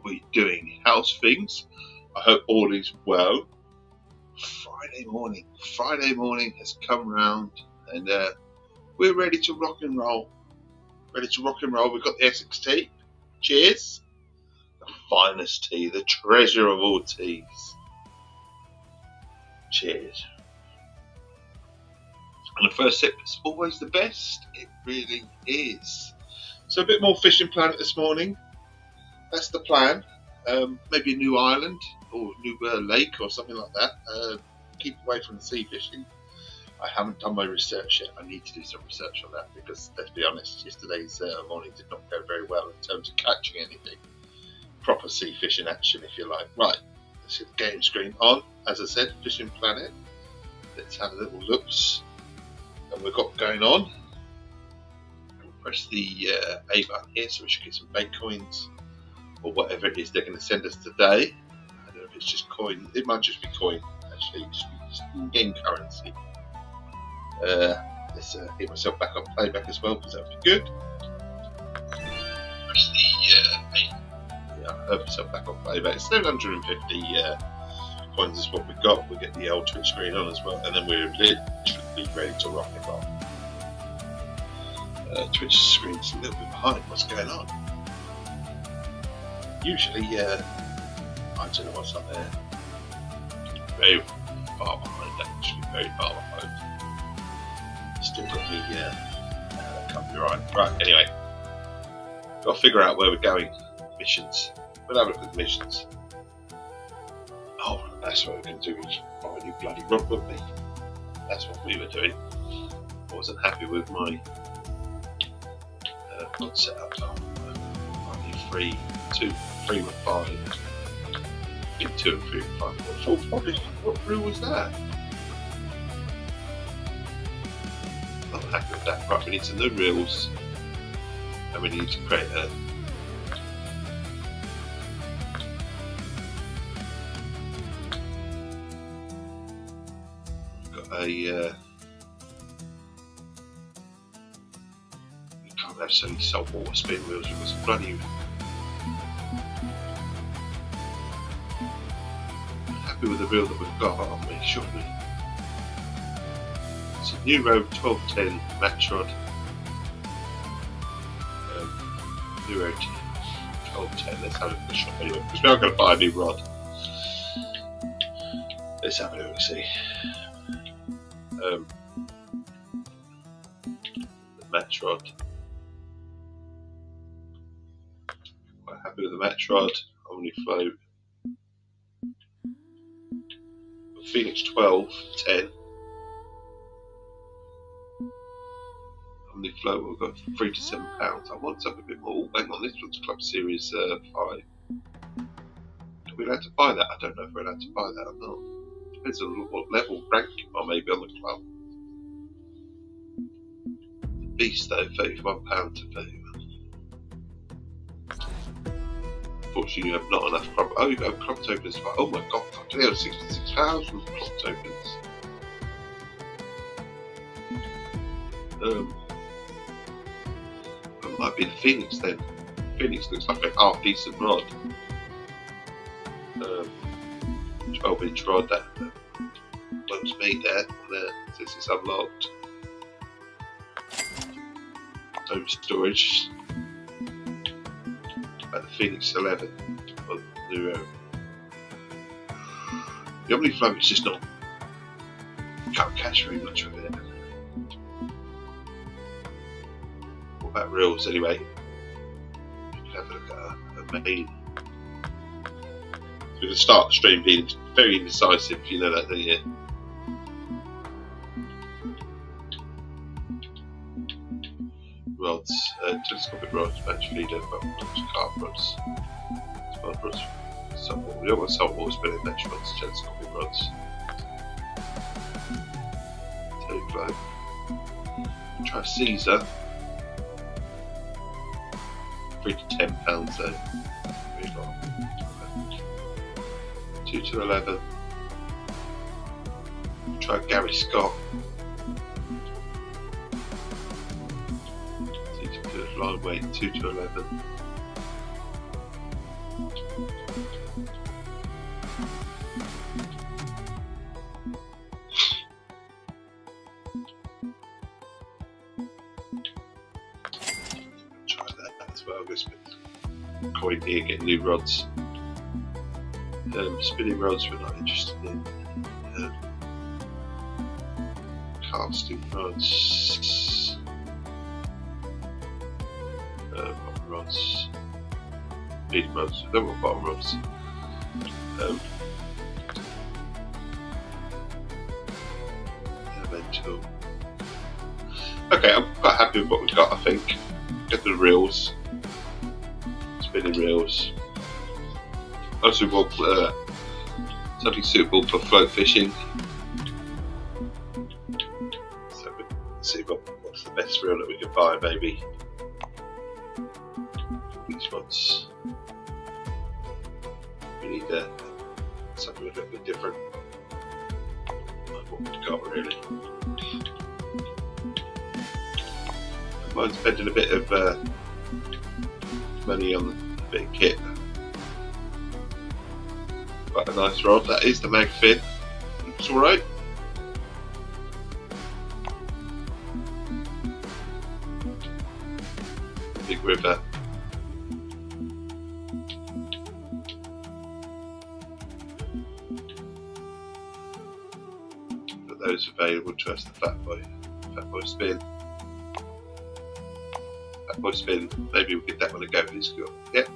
we doing? How's things? I hope all is well. Friday morning has come round, and we're ready to rock and roll. We've got the Essex Tea. Cheers. The finest tea, the treasure of all teas. Cheers. And the first sip is always the best. It really is. So a bit more fishing planet this morning. That's the plan. Maybe a new island or new lake or something like that. Keep away from the sea fishing. I haven't done my research yet. I need to do some research on that because, let's be honest, yesterday's morning did not go very well in terms of catching anything. Proper sea fishing action, if you like. Right, let's get the game screen on. As I said, Fishing Planet. Let's have a little looks at what we've got going on. Press the A button here so we should get some bait coins or whatever it is they're going to send us today. I don't know if it's just coin. It might just be coin, actually. Just in-game currency. Let's get myself back on playback as well because that would be good. Press the A. Yeah, I heard myself back on playback. 750 coins is what we've got. We get the L Twitch screen on as well, and then we're literally ready to rock and roll. Twitch screen's a little bit behind. What's going on? Usually, I don't know what's up there. Very far behind, actually, very far behind. Still got me, that can't be right. Right, anyway. Got to figure out where we're going. Missions. We'll have a look at the missions. Oh, that's what we're going to do. Buy a new bloody rod, wouldn't we? That's what we were doing. I wasn't happy with my rod setup. I need 3 with 5. Get 2 and 3 with 5. What rule was that? Not happy with that. Right, we need some new reels, and we need to create a you can't have so many saltwater spin wheels. We've got some bloody happy with the reel that we've got, aren't we? Shouldn't we? It's a new road 1210 match rod. New road 1210. Let's have a look at the shop anyway because we are going to buy a new rod. Let's have a look and see. The match rod. Quite happy with the match rod. Omni float. Phoenix 1210. Omni float. We've got £3 to £7. I want something a bit more. Hang on, this one's Club Series 5. Are we allowed to buy that? I don't know if we're allowed to buy that or not. Depends on what level rank you are maybe on the club. The Beast though, £31 to 31. Unfortunately you have not enough club. Oh, you got club tokens. Oh my god, there are 66,000 club tokens. It might be the Phoenix then. Phoenix looks like a half decent rod. 12-inch rod, that looks me there. This is unlocked. Home storage. At the Phoenix 11 on the the Omni float is just not. Can't catch very much of it. What about reels anyway? We can have a look at a main. We can start the stream being very indecisive, you know that, don't you? Rods, telescopic rods, match feeder, carp rods, spud rods, saltwater. We don't want saltwater spinning match rods, telescopic rods. Toe float. Try a Caesar. £3 to £10 though. Very long. 2 to 11. Try Gary Scott. Line weight 2 to 11. Try that as well. Go spin coin here, get new rods. Spinning rods we're not interested in. Casting rods. Bottom rods. Medium rods. I don't want bottom rods. Elemental. Okay, I'm quite happy with what we've got, I think. Get the reels. Spinning reels. Also want something suitable for float fishing. So let's see what's the best reel that we can buy, maybe. These ones. We need something a little bit different. Like what we've got, really. I might spend a bit of money on a bit of kit. Quite a nice rod. That is the mag fin. Looks alright. Big river. Got those available to us. The Fat Boy Spin. Fat Boy Spin. Maybe we'll get that one a go for this girl. Yep.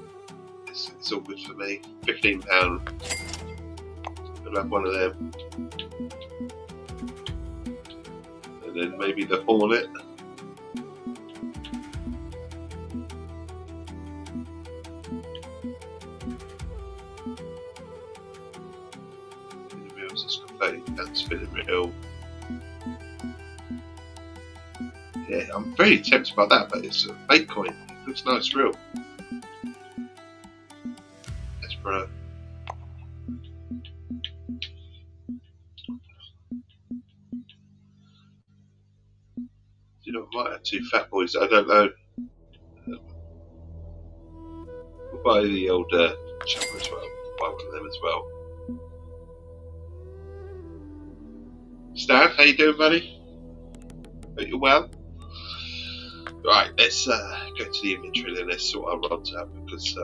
It's all good for me. £15. I'll have one of them. And then maybe the Hornet. Spinning reels, it's got £30 spinning reel. Yeah, I'm very tempted by that, but it's a fake coin. It looks nice, real. You know, I might have two Fat Boys, I don't know. We'll buy the old chopper as well. Buy one of them as well. Stan, how you doing, buddy? Hope you're well. Right, let's go to the inventory then. Let's sort our rods out because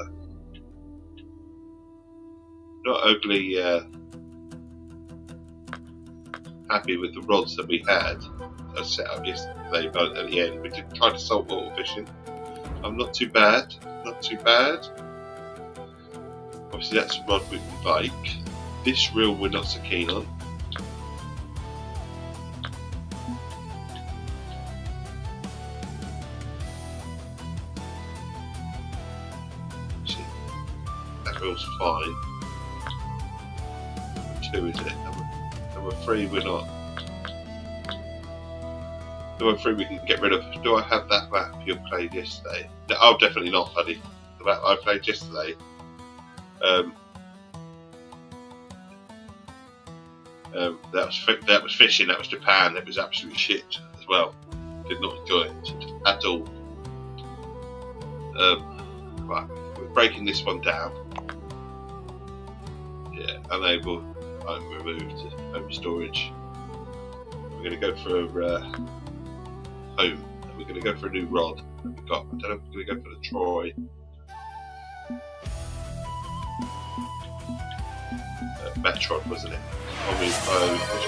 not overly happy with the rods that we had set up yesterday, but at the end we did try to saltwater fishing. I'm not too bad, not too bad. Obviously that's a rod we can like. This reel we're not so keen on. See, that reel's fine. Number 2 is it? Number 3 we're not. Number 3 we can get rid of. Do I have that map you played yesterday? No, oh, definitely not, buddy. The map I played yesterday. That was fishing. That was Japan. It was absolute shit as well. Did not enjoy it at all. Right, we're breaking this one down. Yeah, unable. I'm removed. Home storage. We're going to go for home. And we're going to go for a new rod that we got. I don't know if we're going to go for the Troy. Metron, wasn't it? Omni Bow, which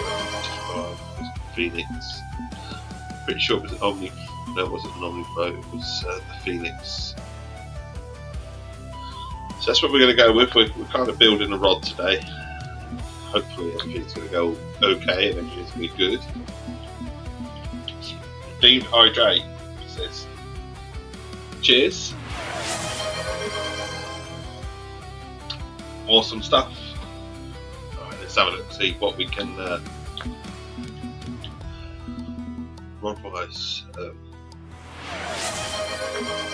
was Phoenix. Pretty sure it was an Omni. No, it wasn't an Omni Bow. It was the Phoenix. So that's what we're going to go with. We're kind of building a rod today. Hopefully everything's going to go okay and everything's going to be good. Dehydrate, he says. Cheers. Awesome stuff. Alright, let's have a look, see what we can rod-wise. What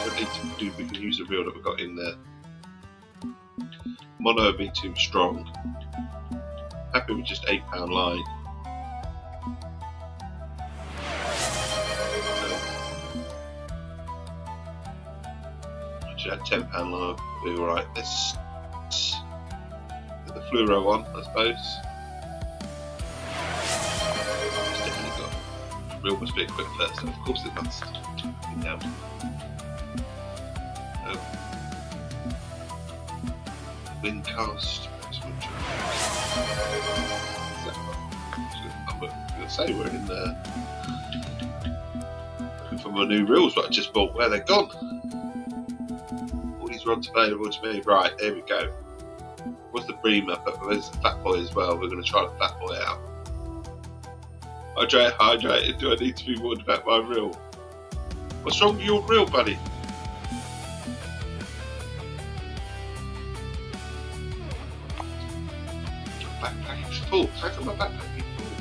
we need to do, we can use the reel that we've got in there. Mono would be too strong. Happy with just £8 line. Actually, that £10 line will be alright. Let's fluoro on, I suppose. It's definitely got. The reel must be equipped first, so of course it must. Down. Wind cast. I'm going to say we're in there. Looking for my new reels, but I just bought. Where they're gone. All these rods available to me. Right, there we go. What's the breamer? But there's the fat boy as well. We're going to try the fat boy out. Hydrated. Do I need to be warned about my reel? What's wrong with your reel, buddy? Backpack is full. How come my backpack is full?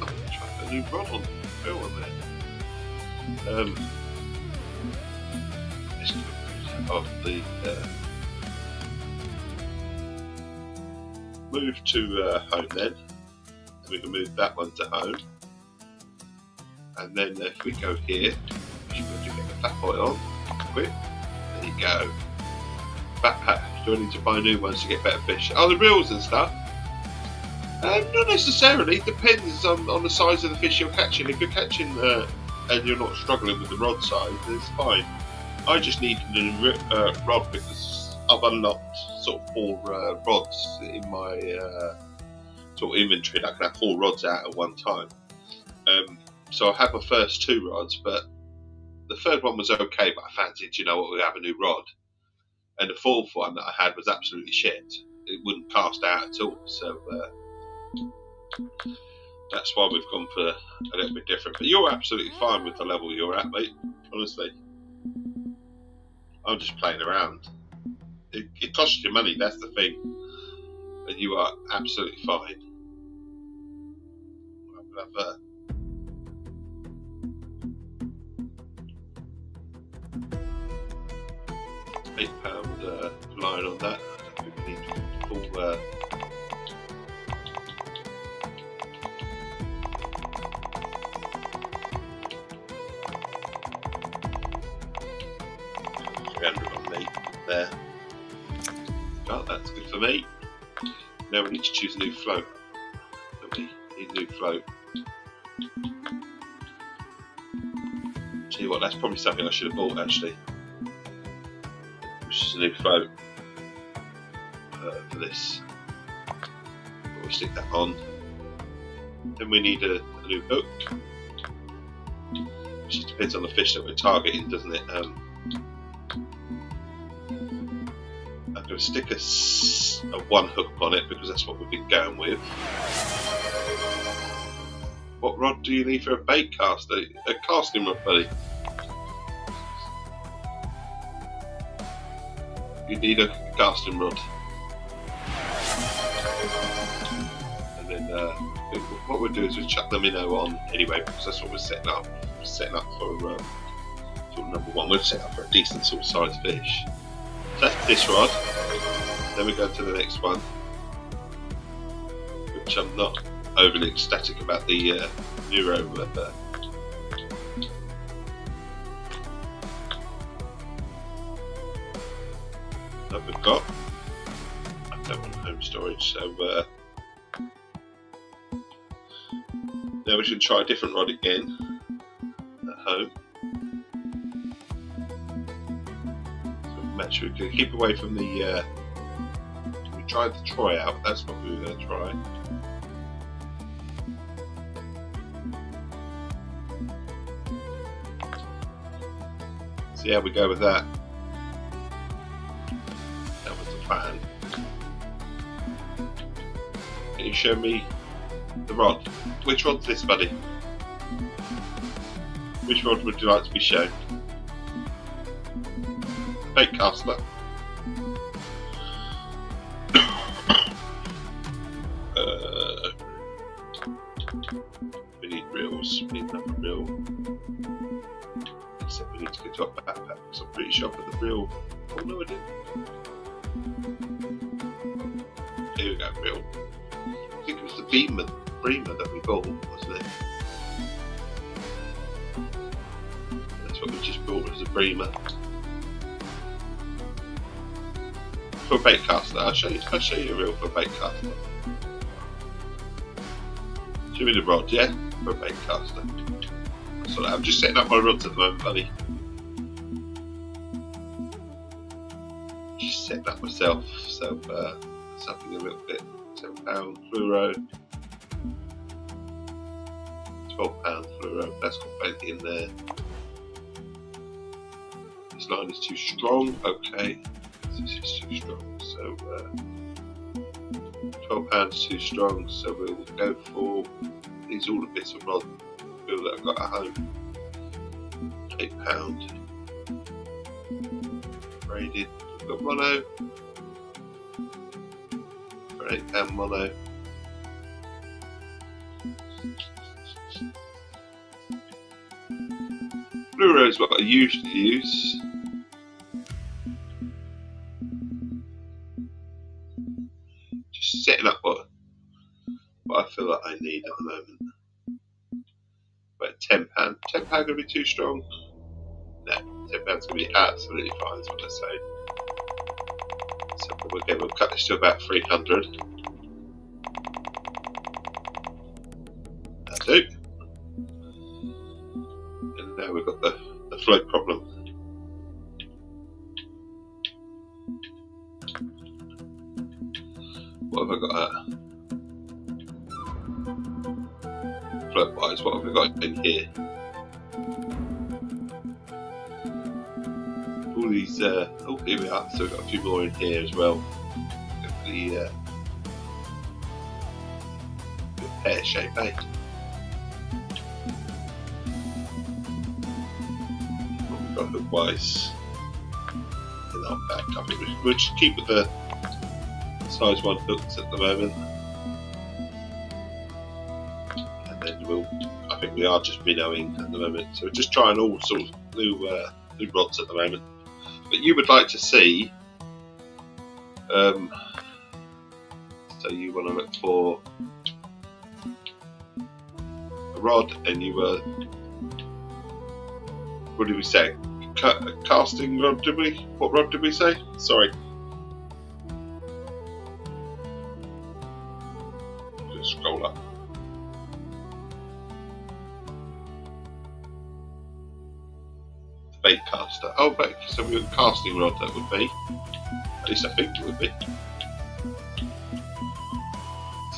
I'm going to try a new rod on the reel on there. Let's go off the move to home then. We can move that one to home. And then if we go here, we should be able to get the fat boy on. Quick. There you go. Backpack. Do I need to buy new ones to get better fish? Oh, the reels and stuff. Not necessarily. Depends on the size of the fish you're catching. If you're catching and you're not struggling with the rod size, then it's fine. I just need a new rod because I've unlocked sort of 4 rods in my sort of inventory. And I can have 4 rods out at one time. So I had my first 2 rods, but the third one was okay. But I fancied, you know what, we have a new rod. And the 4th one that I had was absolutely shit. It wouldn't cast out at all. So that's why we've gone for a little bit different. But you're absolutely fine with the level you're at, mate. Honestly, I'm just playing around. It costs you money, that's the thing. And you are absolutely fine. I'll have £8 line on that. I don't think we need full. On me there. Oh, that's good for me. Now we need to choose a new float. We need a new float. Tell you what, that's probably something I should have bought actually. Which is a new float for this. We'll stick that on. Then we need a new hook. Which just depends on the fish that we're targeting, doesn't it? I'm going to stick a 1 hook on it because that's what we've been going with. What rod do you need for a bait caster? A casting rod, buddy. You need a casting rod. And then what we'll do is we'll chuck the minnow on anyway because that's what we're setting up. We're setting up for sort of number 1. We're setting up for a decent sort of size fish. So that's this rod. Then we go to the next one, which I'm not overly ecstatic about the Neuro that we've got. I don't want home storage, so now we should try a different rod again at home. Match, we can keep away from the we tried the Troy out, that's what we were going to try. See how we go with that. That was the plan. Can you show me the rod? Which rod's this, buddy? Which rod would you like to be shown? Bait caster. We need reels. We need another reel. Except we need to get to our backpack because I'm pretty sure I put the reel. Oh no, I didn't. Here we go, reel. I think it was the breamer that we bought, wasn't it? That's what we just bought as a breamer. for a bait caster. I'll show you a reel for a bait caster. Show me the rod, yeah? For a bait caster. So I'm just setting up my rods at the moment, buddy. Just setting up myself, so something a little bit. £7 fluoro, £12 fluoro. That's got plenty in there. This line is too strong. Okay, this is too strong. So £12 too strong. So we'll go for these all the bits of rod that I've got at home. £8 braided. We've got mono. For £8 mono. Fluoro is what I usually use. Just setting up what I feel like I need at the moment. But £10. £10 going to be too strong? No, £10 going to be absolutely fine, is what I say. So we'll cut this to about 300. That'll do. And now we've got the float problem. What have I got? Float wise, what have we got in here? All these, oh, here we are. So we've got a few more in here as well. The pear shape, eh? What we've got hook wise in our back. I think we'll just keep with the size 1 hooks at the moment. And then I think we are just minnowing at the moment. So we're just trying all sorts of new rods at the moment. But you would like to see, so you want to look for a rod, and you were, what did we say? Casting rod, did we? What rod did we say? Sorry. Just scroll up. Bait caster. Oh, bait. So we have a casting rod, that would be. At least I think it would be.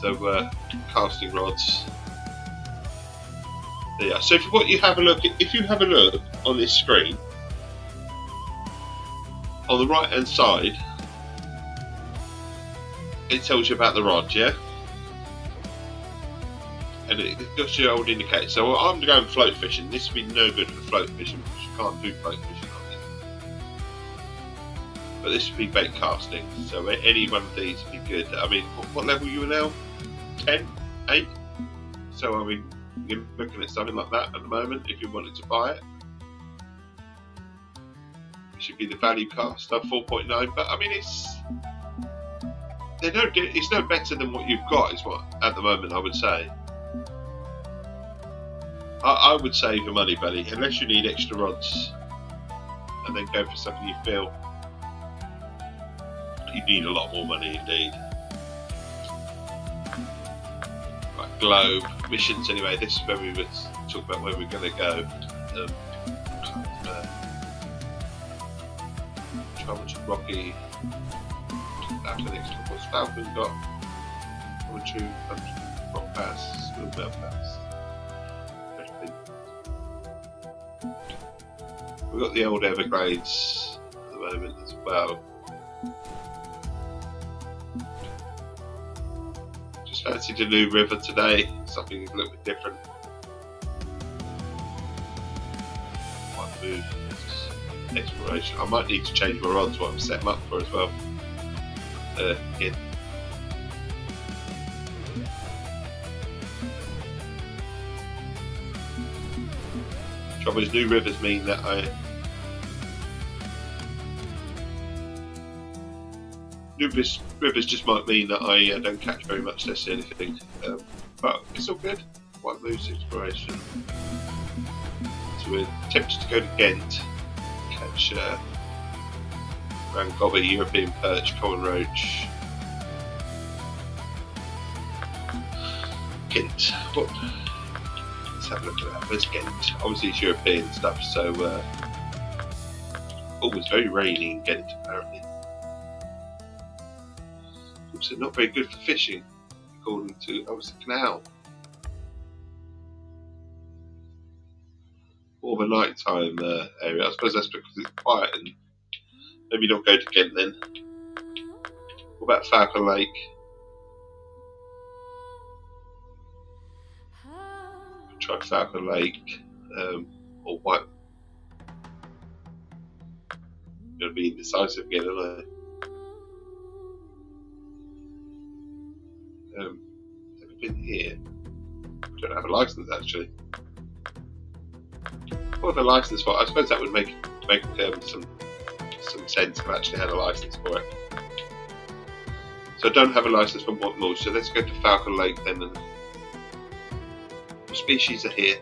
So casting rods. There you are. So if you have a look on this screen, on the right hand side, it tells you about the rod, yeah? And it gives you an old indicator. So I'm going float fishing. This would be no good for float fishing because you can't do float fishing on it. But this would be bait casting. So any one of these would be good. I mean, what level are you now? 10? 8? So I mean, you're looking at something like that at the moment if you wanted to buy it. It should be the value caster 4.9. But I mean, it's no better than what you've got. Is what at the moment I would say. I would save your money, buddy, unless you need extra rods, and then go for something you feel you need a lot more money indeed. Right, globe, missions anyway, this is where we would talk about where we're going to go. Travel to Rocky, after the next one. What's Falcon got? 1, 2, rock pass, little bell pass. We've got the old Everglades at the moment as well. Just fancied a new river today, something a little bit different. Might move exploration. I might need to change my rods, what I'm setting up for as well. Again. Trouble is, new rivers mean that rivers just might mean that I don't catch very much less anything, but it's all good. White moose exploration. So we're tempted to go to Ghent, catch Brown gobber, European perch, common roach. Ghent. What? Let's have a look at that. Where's Ghent? Obviously it's European stuff, so oh, it's very rainy in Ghent apparently. Also not very good for fishing, according to the canal. More of a nighttime area. I suppose that's because it's quiet and maybe don't go to Ghent then. What about Falcon Lake? Try Falcon Lake or White. I'm going to be indecisive again, aren't I? Never been here. I don't have a license actually. What a license for? I suppose that would make some sense if I actually had a license for it. So I don't have a license for what more. So let's go to Falcon Lake then. And what species are here?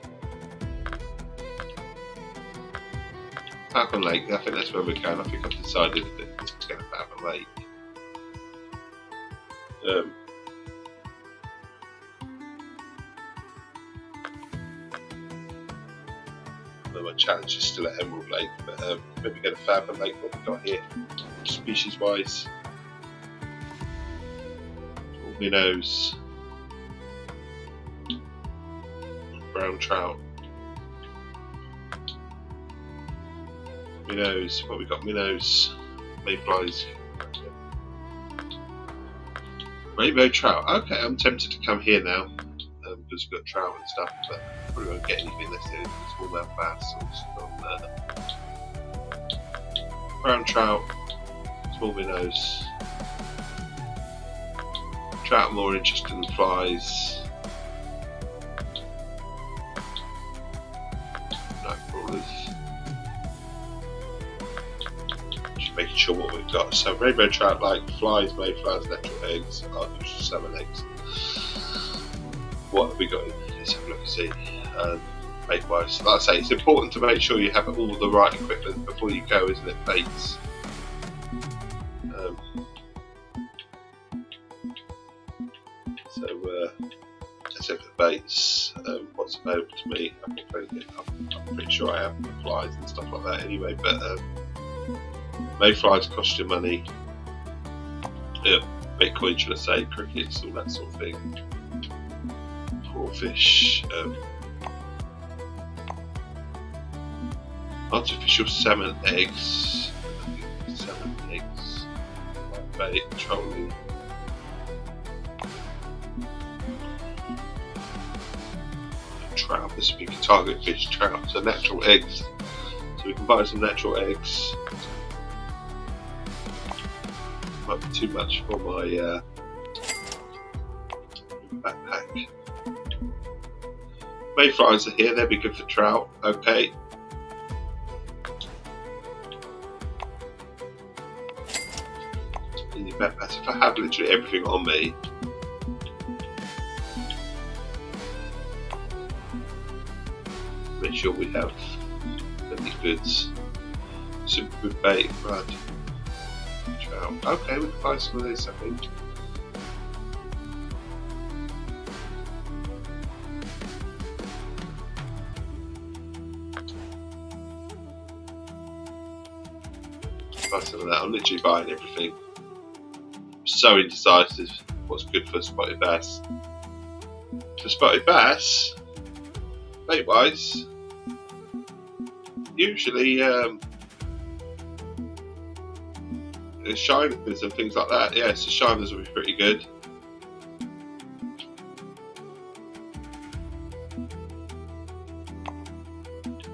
Falcon Lake. I think that's where we're going. I think I've decided that it's going to Falcon Lake. My challenge is still at Emerald Lake, but maybe go to Falcon Lake. What we've got here, species wise, minnows, brown trout, minnows. What we got? Minnows, mayflies, rainbow trout. Okay, I'm tempted to come here now because we've got trout and stuff, but probably won't get anything unless there's smallmouth bass or brown trout, small minnows. Trout are more interested in flies. No crawlers. Just making sure what we've got. So rainbow trout like flies, mayflies, natural eggs, artificial salmon eggs. What have we got in? Let's have a look and see. Bait wise, like I say, it's important to make sure you have all the right equipment before you go, isn't it? Baits. Let's look at the baits. What's available to me? I'm pretty sure I have flies and stuff like that anyway, but mayflies cost you money. Bitcoin, should I say, crickets, all that sort of thing. Crawfish, artificial salmon eggs, bait, trolling, trout. This would be target fish, trout. So natural eggs. So we can buy some natural eggs. Might be too much for my backpack. Mayflies are here, they'll be good for trout, okay. In your backpack, if I have literally everything on me, make sure we have plenty goods. Super good bait, right. Trout. Okay, we can buy some of this, I think. Some of that. I'm literally buying everything. I'm so indecisive what's good for spotted bass. For spotted bass, bait wise, usually shiners and things like that. Yeah, so shiners will be pretty good.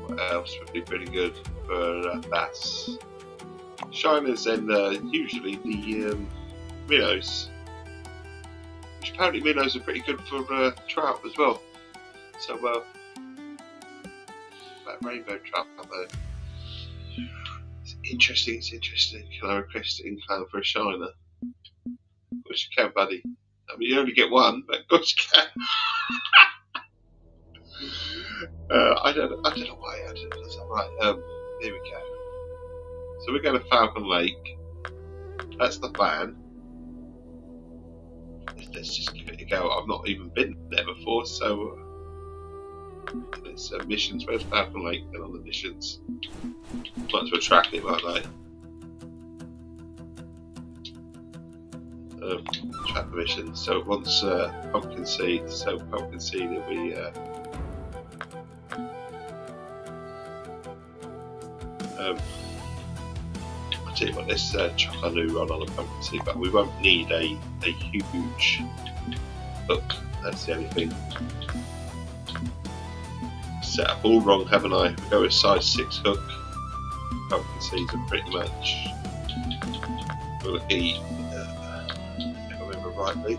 What else would be pretty good for bass? Shiners and usually the minnows, which apparently minnows are pretty good for trout as well. So that rainbow trout up there, it's interesting. Can I request it in clown for a shiner? Of course you can, buddy. I mean, you only get one, but of course you can. I don't know why I did this. Right, here we go. So we're going to Falcon Lake. That's the plan. Let's just give it a go. I've not even been there before, so it's missions. Where's Falcon Lake? Then on the missions, might as well track it, won't I? Track the mission. So once pumpkin seed, pumpkin seed will be. I'll tell you what, let's chuck our new run on a pumpkin seed, but we won't need a huge hook. That's the only thing. Set up all wrong, haven't I? We go with size 6 hook. Pumpkin seeds are pretty much will eat. If I remember rightly,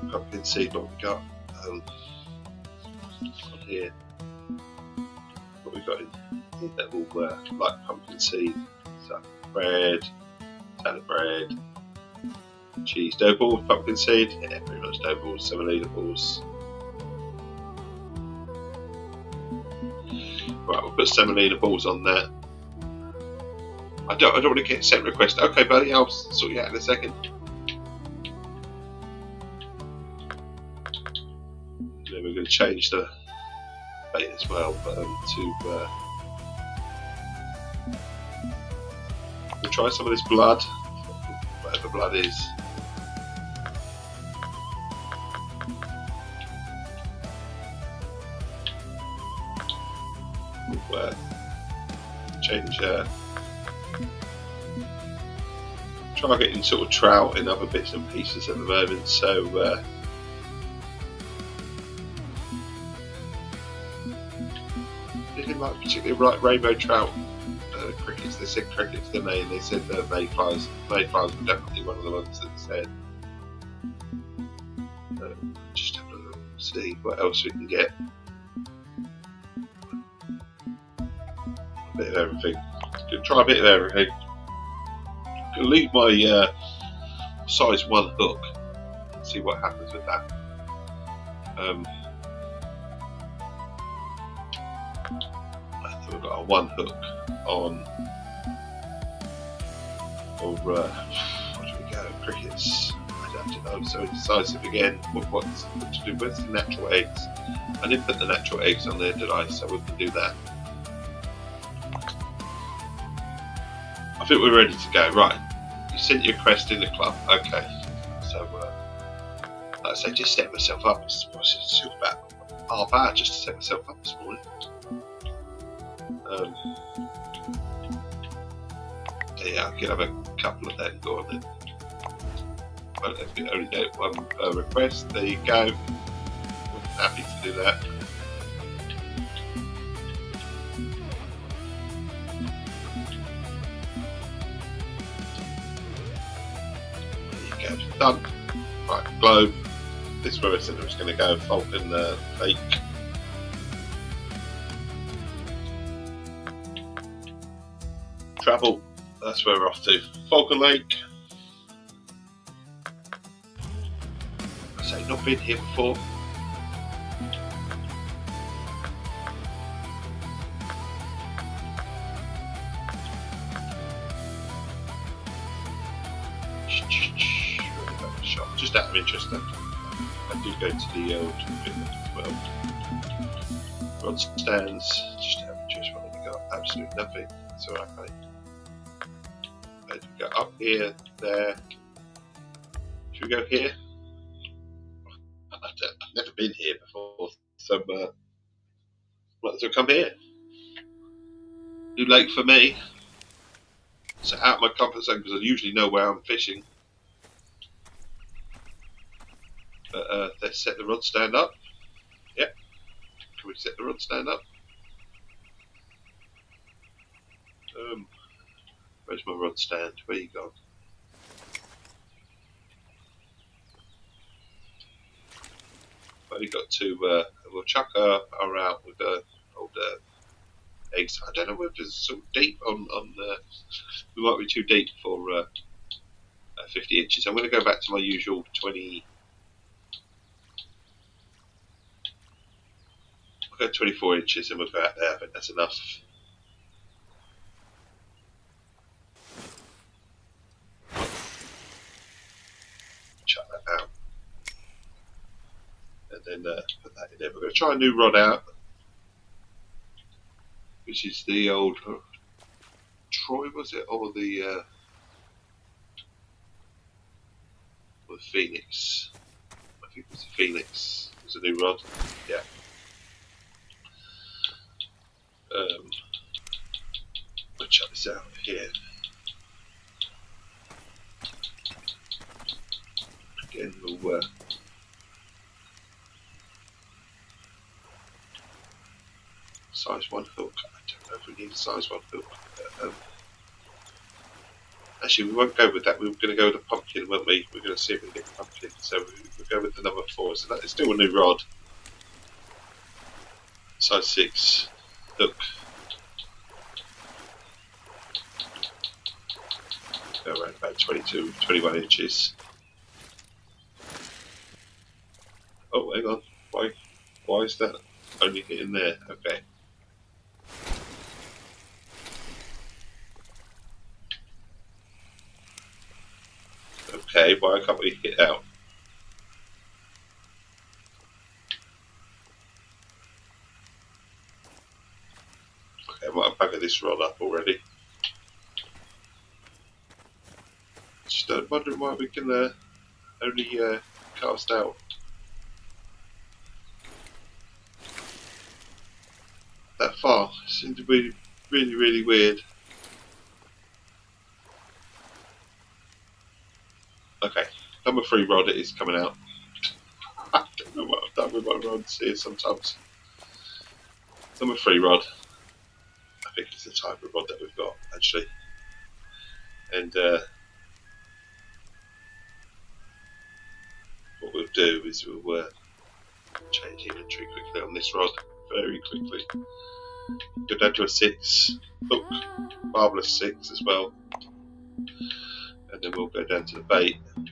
pumpkin seed. What we got on here? What we got in here that will like pumpkin seed. So bread, salad bread, cheese, dough balls, pumpkin seed. Yeah, pretty much dough balls, semolina balls. Right, we'll put semolina balls on there. I don't want to get sent request. Okay, buddy, I'll sort you out in a second. Then we're going to change the bait as well, but to we'll try some of this blood, whatever blood is. We'll change. Try getting sort of trout in other bits and pieces at the moment, so didn't like particularly right rainbow trout crickets. They said crickets, didn't they? And they said mayflies. Mayflies were definitely one of the ones that said. Just have a look, see what else we can get. A bit of everything. Gonna try a bit of everything. Gonna leave my size 1 hook and see what happens with that. I think we've got a 1 hook on, or where do we go? Crickets. I don't know. So indecisive again. What to do? Where's the natural eggs? I didn't put the natural eggs on there, did I? So we can do that. I think we're ready to go. Right, you sent your request in the club. Okay, so like I say, just set myself up. It took about half hour just to set myself up this morning. Yeah, I can have a couple of them. Go on then. Well, if we only get 1 request, there you go. I'm happy to do that. Done. Right, globe. This is where I said I was going to go. Falcon Lake. Travel. That's where we're off to. Falcon Lake. I say, not been here before. Just out of interest, I do go to the old rod stands. Just out of interest, what have we got? Absolutely nothing. That's alright, mate. Let's go up here, there. Should we go here? I've never been here before, so might as well come here. New lake for me. So out of my comfort zone because I usually know where I'm fishing. But let's set the rod stand up. Yep. Can we set the rod stand up? Where's my rod stand? Where you gone? I've only got 2. We'll chuck our out with old eggs. I don't know whether it's so deep on we might be too deep for 50 inches. I'm going to go back to my usual 20. We'll go 24 inches and we'll go out there. I think that's enough. and then put that in there. We're going to try a new rod out, which is the old Troy, was it, or the Phoenix? I think it was the Phoenix. It was a new rod. Yeah. We'll check this out here. Again, we'll size 1 hook. I don't know if we need a size 1 hook. Actually, we won't go with that. We were going to go with the pumpkin, weren't we? We're going to see if we can get the pumpkin. So we'll go with the number 4. So that is still a new rod. Size 6 hook. Go around about 22, 21 inches. Oh, hang on. Why is that only hitting there? Okay. Okay, why can't we hit out? Okay, I might have buggered this rod up already. Just wondering why we can only cast out that far. It seems to be really, really weird. Okay, number 3 rod, it is coming out. I don't know what I've done with my rods here sometimes. Number 3 rod. I think it's the type of rod that we've got, actually. And what we'll do is we'll change inventory quickly on this rod, very quickly. Go down to a 6 hook, marvellous 6 as well. And then we'll go down to the bait. And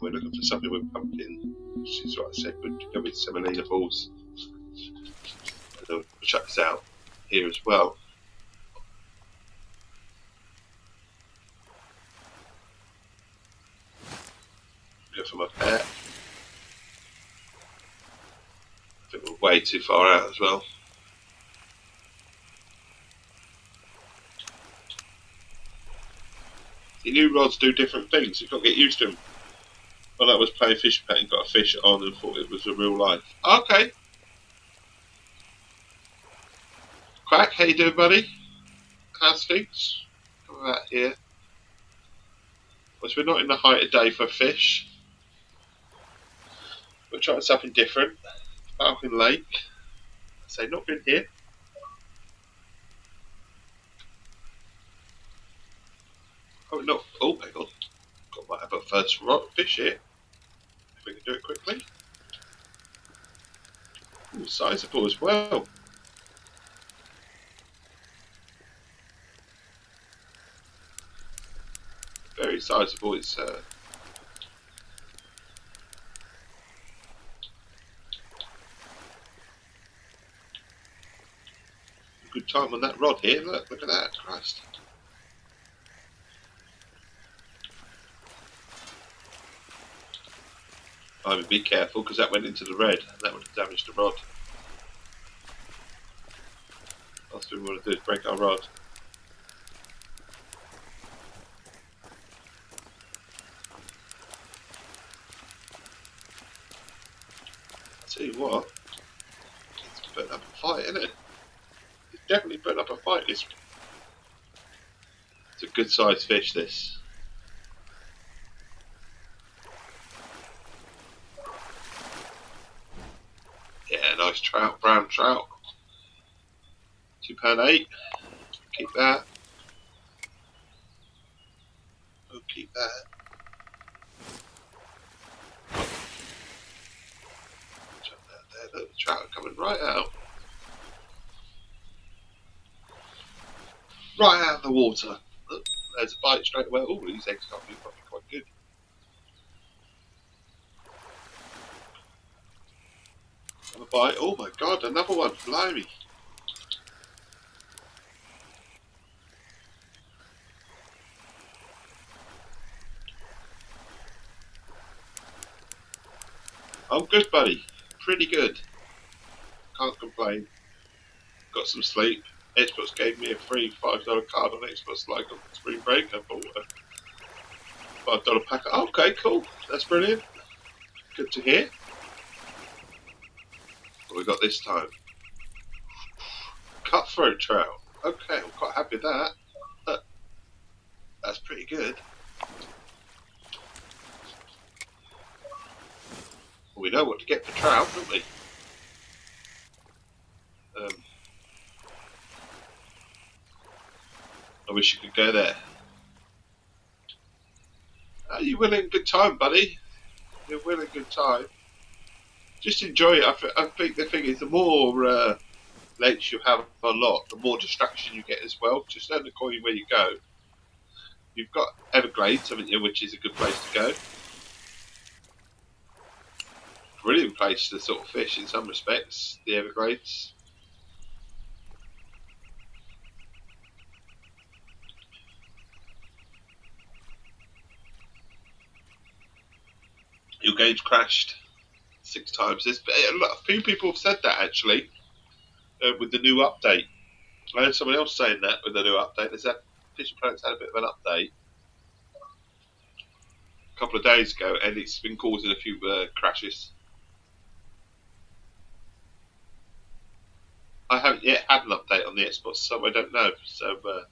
we're looking for something with pumpkin, which is what I said, we'll go with semolina balls. And then we'll chuck this out here as well. Go for my pair. I think we're way too far out as well. The new rods do different things, you've got to get used to them. When I was playing Fishin and got a fish on and thought it was a real life. Okay. Quack, how you doing, buddy? How's things? Come about here. Well, we're not in the height of day for fish. We're trying something different. Falcon Lake. I say, not been here. Oh, no. Oh, hang on. Might have a first fish here. If we can do it quickly. Ooh, sizable as well. Very sizable. It's good time on that rod here. Look at that. Christ. I would be careful because that went into the red and that would have damaged the rod. Last thing we want to do is break our rod. I'll tell you what, it's putting up a fight, isn't it? It's definitely putting up a fight. It's a good sized fish, this. Yeah, nice trout, brown trout. £2.8. Keep that. We'll keep that. Chuck that there. Look, the trout are coming right out. Right out of the water. Look, there's a bite straight away. Oh, these eggs can't be probably quite good. Another bite. Oh my god, another one. Blimey. I'm good, buddy. pretty good. Can't complain. Got some sleep. Xbox gave me a free $5 card on Xbox Live on spring break. I bought a $5 pack. Okay, cool. That's brilliant. Good to hear. What we got this time? Cutthroat trout. Okay, I'm quite happy with that. That's pretty good. Well, we know what to get for trout, don't we? I wish you could go there. You're winning good time, buddy. You're winning good time. Just enjoy it. I think the thing is, the more lakes you have a lot, the more distraction you get as well. Just earn the coin where you go. You've got Everglades, haven't you, which is a good place to go. Brilliant place to sort of fish in some respects, the Everglades. Your game's crashed 6 times. A few people have said that actually with the new update. I heard someone else saying that with the new update. They said Fishin Planet's had a bit of an update a couple of days ago, and it's been causing a few crashes. I haven't yet had an update on the Xbox, so I don't know. So, but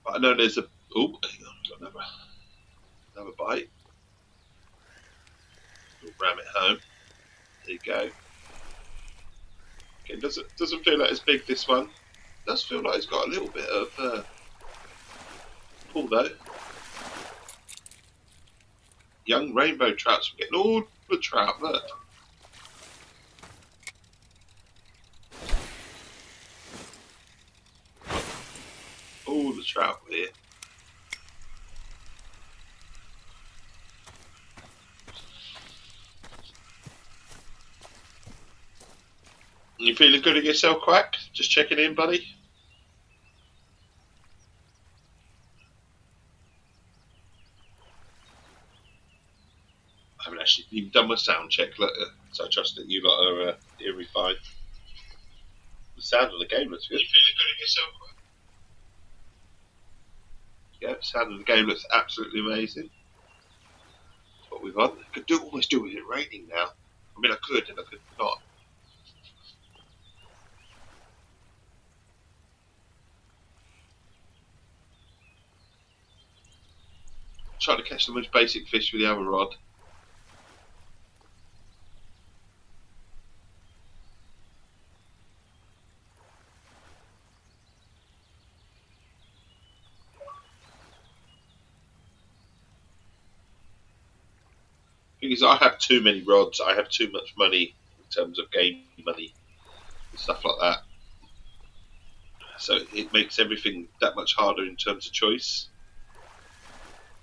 I know there's a. Oh, hang on, got another bite. We'll ram it home. There you go. Okay, doesn't feel like it's big, this one. It does feel like it's got a little bit of pull though. Young rainbow trouts. We're getting all the trout. Look. All the trout here. You feeling good at yourself, Quack? Just checking in, buddy. I haven't actually even done my sound check, so I trust that you lot are hearing me fine. The sound of the game looks good. You feeling good at yourself, Quack? Yeah, the sound of the game looks absolutely amazing. That's what we've got. I could almost do with it raining now. I mean, I could and I could not. Trying to catch the most basic fish with the other rod. The thing is, I have too many rods. I have too much money in terms of game money and stuff like that. So it makes everything that much harder in terms of choice.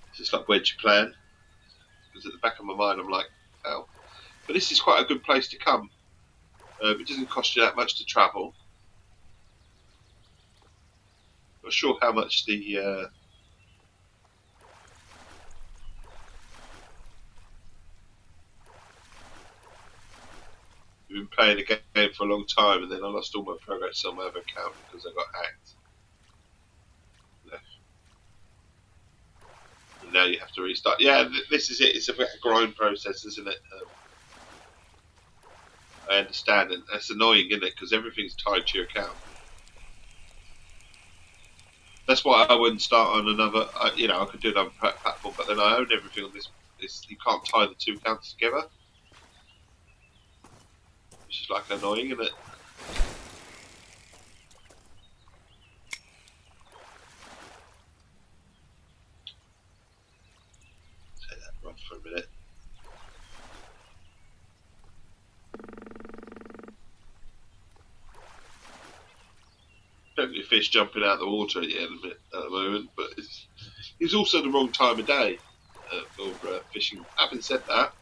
It's just like, where'd you plan? Because at the back of my mind, I'm like, oh. But this is quite a good place to come. It doesn't cost you that much to travel. Not sure how much the I've been playing the game for a long time, and then I lost all my progress on my other account because I got hacked. And now you have to restart. Yeah, this is it. It's a grind process, isn't it? I understand, and that's annoying, isn't it? Because everything's tied to your account. That's why I wouldn't start on another. I could do another platform, but then I own everything on this. You can't tie the two accounts together, which is like annoying, isn't it? Take that rod for a minute. Plenty of fish jumping out of the water at the moment, but it's also the wrong time of day for fishing. Having said that,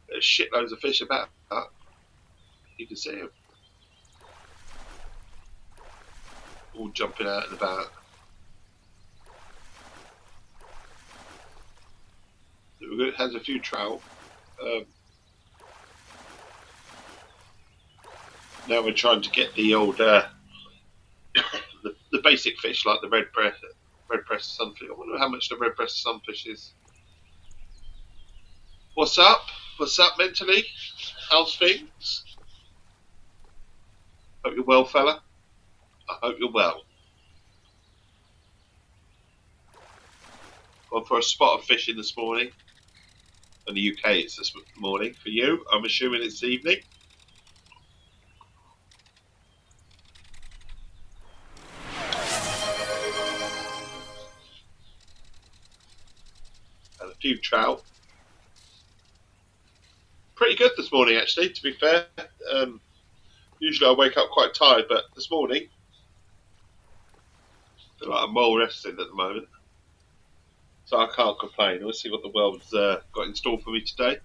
there's shitloads of fish about. You can see them all jumping out and about. So we've It has a few trout. Now we're trying to get the old, the basic fish like the red-breasted sunfish. I wonder how much the red-breasted sunfish is. What's up? What's up mentally? How's things? Hope you're well, fella. I hope you're well. Gone for a spot of fishing this morning. In the UK it's this morning. For you, I'm assuming it's evening. And a few trout. Pretty good this morning actually, to be fair. Usually I wake up quite tired, but this morning I feel like I'm well rested at the moment. So I can't complain. We'll see what the world's got in store for me today.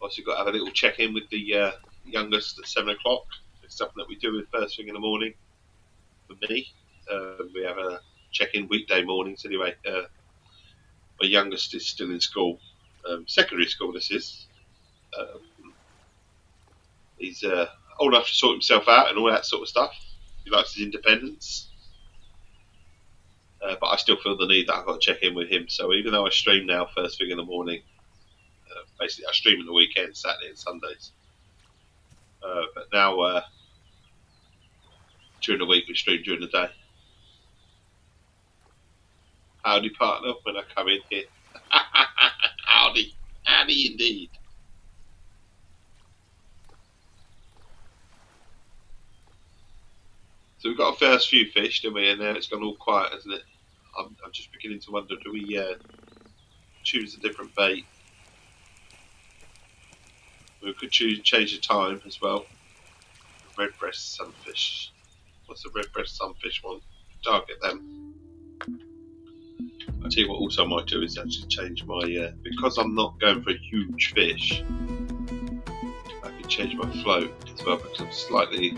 Also got to have a little check-in with the youngest at 7 o'clock. It's something that we do with first thing in the morning for me. We have a check-in weekday mornings anyway. My youngest is still in school. Secondary school this is. He's old enough to sort himself out and all that sort of stuff. He likes his independence. But I still feel the need that I've got to check in with him. So even though I stream now first thing in the morning, basically I stream on the weekends, Saturday and Sundays. But now during the week we stream during the day. Howdy partner, when I come in here. Howdy, howdy indeed. So we've got our first few fish, didn't we? And now it's gone all quiet, hasn't it? I'm just beginning to wonder, do we choose a different bait? We could change the time as well. Red breast sunfish. What's the red breast sunfish one? Target them. I'll tell you what also I might do is actually change my, because I'm not going for a huge fish, I can change my float as well because I'm slightly...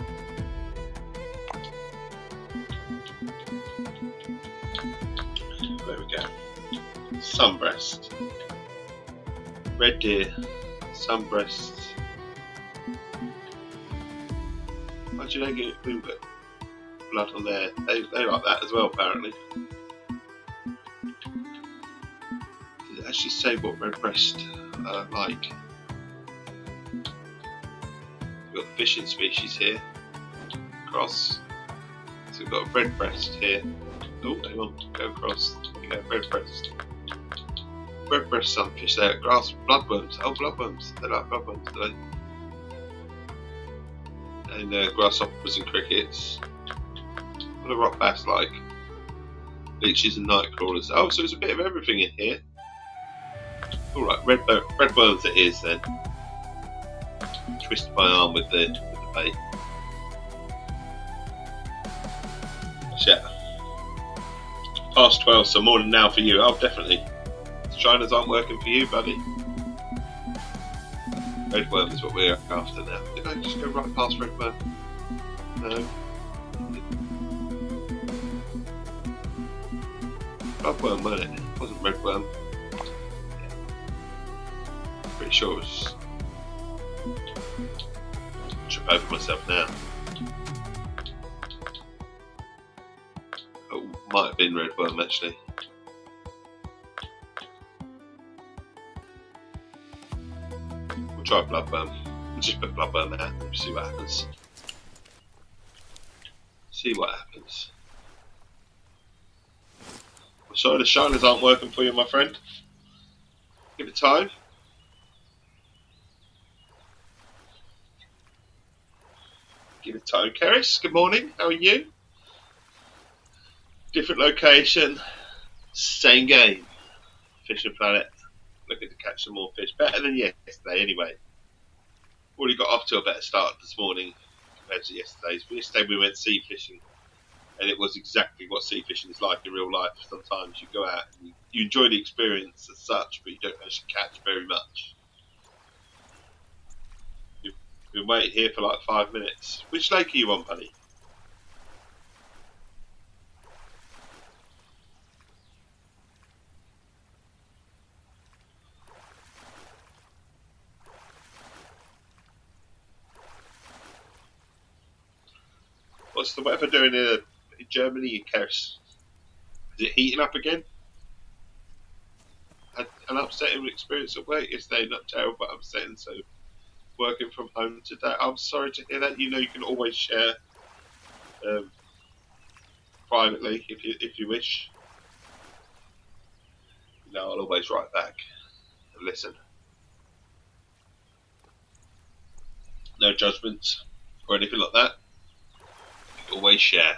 There we go. Sunbreast. Red deer. Sunbreast. Why do they get blood on there? They like that as well, apparently. Does it actually say what redbreast like? We've got a fishing species here. Cross. So we've got a redbreast here. Oh, hang on, go across. You go, redbreast. Redbreast sunfish there. Grass bloodworms. Oh, bloodworms. They like bloodworms, do they? And grasshoppers and crickets. What are rock bass like? Leeches and night crawlers. Oh, so there's a bit of everything in here. Alright, redworms it is then. Twist my arm with the bait. Shit. Past 12, so more than now for you. Oh, definitely. Shiners aren't working for you, buddy. Redworm is what we're after now. Did I just go right past redworm? No. Bloodworm, wasn't it? It wasn't redworm. Yeah. Pretty sure it was. I'll trip over myself now. Oh, might have been redworm actually. We'll try bloodworm. We'll just put bloodworm there and see what happens. See what happens. I'm sorry the shiners aren't working for you, my friend. Give it time. Give it time. Keris, good morning. How are you? Different location, same game. Fishing Planet. Looking to catch some more fish. Better than yesterday, anyway. Already got off to a better start this morning compared to yesterday's. Yesterday we went sea fishing, and it was exactly what sea fishing is like in real life. Sometimes you go out and you enjoy the experience as such, but you don't actually catch very much. You've been waiting here for like 5 minutes. Which lake are you on, buddy? What's the weather doing in Germany, Keris? Is it heating up again? Had an upsetting experience at work yesterday. Not terrible, but upsetting. So working from home today. I'm sorry to hear that. You know, you can always share um, privately if you wish. You know, I'll always write back and listen. No judgments or anything like that. You can always share.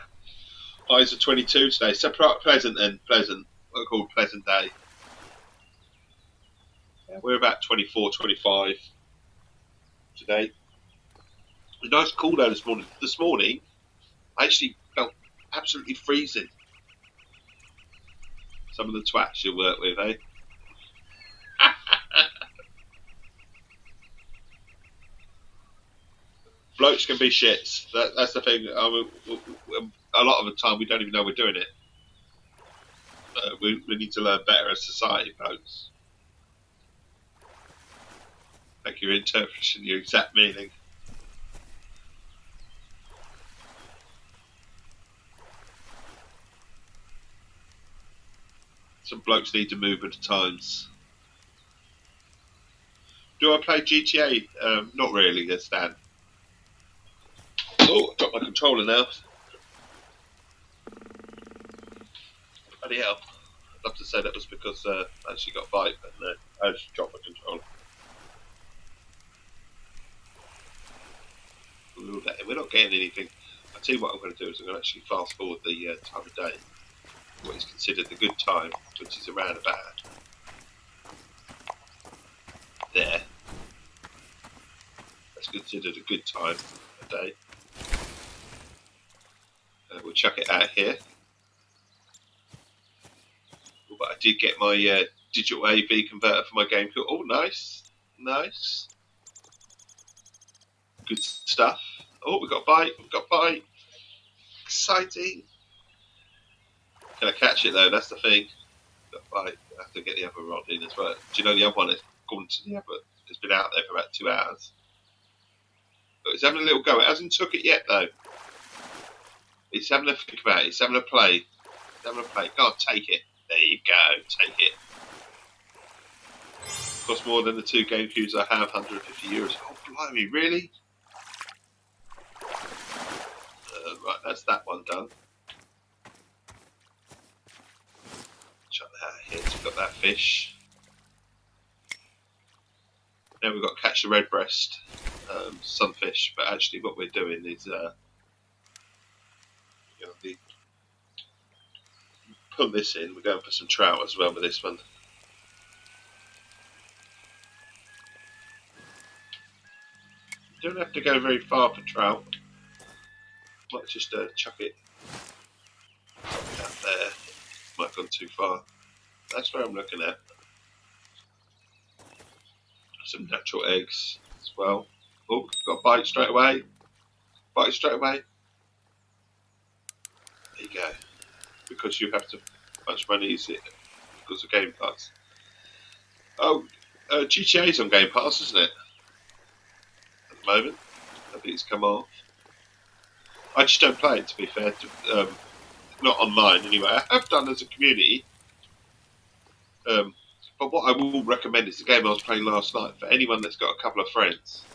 Highs are 22 today. So pleasant and pleasant. What I call pleasant day. Yeah, we're about 24, 25 today. It was nice cool though this morning. This morning, I actually felt absolutely freezing. Some of the twats you work with, eh? Blokes can be shits. That's the thing. I mean, a lot of the time we don't even know we're doing it. We need to learn better as society, folks. Like you're interpreting your exact meaning. Some blokes need to move with the times. Do I play GTA? Not really, that's Dan. Oh, I dropped my controller now. Bloody hell. I'd love to say that was because I actually got a bite, but no, I just dropped my controller. We're not getting anything. I'll tell you what I'm going to do is I'm going to actually fast forward the time of day. What is considered the good time, which is around about there. That's considered a good time of day. We'll chuck it out here. But I did get my digital AV converter for my GameCube. Oh, nice. Nice. Good stuff. Oh, we got a bite. We got a bite. Exciting. Can I catch it though? That's the thing. Got a bite. I have to get the other rod in as well. Do you know the other one has gone to the other? It's been out there for about 2 hours. But it's having a little go. It hasn't took it yet though. It's having a think about it. It's having a play. It's having a play. Go on, take it. There you go. Take it. Cost more than the 2 GameCubes I have. €150. Oh, blimey, really? Right, that's that one done. Chuck that out here. So we've got that fish. Now we've got to catch the red breast sunfish. But actually, what we're doing is put this in. We're going for some trout as well with this one. You don't have to go very far for trout. Might just chuck it out there. Might have gone too far. That's where I'm looking at. Some natural eggs as well. Oh, got a bite straight away. Bite straight away. There you go. Because you have to much money is it because of Game Pass. Oh, GTA's on Game Pass, isn't it? At the moment, I think it's come off. I just don't play it, to be fair. Not online anyway. I have done as a community. But what I will recommend is the game I was playing last night. For anyone that's got a couple of friends,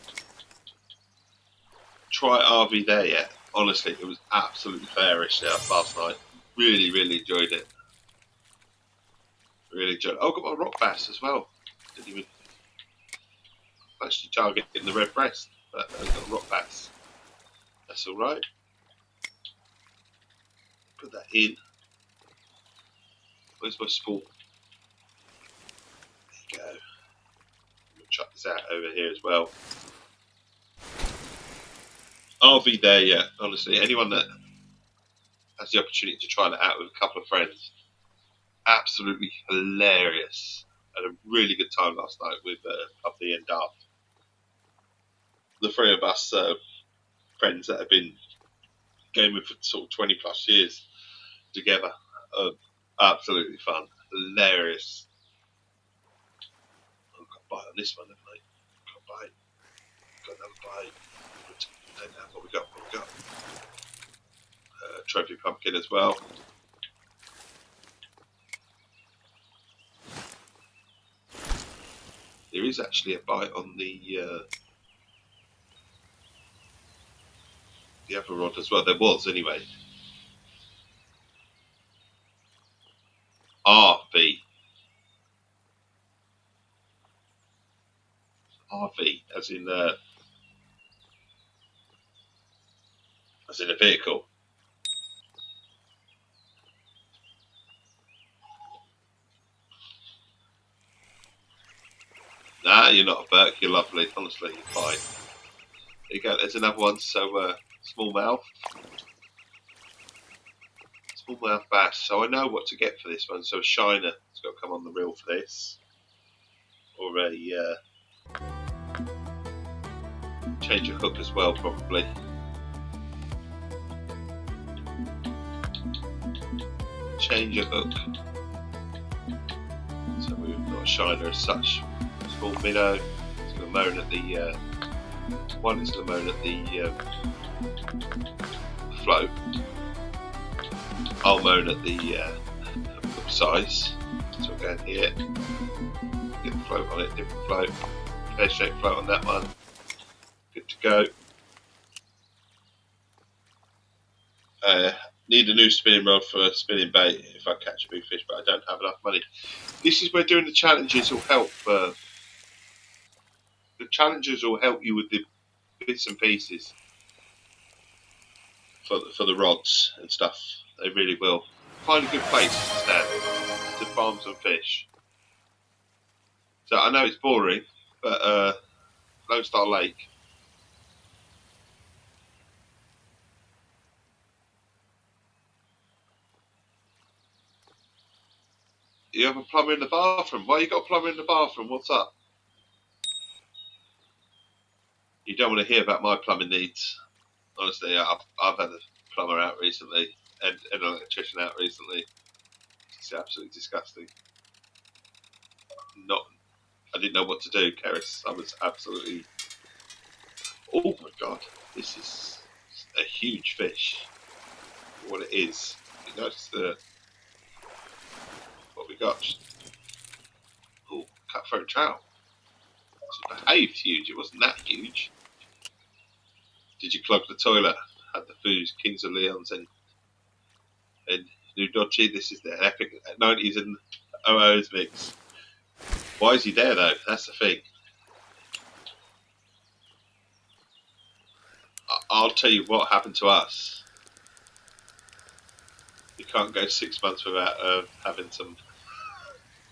try RV there yet. Honestly, it was absolutely fairish there last night. Really, really enjoyed it. Really enjoyed it. Oh, got my rock bass as well. Didn't even actually target in the red breast, but I've got a rock bass. That's all right. Put that in. Where's my spool? There you go. I'm going to chuck this out over here as well. RV there, yeah. Honestly, anyone that has the opportunity to try that out with a couple of friends, absolutely hilarious. Had a really good time last night with Puppy and Dove. The 3 of us friends that have been gaming for sort of 20 plus years together. Absolutely fun. Hilarious. I've got a bite on this one, haven't I? Got a bite. Got another bite. What we got? What we got? trophy pumpkin as well. There is actually a bite on the other rod as well. There was anyway. RV. RV, as in a vehicle. Nah, you're not a Burke. You're lovely. Honestly, you're fine. There you go. There's another one. So smallmouth bass. So I know what to get for this one. So a shiner has got to come on the reel for this, or a change of hook as well, probably. Change of hook. So we've got a shiner as such. Small minnow. It's going to moan at the one is going to moan at the float. I'll moan at the hook size. So we're going here. Get the float on it. Different float. Pear-shaped float on that one. Good to go. Need a new spinning rod for spinning bait if I catch a big fish, but I don't have enough money. This is where doing the challenges will help. The challenges will help you with the bits and pieces for the rods and stuff. They really will. Find a good place to stand to farm some fish. So I know it's boring, but Lone Star Lake. You have a plumber in the bathroom. Why you got a plumber in the bathroom? What's up? You don't want to hear about my plumbing needs. Honestly, I've had a plumber out recently and an electrician out recently. It's absolutely disgusting. I didn't know what to do, Keris. I was absolutely. Oh my god, this is a huge fish. What it is. You notice what we got? Oh, cutthroat trout. It behaved huge. It wasn't that huge. Did you clog the toilet? Had the food, Kings of Leons and New Dodgy. This is the epic 90s and 00s mix. Why is he there though? That's the thing. I'll tell you what happened to us. You can't go 6 months without having some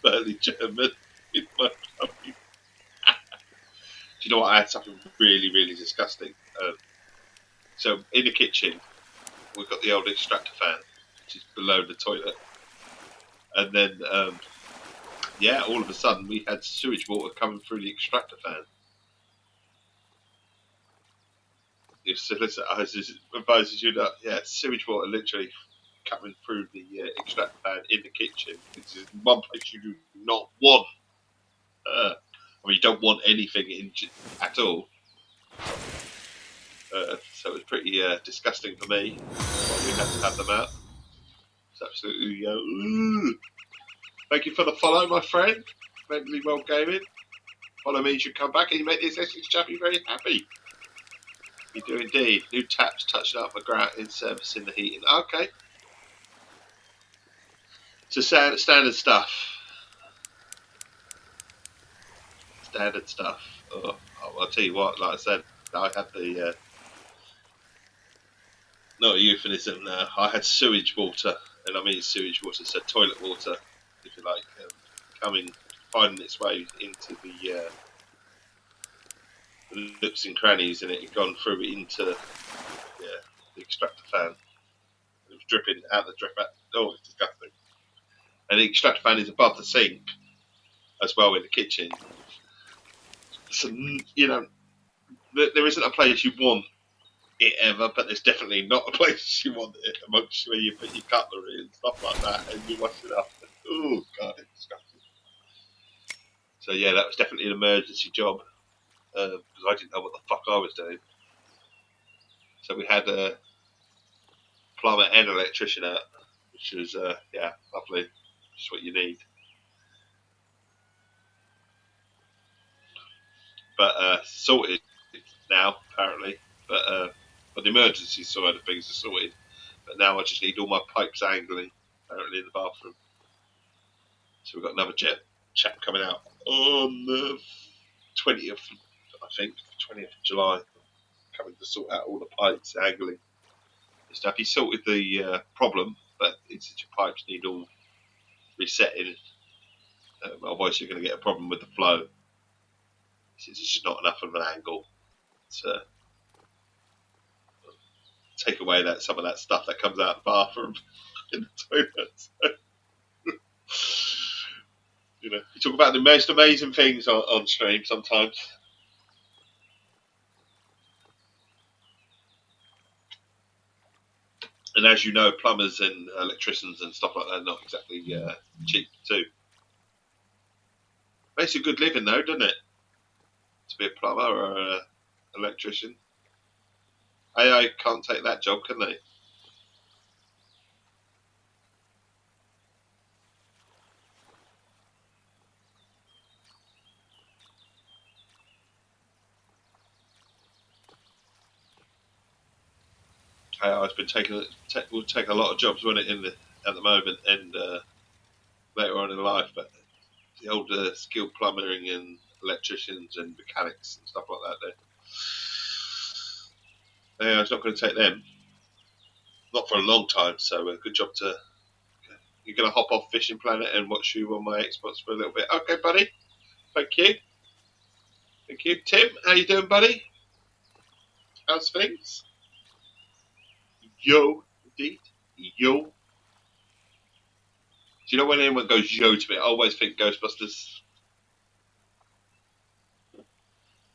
early German in my tummy. Do you know what? I had something really, really disgusting. So in the kitchen, we've got the old extractor fan, which is below the toilet. And then, all of a sudden we had sewage water coming through the extractor fan. If solicitor advises you that, sewage water literally coming through the extractor fan in the kitchen. This is one place you do not want. You don't want anything in at all. So it was pretty disgusting for me. But we had to have them out. It's absolutely. Thank you for the follow, my friend. Mentally well gaming. Follow means you come back and you make this Essex chappy very happy. You do indeed. New taps touching up my grout in servicing the heating. Okay. So standard stuff. Standard stuff. Oh, I'll tell you what. Like I said, I had the. Not a euphemism now. I had sewage water, and I mean sewage water, so toilet water, if you like, finding its way into the nooks and crannies, and it had gone through into the extractor fan. It was dripping out the drip. Oh, it's disgusting. And the extractor fan is above the sink as well in the kitchen. So there isn't a place you want it ever, but there's definitely not a place you want it amongst where you put your cutlery and stuff like that, and you wash it up. Oh god, it's disgusting. So that was definitely an emergency job because I didn't know what the fuck I was doing. So we had plumber and electrician out, which is yeah, lovely. Just what you need. But sorted now apparently. But the emergency side of things are sorted. But now I just need all my pipes angling apparently in the bathroom. So we've got another chap coming out on the 20th, I think, 20th of July, coming to sort out all the pipes angling and stuff. He sorted the problem, but it's your pipes need all resetting. Otherwise, you're going to get a problem with the flow. It's just not enough of an angle to take away some of that stuff that comes out of the bathroom in the toilet. So, you talk about the most amazing things on stream sometimes. And as you know, plumbers and electricians and stuff like that are not exactly cheap too. Makes a good living though, doesn't it? To be a plumber or an electrician. AI can't take that job, can they? AI's been will take a lot of jobs, won't it, at the moment and later on in life, but the older skilled plumbing and electricians and mechanics and stuff like that, AI's not going to take them. Not for a long time, so a good job to. You're going to hop off Fishing Planet and watch you on my Xbox for a little bit. Okay, buddy. Thank you. Thank you. Tim, how you doing, buddy? How's things? Yo, indeed. Yo. Do you know when anyone goes yo to me, I always think Ghostbusters.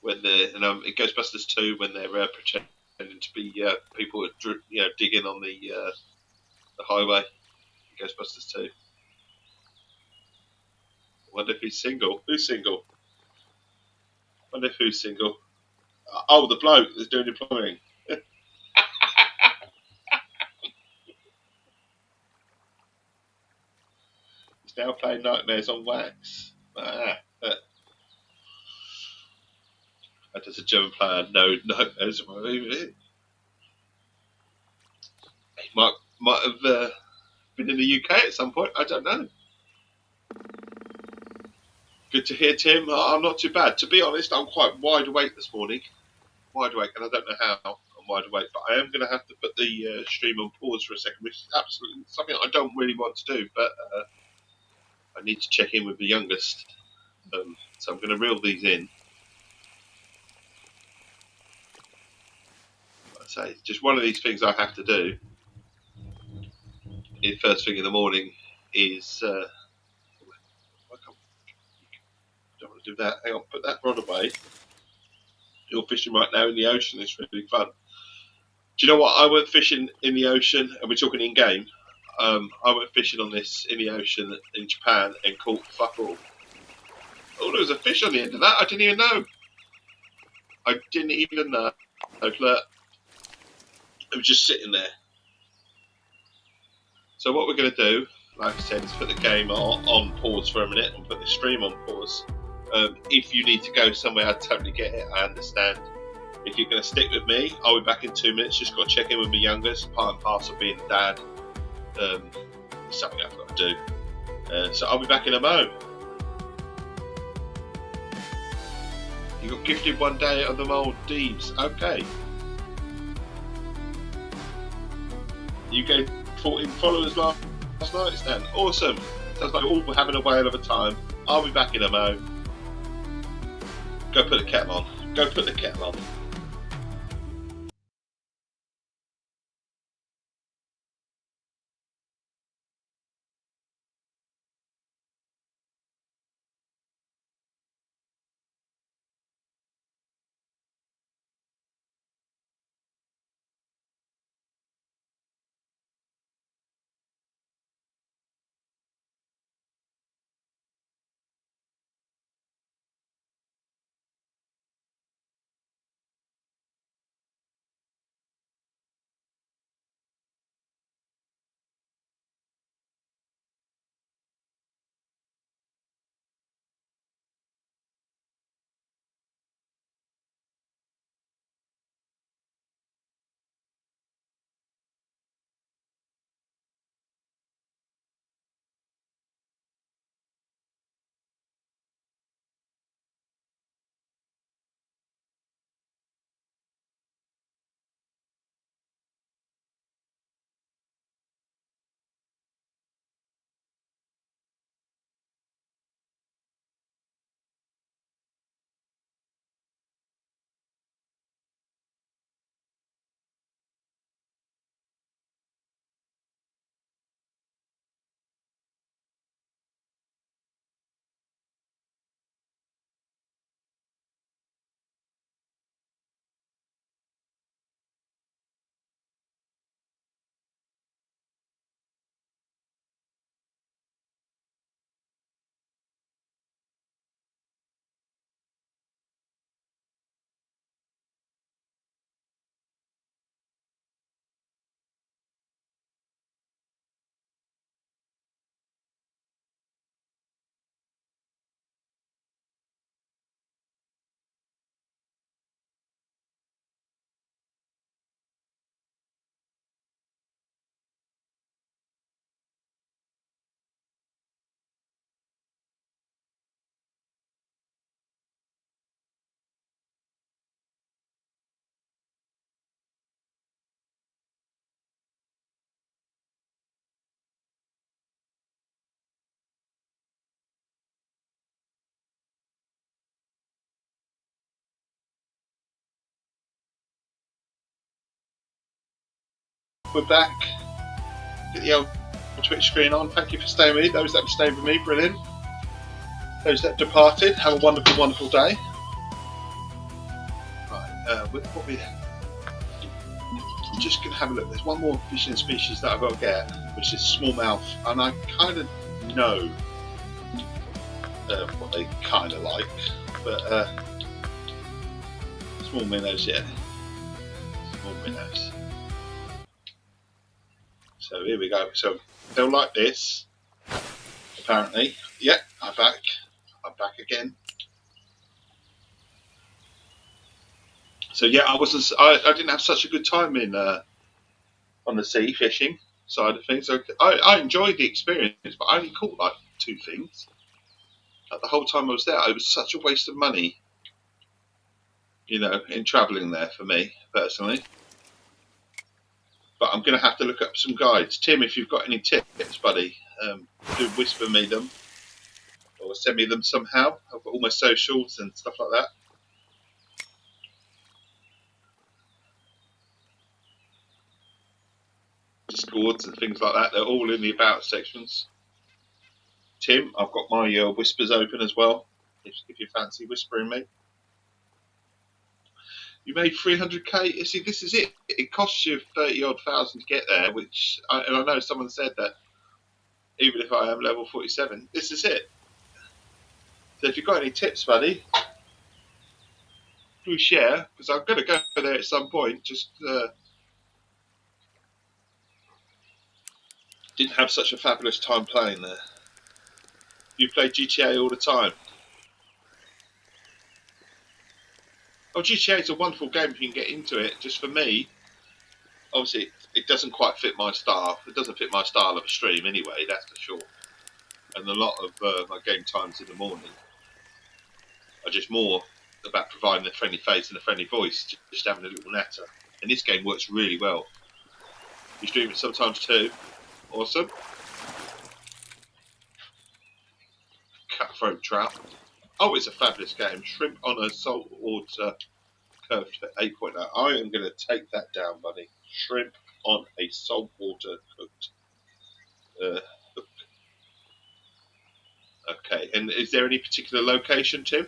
When they're, in Ghostbusters 2, when they're pretending to be people digging on the highway. Ghostbusters 2. I wonder if he's single. Who's single? I wonder if who's single. Oh, the bloke that's doing the plumbing. He's now playing Nightmares on Wax. That does a German player know Nightmares on Wax. He might have been in the UK at some point. I don't know. Good to hear, Tim. I'm not too bad. To be honest, I'm quite wide awake this morning. Wide awake, and I don't know how I'm wide awake, but I am going to have to put the stream on pause for a second, which is absolutely something I don't really want to do, but I need to check in with the youngest. So I'm going to reel these in. Like I say, it's just one of these things I have to do. First thing in the morning is. I don't want to do that. Hang on, put that rod away. You're fishing right now in the ocean. It's really fun. Do you know what? I went fishing in the ocean, and we're talking in game. I went fishing on this in the ocean in Japan and caught fuck all. Oh, there was a fish on the end of that. I didn't even know. I didn't even know. It was just sitting there. So what we're going to do, like I said, is put the game on pause for a minute and put the stream on pause. If you need to go somewhere, I totally get it. I understand. If you're going to stick with me, I'll be back in 2 minutes. Just got to check in with my youngest. Part and parcel being a dad. Something I've got to do. So I'll be back in a mo. You got gifted one day of the Maldives. Okay. You gave 14 followers last night, Stan. Awesome. Sounds like we're all having a whale of a time. I'll be back in a mo. Go put the kettle on. Go put the kettle on. we're back. Get the old Twitch screen on. Thank you for staying with me. Those that have stayed with me, brilliant. Those that have departed, have a wonderful, wonderful day. Right, what we I'm just going to have a look. There's one more fishing species that I've got to get, which is smallmouth, and I kind of know what they kind of like, but small minnows, yeah, small minnows. So here we go. So they'll like this, apparently. Yeah, I'm back. I'm back again. So yeah, I didn't have such a good time in on the sea fishing side of things. So I enjoyed the experience, but I only caught like 2 things. Like, the whole time I was there, it was such a waste of money, you know, in travelling there for me personally. But I'm going to have to look up some guides. Tim, if you've got any tips, buddy, do whisper me them or send me them somehow. I've got all my socials and stuff like that. Discords and things like that. They're all in the about sections. Tim, I've got my whispers open as well. If you fancy whispering me. You made 300k. You see, this is it. It costs you 30-odd thousand to get there, and I know someone said that even if I am level 47, this is it. So if you've got any tips, buddy, do share, because I'm going to go there at some point. Just didn't have such a fabulous time playing there. You play GTA all the time. Oh, GTA is a wonderful game if you can get into it. Just for me, obviously, it doesn't quite fit my style. It doesn't fit my style of a stream anyway, that's for sure. And a lot of my game times in the morning are just more about providing a friendly face and a friendly voice, just having a little natter. And this game works really well. You stream it sometimes too. Awesome. Cutthroat trout. Oh, it's a fabulous game. Shrimp on a saltwater curved for 8.0. I am going to take that down, buddy. Shrimp on a saltwater cooked hook. Okay, and is there any particular location, Tim?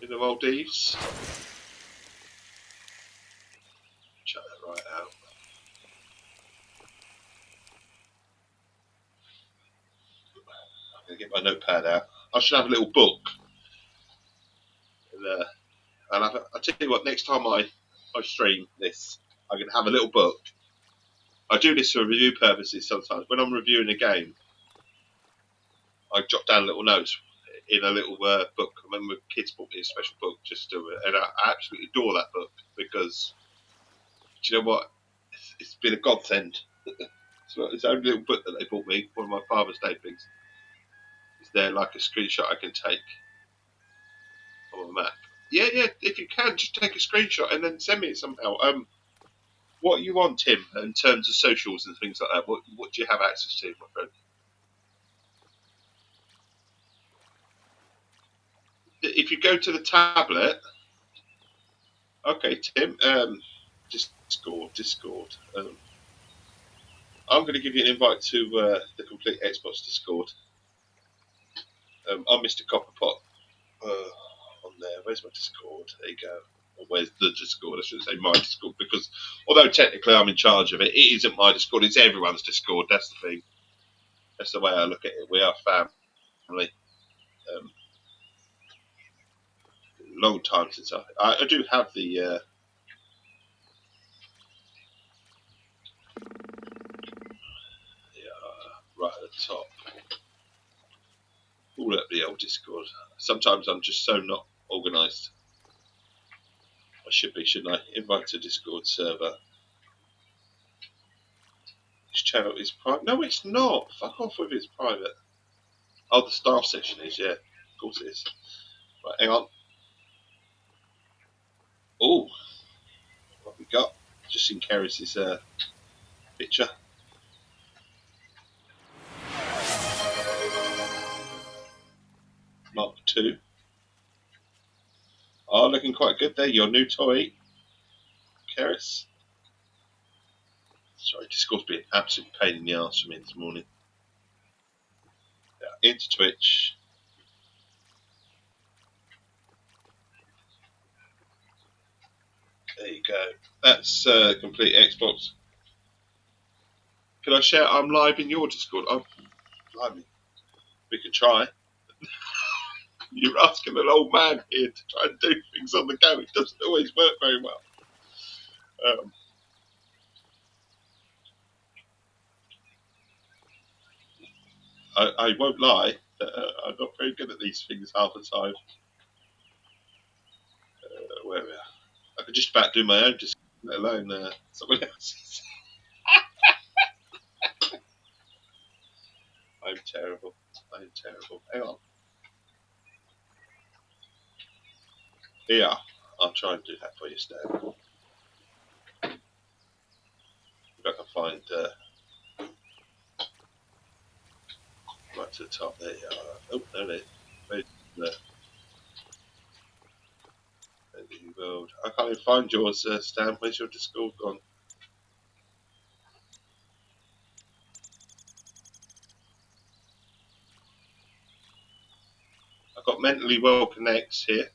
In the Maldives? Check that right out. I'm going to get my notepad out. I should have a little book. And I'll tell you what, next time I stream this, I'm going to have a little book. I do this for review purposes sometimes. When I'm reviewing a game, I jot down little notes in a little book. I remember kids bought me a special book just to, and I absolutely adore that book because, do you know what? It's been a godsend. It's the only little book that they bought me, one of my Father's Day things. Is there like a screenshot I can take of a map? Yeah, if you can, just take a screenshot and then send me it somehow. What you want, Tim, in terms of socials and things like that? What do you have access to, my friend? If you go to the tablet, okay, Tim, Discord. I'm going to give you an invite to the Complete Xbox Discord. I'm Mr. Copperpot on there. Where's my Discord? There you go. Or where's the Discord? I shouldn't say my Discord because although technically I'm in charge of it, it isn't my Discord. It's everyone's Discord. That's the thing. That's the way I look at it. We are family. Long time since I do have the right at the top. All up the old Discord. Sometimes I'm just so not organised. I should be, shouldn't I? Invite to Discord server. This channel is private. No, it's not. Fuck off with it's private. Oh, the staff section is, yeah. Of course it is. Right, hang on. Oh, what we got? Just in Keris's picture. Mark 2. Oh, looking quite good there. Your new toy, Keris. Sorry, Discord's been an absolute pain in the arse for me this morning. Yeah, into Twitch. There you go. That's complete Xbox. Can I share? I'm live in your Discord. Oh, blimey. We could try. You're asking an old man here to try and do things on the go. It doesn't always work very well. I won't lie. I'm not very good at these things half the time. Where we are. I could just about do my own, just let alone someone else's. I'm terrible. I'm terrible. Hang on. Here, I'll try and do that for you, Stan. If I can find right to the top. There you are. Oh, there it is. World. I can't even find yours, Stan. Where's your Discord gone? I've got Mentally Well Connects here.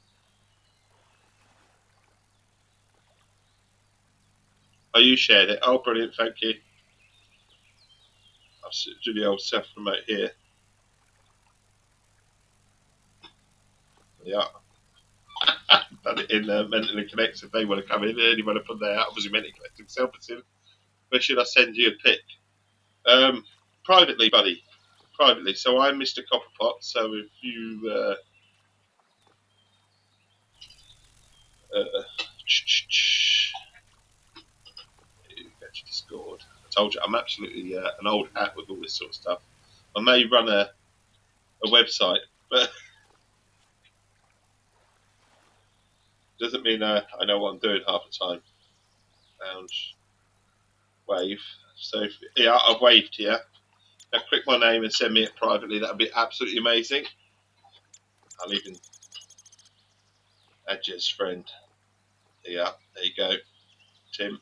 Oh, you shared it. Oh, brilliant. Thank you. I'll do the old self-promote here. Yeah. Done it in Mentally Connects. If they want to come in, anyone from there, obviously Mentally Connect himself. Where should I send you a pic? Privately, buddy. Privately. So I'm Mr. Copperpot. So if you Discord. I told you I'm absolutely an old hat with all this sort of stuff. I may run a website, but doesn't mean I know what I'm doing half the time. Lounge, wave. So yeah, I've waved here. Now click my name and send me it privately. That'd be absolutely amazing. I'll even add you as friend. Yeah, there you go, Tim.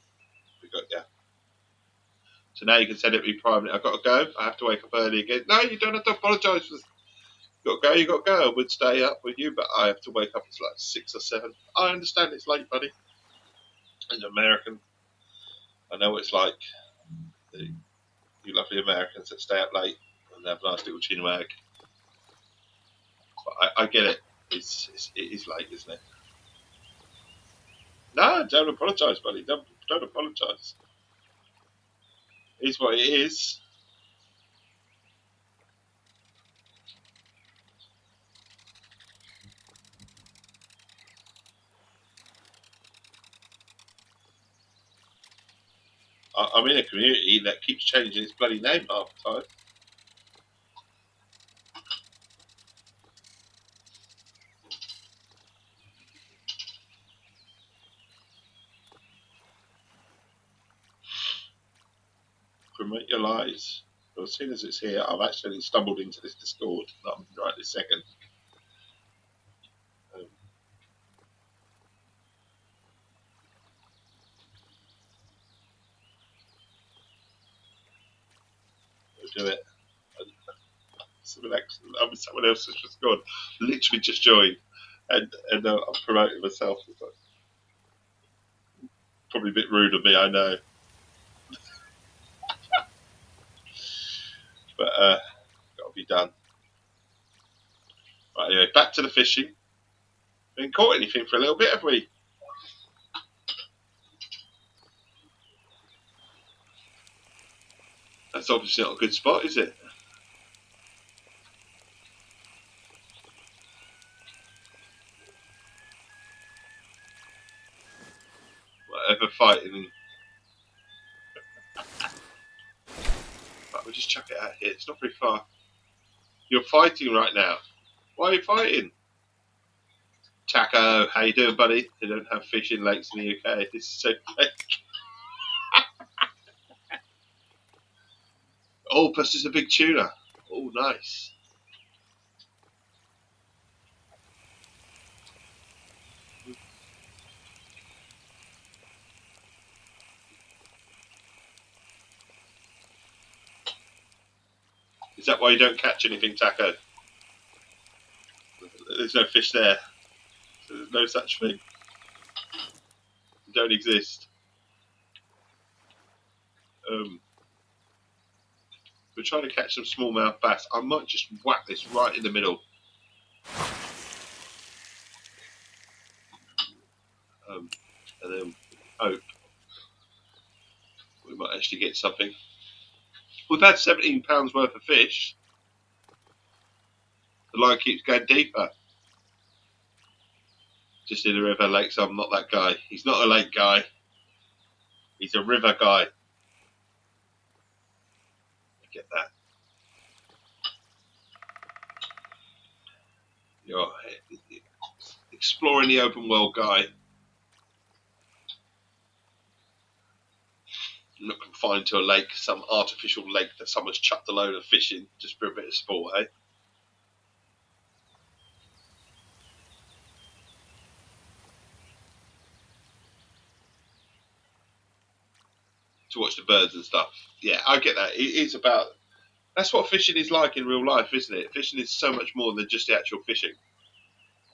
We got you. So now you can send it to me privately. I've got to go. I have to wake up early again. No, you don't have to apologise for this. You got to go. You got to go. I would stay up with you, but I have to wake up. It's like 6 or 7. I understand it's late, buddy. As an American, I know what it's like. You lovely Americans that stay up late and have a nice little chin wag. But I get it. It is late, isn't it? No, don't apologise, buddy. Don't apologise. It's what it is. I'm in a community that keeps changing its bloody name half the time. Promote your lies. But as soon as it's here, I've actually stumbled into this Discord. Not right this second. We'll do it. Someone else has just gone. Literally just joined. And I'm promoting myself. Probably a bit rude of me, I know. But got to be done. Right, anyway, back to the fishing. We haven't caught anything for a little bit, have we? That's obviously not a good spot, is it? Whatever fighting. Right, we'll just chuck it out here. It's not very far. You're fighting right now. Why are you fighting? Taco, how you doing, buddy? They don't have fishing lakes in the UK. This is so fake. Oh, plus there's a big tuna. Oh, nice. that why you don't catch anything, Taco? There's no fish there. So there's no such thing. They don't exist. We're trying to catch some smallmouth bass. I might just whack this right in the middle. And then hope we might actually get something. We've had £17 worth of fish. The line keeps going deeper. Just in the river lake, so I'm not that guy. He's not a lake guy. He's a river guy. I get that. You're exploring the open world guy. Not confined to a lake, some artificial lake that someone's chucked a load of fish in just for a bit of sport, eh? To watch the birds and stuff. Yeah, I get that. It's about... That's what fishing is like in real life, isn't it? Fishing is so much more than just the actual fishing.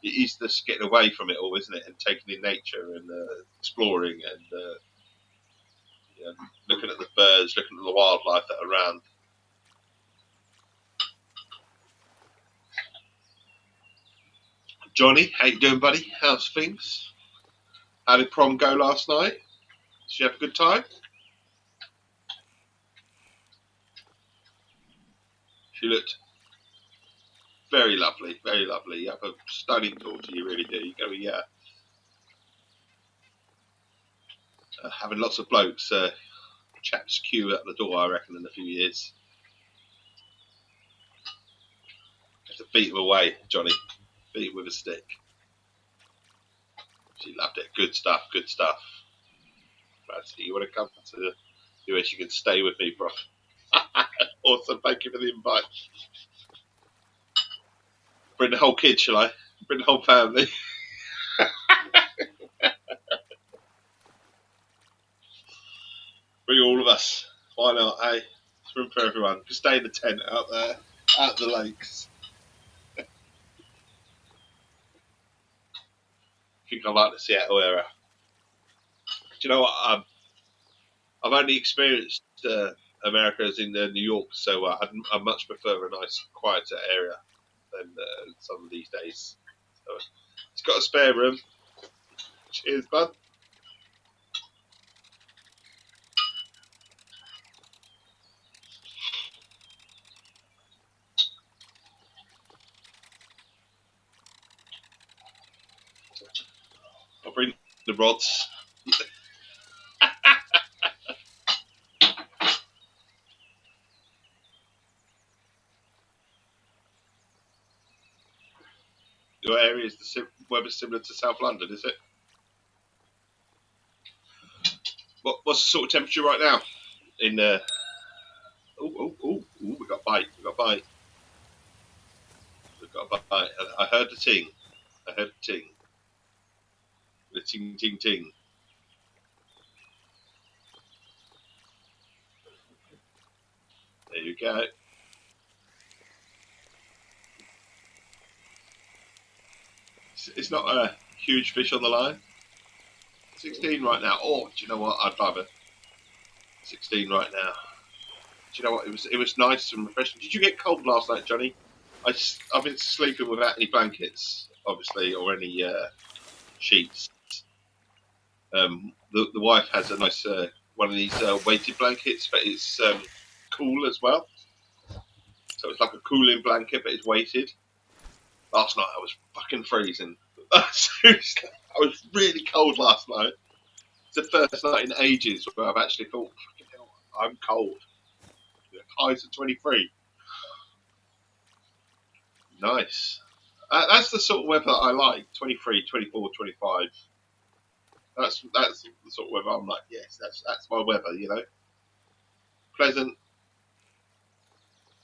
It is just getting away from it all, isn't it? And taking in nature and exploring and looking at the birds, looking at the wildlife that are around. Johnny, how you doing, buddy? How's things? How did prom go last night? Did you have a good time? She looked very lovely, very lovely. You have a stunning daughter, you really do. You're going to be having lots of blokes, chaps queue at the door, I reckon, in a few years. Have to beat them away, Johnny. Beat them with a stick. She loved it. Good stuff, good stuff. Fancy, you want to come to the US, you can stay with me, bro. Awesome, thank you for the invite. Bring the whole kid, shall I? Bring the whole family. Bring all of us. Why not, eh? There's room for everyone. Just stay in the tent out there, out the lakes. I think I like the Seattle area. Do you know what? I've only experienced America as in New York, so I much prefer a nice, quieter area than some of these days. So it's got a spare room. Cheers, bud. I'll bring the rods. Your area is the weather similar to South London, is it? What's the sort of temperature right now? In we got bite. We got bite. We got bite. I heard the ting. I heard the ting. The ting ting ting. There you go. It's not a huge fish on the line. 16 right now. Oh, do you know what? I'd love it. 16 right now. Do you know what? It was nice and refreshing. Did you get cold last night, Johnny? I've been sleeping without any blankets, obviously, or any sheets. The wife has a nice one of these weighted blankets, but it's cool as well. So it's like a cooling blanket, but it's weighted. Last night I was fucking freezing. Seriously, I was really cold last night. It's the first night in ages where I've actually thought, fucking hell, I'm cold. Highs at 23. Nice. That's the sort of weather I like. 23, 24, 25. That's the sort of weather I'm like, yes, that's my weather, you know. Pleasant.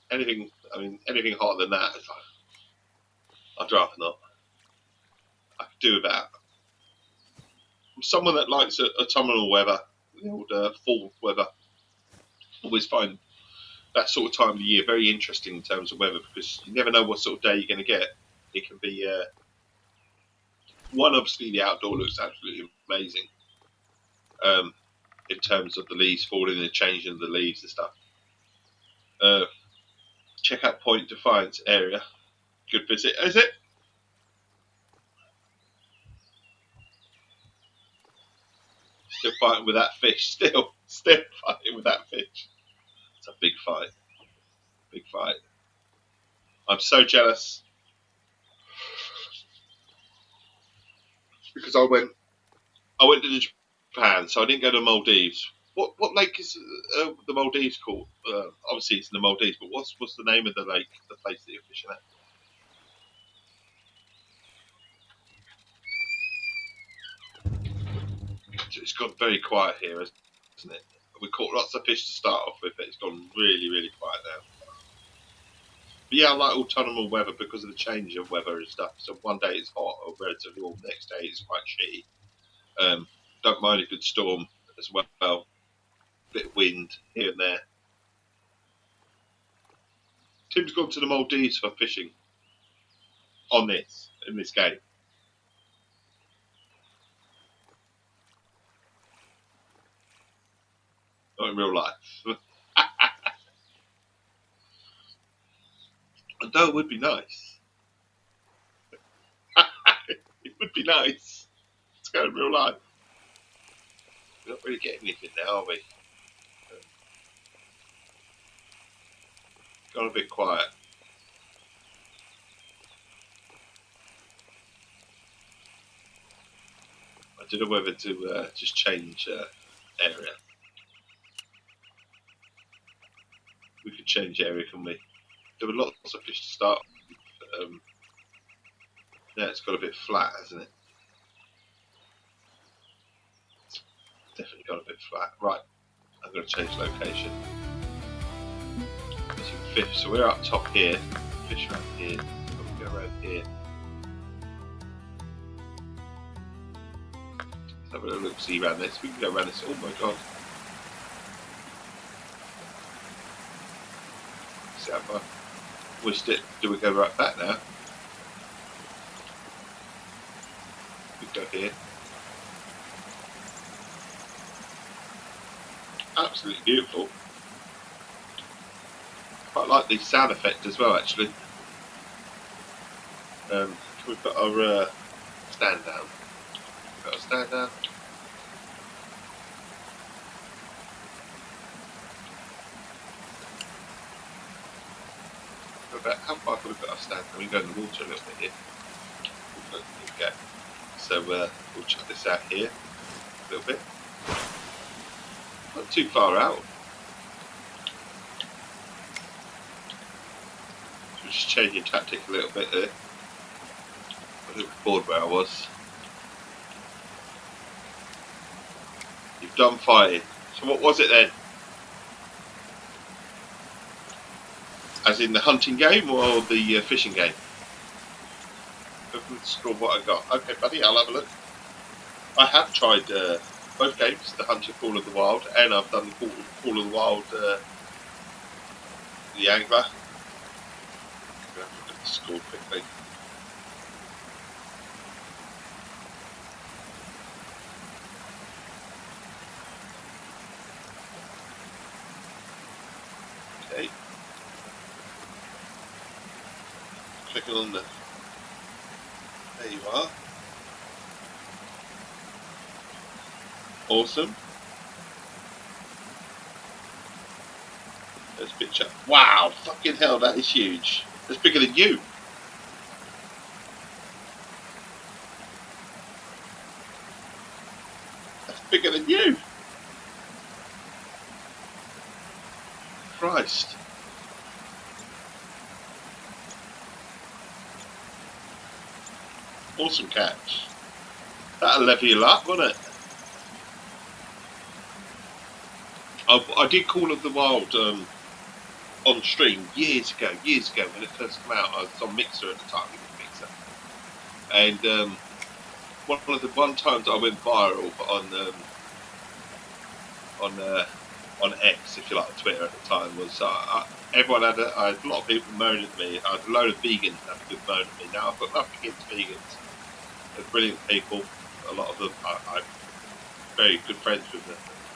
Anything hotter than that, I'd rather not. I could do without. I'm someone that likes autumnal weather, the old fall weather. Always find that sort of time of the year very interesting in terms of weather, because you never know what sort of day you're going to get. It can be one. Obviously, the outdoor looks absolutely amazing in terms of the leaves falling and changing the leaves and stuff. Check out Point Defiance area. Good visit, is it? Still fighting with that fish. Still fighting with that fish. It's a big fight. Big fight. I'm so jealous because I went to Japan, so I didn't go to Maldives. What lake is the Maldives called? Obviously, it's in the Maldives, but what's the name of the lake, the place that you're fishing at? It's gone very quiet here, isn't it? We caught lots of fish to start off with, but it's gone really, really quiet now. But yeah, I like autumnal weather because of the change of weather and stuff. So one day it's hot or relatively warm, the next day it's quite shitty. Don't mind a good storm as well. Bit of wind here and there. Tim's gone to the Maldives for fishing in this game. Not in real life. Although it would be nice. It would be nice to go in real life. We're not really getting anything now, are we? Gone a bit quiet. I don't know whether to just change area. We could change area, can we? There were lots of fish to start with. Now it's got a bit flat, hasn't it? Definitely got a bit flat. Right, I'm going to change location. Fish. So we're up top here. Fish around here. We go around here. Let's have a little look, see around this. We can go around this. Oh my god. See how far. Do we go right back now? We go here. Absolutely beautiful. Quite like the sound effect as well, actually. We've got our stand down. We've got our stand down. How far can we put our stand down? We can go in the water a little bit here. There we go. So we'll check this out here a little bit. Not too far out. Just changing tactic a little bit there. I was bored where I was. You've done fighting. So what was it then? As in the hunting game or the fishing game? Let's score what I got. Okay, buddy, I'll have a look. I have tried both games, the Hunter Call of the Wild, and I've done the Call of the Wild, the Angler. I'm going to look at the score quickly. Okay. Clicking on the... There you are. Awesome. There's a picture. Wow, fucking hell, that is huge. That's bigger than you. That's bigger than you. Christ. Awesome catch. That'll level you up, won't it? I did Call of the Wild on stream years ago when it first came out. I was on Mixer at the time, and one times I went viral on on X, if you like, Twitter at the time, was everyone had I had a lot of people moaning at me. I had a load of vegans that have a good moan at me. Now I've got nothing against vegans. They're brilliant people. A lot of them, I'm very good friends with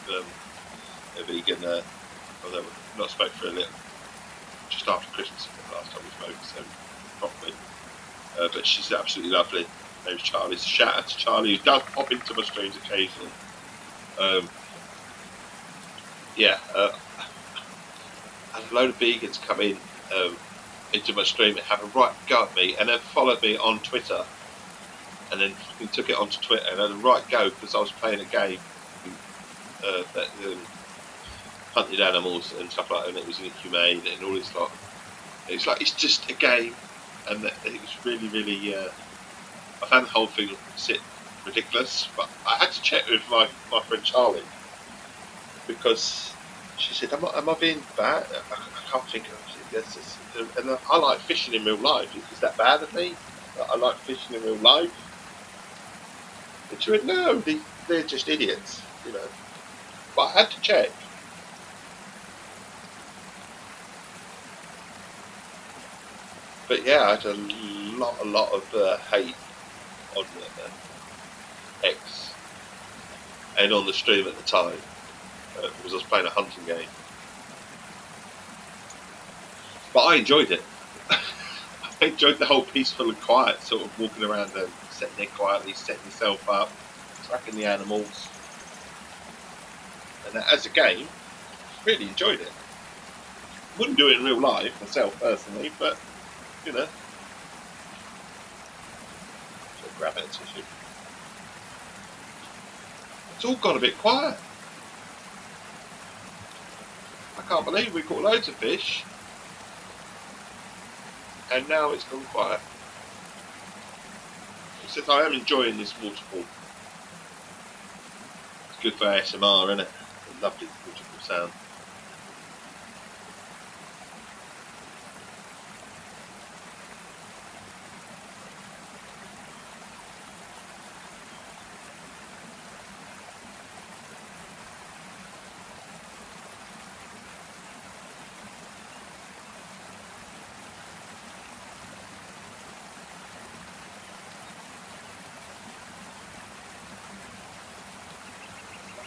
a vegan. Although we've not spoke for a little, just after Christmas last time we spoke, so properly. But she's absolutely lovely. Her name's Charlie. So shout out to Charlie, who does pop into my streams occasionally. And a load of vegans come in into my stream and have a right go at me, and then followed me on Twitter, and then fucking took it onto Twitter and had a right go because I was playing a game that hunted animals and stuff like that, and it was inhumane and all this lot. It's like, it's just a game, and it was really, really. I found the whole thing ridiculous, but I had to check with my friend Charlie, because she said, "Am I being bad? I can't think of this." And I like fishing in real life. Is that bad of me? I like fishing in real life. And she went, "No, they're just idiots, you know." But I had to check. But yeah, I had a lot of hate on X and on the stream at the time, because I was playing a hunting game. But I enjoyed it. I enjoyed the whole peaceful and quiet, sort of walking around and sitting there quietly, setting yourself up, tracking the animals. And as a game, really enjoyed it. Wouldn't do it in real life myself personally, but you know. So grab it, tissue. It's all gone a bit quiet. I can't believe we caught loads of fish, and now it's gone quiet. Except I am enjoying this waterfall. It's good for ASMR, isn't it? A lovely waterfall sound.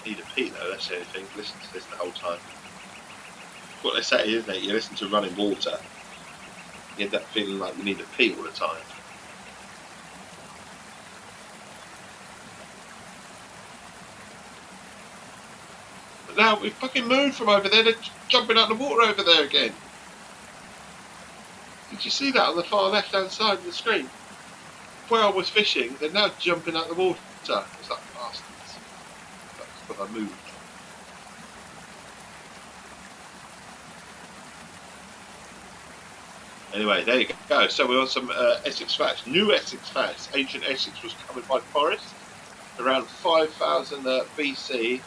Need a pee though, that's the only thing. Listen to this the whole time. What they say, isn't it? You listen to running water, you end up feeling like you need a pee all the time. But now we've fucking moved from over there, they're jumping out the water over there again. Did you see that on the far left hand side of the screen? Where I was fishing, they're now jumping out the water. It's like bastards. But I moved. Anyway, there you go. So we're on some Essex facts. New Essex facts. Ancient Essex was covered by forest. Around 5000 BC,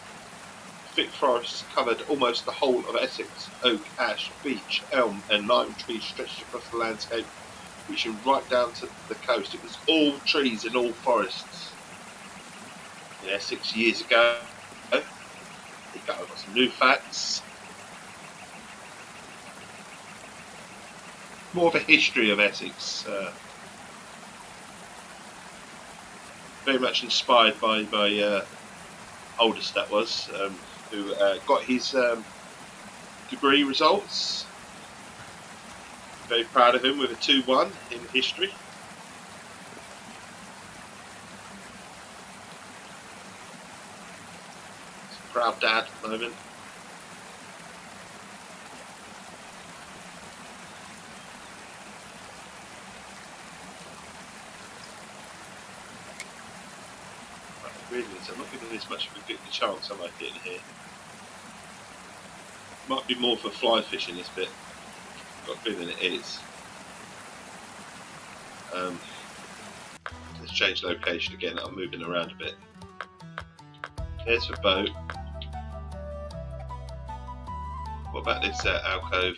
thick forests covered almost the whole of Essex. Oak, ash, beech, elm and lime trees stretched across the landscape, reaching right down to the coast. It was all trees and all forests. In Essex years ago. I've got some new facts. More of a history of Essex. Very much inspired by my oldest, that was, who got his degree results. Very proud of him with a 2-1 in history. Proud dad at the moment. Really, I'm not giving this much of a good chance, am I, getting here? Might be more for fly fishing this bit. I've got a feeling it is. Let's change location again. I'm moving around a bit. Here's for boat. What about this alcove?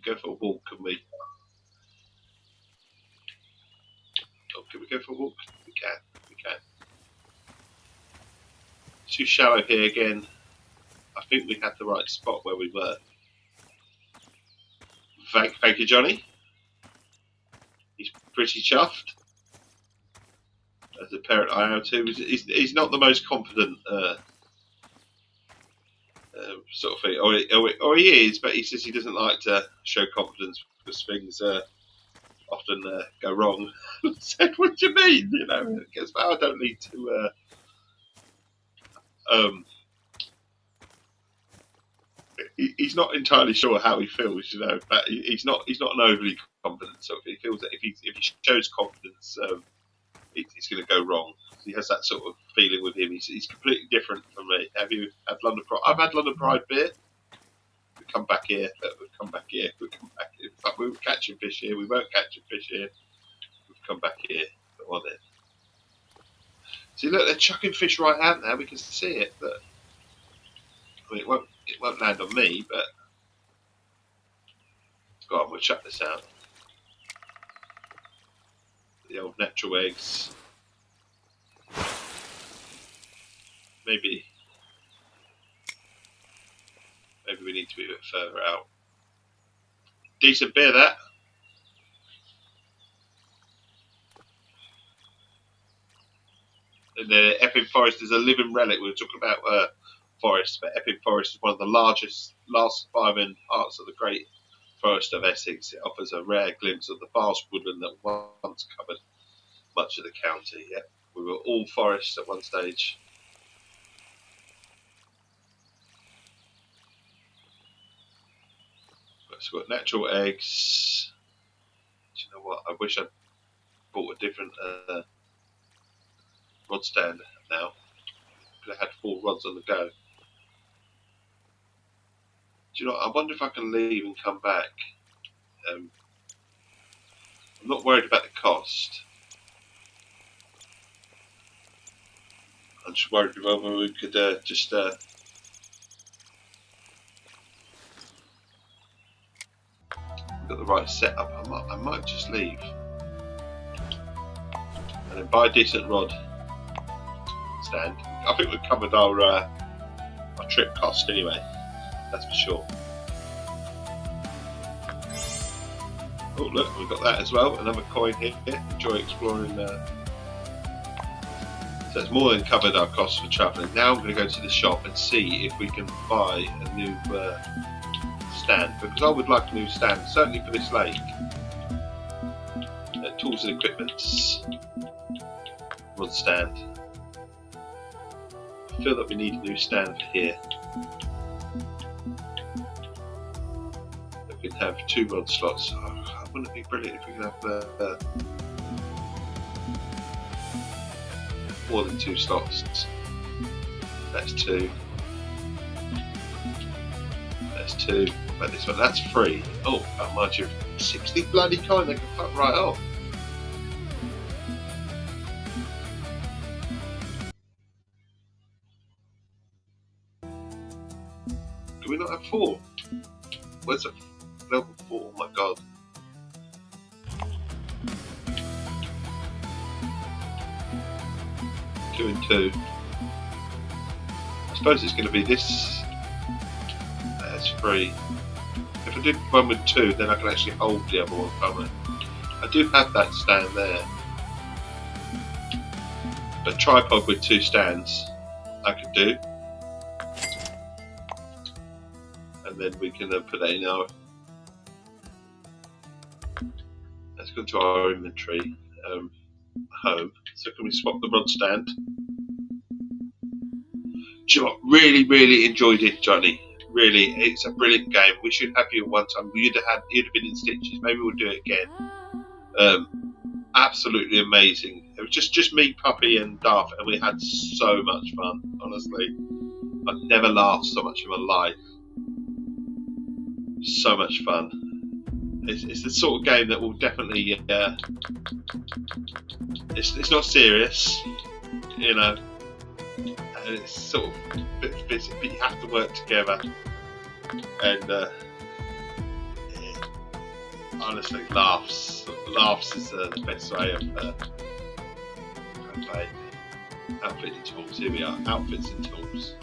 Go for a walk, can we? Oh, can we go for a walk? We can. can. Too shallow here again. I think we had the right spot where we were. Thank you, Johnny. He's pretty chuffed. As a parent I am too. He's not the most confident sort of thing. Or he is, but he says he doesn't like to show confidence because things often go wrong. I said, what do you mean? You know, he goes, well, I don't need to he's not entirely sure how he feels, you know, but he's not an overly confident sort of. He feels that if he shows confidence, it's going to go wrong. He has that sort of feeling with him. He's completely different from me. Have you had London Pride? I've had London Pride beer. We come back here. We come back here. We come back here. But we were catching fish here. We weren't catching fish here. We've come back here. Go on then. See, look, they're chucking fish right out now. We can see it. But I mean, it won't land on me, but go on, we'll chuck this out. The old natural eggs. Maybe we need to be a bit further out. Decent beer, that. And the Epping Forest is a living relic. We were talking about forests, but Epping Forest is one of the largest, last surviving parts of the great forest of Essex. It offers a rare glimpse of the vast woodland that once covered much of the county. Yeah, we were all forests at one stage. So we've got natural eggs. Do you know what? I wish I'd bought a different rod stand now. Could have had 4 rods on the go. Do you know what? I wonder if I can leave and come back. I'm not worried about the cost. I'm just worried whether we could just got the right setup. I might just leave and then buy a decent rod stand. I think we've covered our trip cost anyway. That's for sure. Oh look, we've got that as well. Another coin here. Enjoy exploring. So it's more than covered our costs for travelling. Now I'm going to go to the shop and see if we can buy a new stand, because I would like a new stand, certainly for this lake. Tools and equipments. Rod stand. I feel that we need a new stand for here. We can have 2 rod slots. Oh, wouldn't it be brilliant if we could have more than 2 slots? That's 2. That's 2. But this one, that's 3. Oh, how much of 60 bloody coin they can fuck right off. Do we not have 4? Where's a level 4? Oh my god. Two and 2. I suppose it's going to be this. That's 3. If I did one with 2, then I can actually hold the other one, can't I? I do have that stand there. A tripod with 2 stands I could do. And then we can put that in our... Let's go to our inventory. Home. So can we swap the rod stand? Do you know what? Really enjoyed it, Johnny. Really, it's a brilliant game. We should have you one time. You'd have been in stitches. Maybe we'll do it again. Absolutely amazing. It was just me, Puppy, and Duff, and we had so much fun. Honestly, I've never laughed so much in my life. So much fun. It's the sort of game that will definitely. It's not serious, you know. And it's sort of a bit physical, but you have to work together. And honestly, laughs is the best way of playing. Outfit and tools. Here we are. Outfits and tools.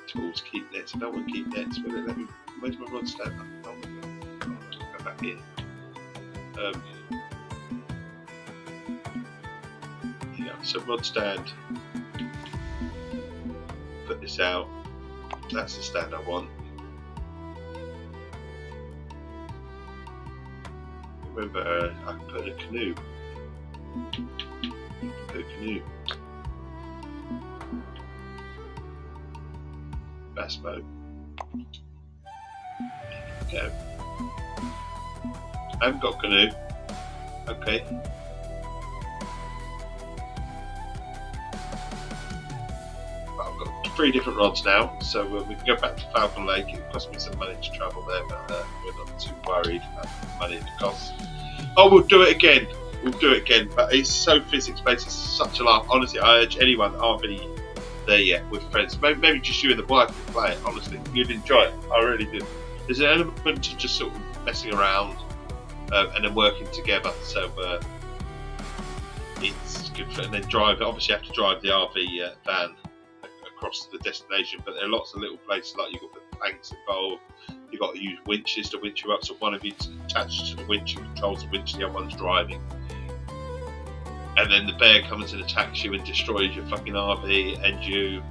Tools. Keep nets. I don't want to keep nets. Will it let me? Where's my rod stand? Oh my god. Oh, go back here. Yeah. So rod stand. Put this out. That's the stand I want. Remember, I can put a canoe. Put a canoe. Bass boat. There we go. I haven't got a canoe. Okay. But I've got 3 different rods now, so we can go back to Falcon Lake. It cost me some money to travel there, but we're not too worried about the money and the cost. Oh, we'll do it again. We'll do it again. But it's so physics-based. It's such a laugh. Honestly, I urge anyone that aren't really there yet with friends, maybe just you and the wife can play it. Honestly, you'd enjoy it. I really do. There's an element to just sort of messing around and then working together. So it's good for. And then drive. Obviously, you have to drive the RV van across the destination. But there are lots of little places like you've got the planks involved. You've got to use winches to winch you up, so one of you's attached to the winch and controls the winch, the other one's driving. And then the bear comes and attacks you and destroys your fucking RV and you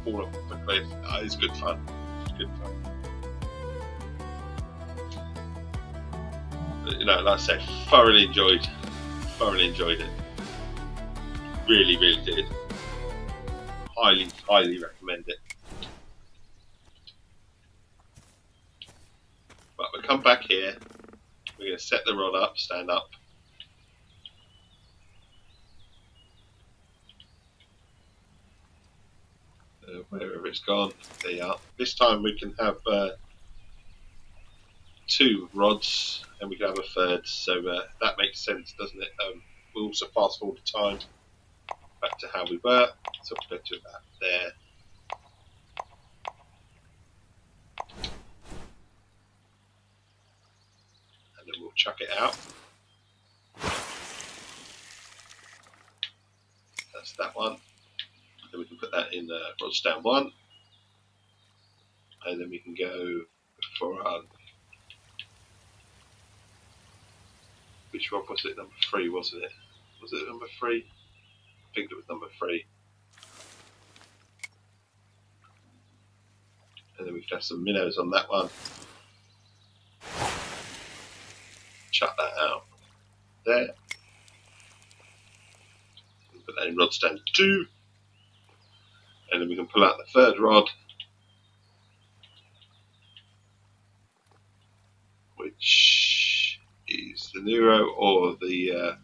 fall off the cliff. It's good fun. It's good fun. But, like I said, thoroughly enjoyed it. Really, really did. Highly, highly recommend it. But we'll come back here. We're going to set the rod up, stand up. Wherever it's gone, there you are. This time we can have 2 rods and we can have a third, so that makes sense, doesn't it? We'll also fast forward the time back to how we were, so we'll go to about there. And then we'll chuck it out. That's that one. Then we can put that in rod stand 1, and then we can go for which one was it? Number 3, wasn't it? Was it number 3? I think it was number 3. And then we can have some minnows on that one. Chuck that out there. Put that in rod stand 2. And then we can pull out the third rod, which is the Nero or the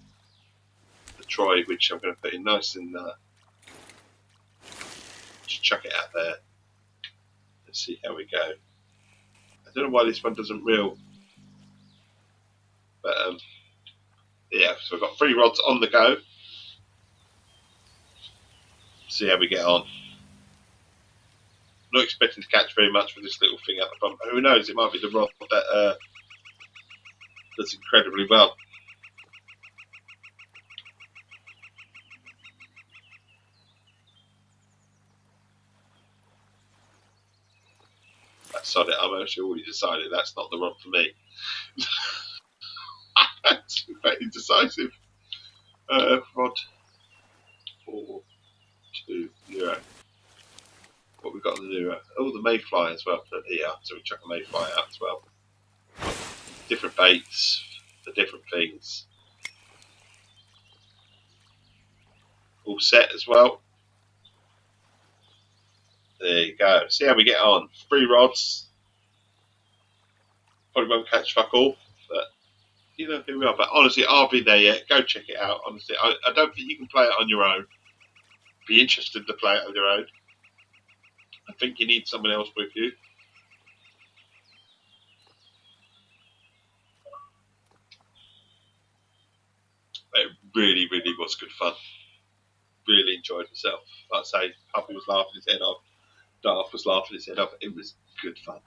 Troy, which I'm going to put in nice and just chuck it out there. Let's see how we go. I don't know why this one doesn't reel, but yeah. So we've got 3 rods on the go. See how we get on. Not expecting to catch very much with this little thing at the front. Who knows? It might be the rod that does incredibly well. That's on it. I'm actually already decided that's not the rod for me. That's very decisive. Rod 4, 2, 0. What we got on the Nero? Oh, the mayfly as well. Here, so we chuck a mayfly out as well. Different baits for different things. All set as well. There you go. See how we get on. 3 rods. Probably won't catch fuck all, but you know who we are. But honestly, I'll be there yet. Go check it out. Honestly, I don't think you can play it on your own. Be interested to play it on your own. I think you need someone else with you. It really, really was good fun. Really enjoyed myself. Like I say, Puppy was laughing his head off. Darth was laughing his head off. It was good fun.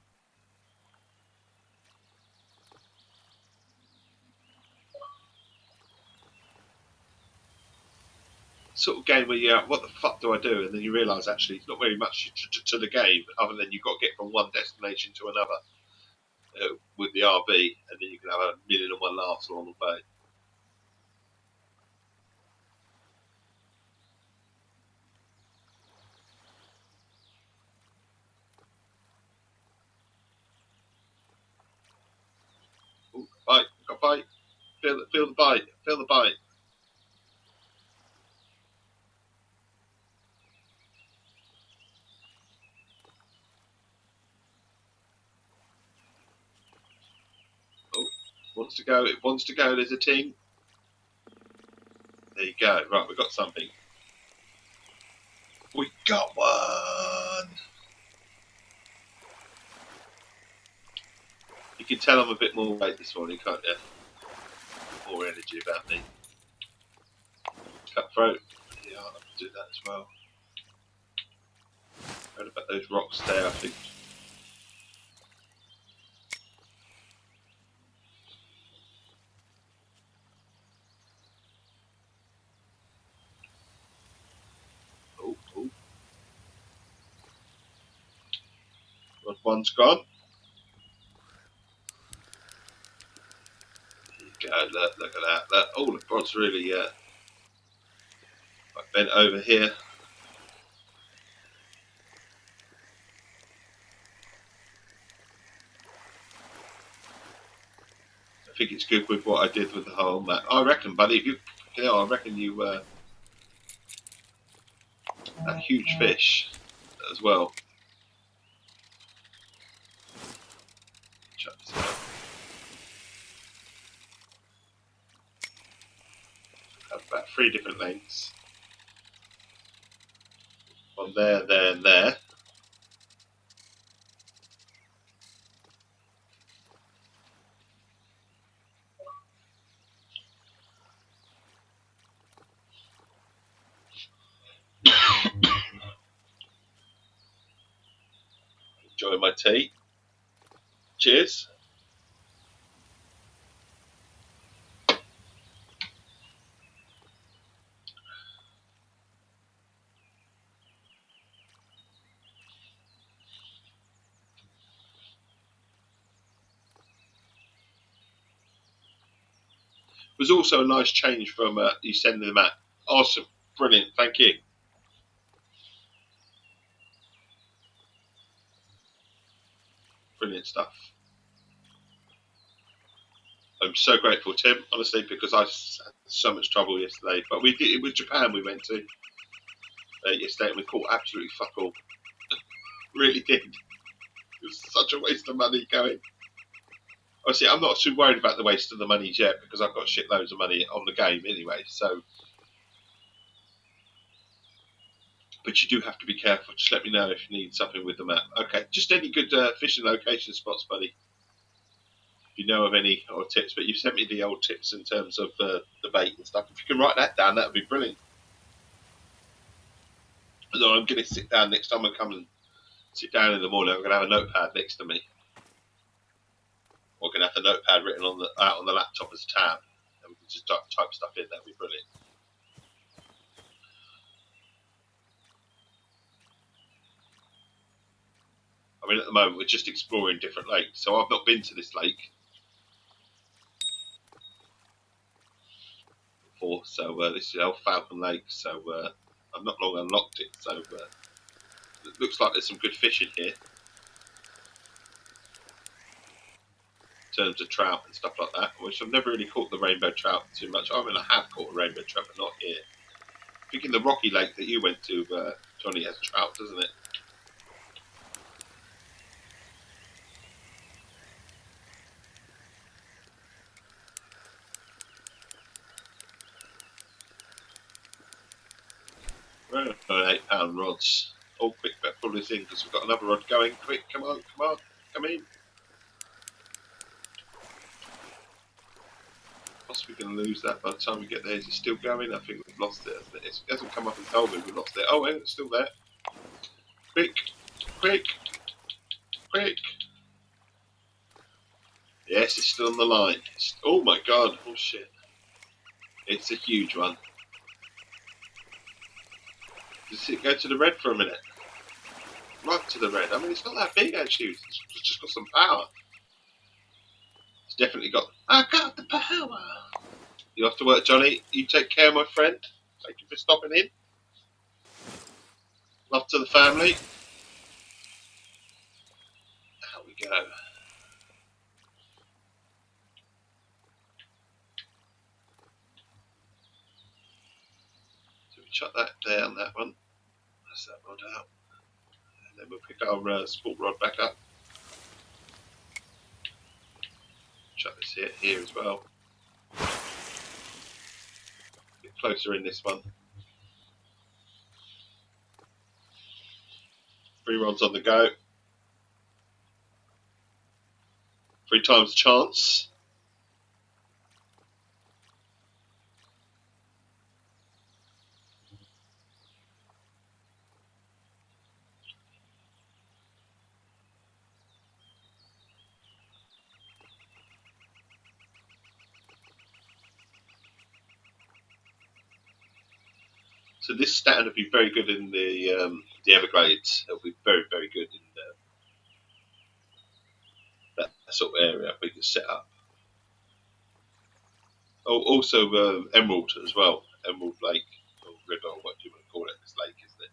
sort of game where you're, what the fuck do I do? And then you realise actually it's not very much to the game other than you've got to get from one destination to another with the RB, and then you can have a million and one laughs along the way. Ooh, bite, got a bite. Feel the bite. Feel the bite. Oh, wants to go. It wants to go. There's a ting. There you go. Right, we've got something. We got one. You can tell I'm a bit more weight this morning, can't you? More energy about me. Cutthroat. Yeah, I'll have to do that as well. Heard about those rocks there, I think. Oh, oh. One's gone. There you go, look at that. Oh, the rod's really bent over here. I think it's good with what I did with the whole map. I reckon, buddy, if I reckon you that huge fish as well. Check this out. Have about 3 different lengths. One there, there, and there. Enjoy my tea. Cheers. It was also a nice change from you sending them out. Awesome. Brilliant. Thank you. Brilliant stuff. I'm so grateful, Tim, honestly, because I had so much trouble yesterday. But we did it with Japan. We went to yesterday, and we caught absolutely fuck all. Really did. It was such a waste of money going. Obviously, I'm not too worried about the waste of the money yet because I've got shitloads of money on the game anyway. So, but you do have to be careful. Just let me know if you need something with the map. Okay, just any good fishing location spots, buddy. If you know of any or tips, but you've sent me the old tips in terms of the bait and stuff. If you can write that down, that would be brilliant. So I'm going to sit down next time I come and sit down in the morning. I'm going to have a notepad next to me. We're going to have the notepad written out on the laptop as a tab, and we can just type stuff in. That'd be brilliant. I mean, at the moment we're just exploring different lakes, so I've not been to this lake before. So this is Elf Falcon Lake. So I've not long unlocked it. So it looks like there's some good fish in here. In terms of trout and stuff like that, which I've never really caught the rainbow trout too much. I mean, I have caught a rainbow trout, but not here. I think in the rocky lake that you went to, Johnny, has trout, doesn't it? We're on 8-pound rods. Oh, quick, better pull this in because we've got another rod going. Quick, come on, come in. Possibly going to lose that by the time we get there. Is it still going? I think we've lost it, hasn't it? It hasn't come up and told me we've lost it. Oh, it's still there. Quick, quick, quick. Yes, it's still on the line. Oh my god, oh shit. It's a huge one. Just go to the red for a minute. Right to the red. I mean, it's not that big actually. It's just got some power. It's definitely got. I got the power. You have to work, Johnny. You take care, my friend. Thank you for stopping in. Love to the family. There we go. So we chuck that down, that one. That's that rod out. And then we'll pick our sport rod back up. Chuck this here as well. Get closer in this one. 3 rods on the go. 3 times chance. So this stand will be very good in the Everglades. It'll be very, very good in that sort of area we can set up. Oh, also Emerald as well. Emerald Lake or river, or what do you want to call it? It's lake, isn't it?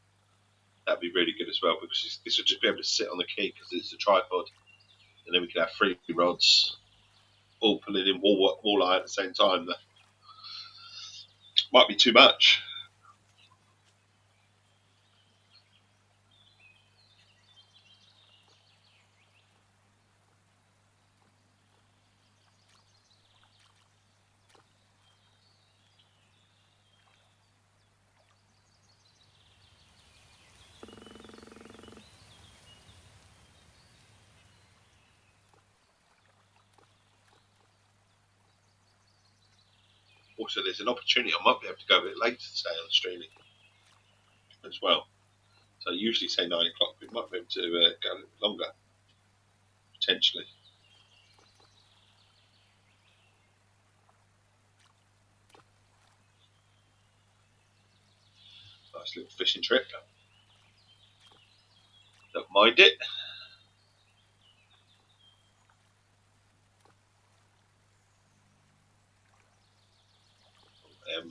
That'd be really good as well because this will just be able to sit on the key because it's a tripod, and then we can have 3 rods all pulling in walleye at the same time. That might be too much. Also, there's an opportunity I might be able to go a bit later today on streaming as well. So I usually say 9 o'clock, but we might be able to go a little bit longer, potentially. Nice little fishing trip. Don't mind it.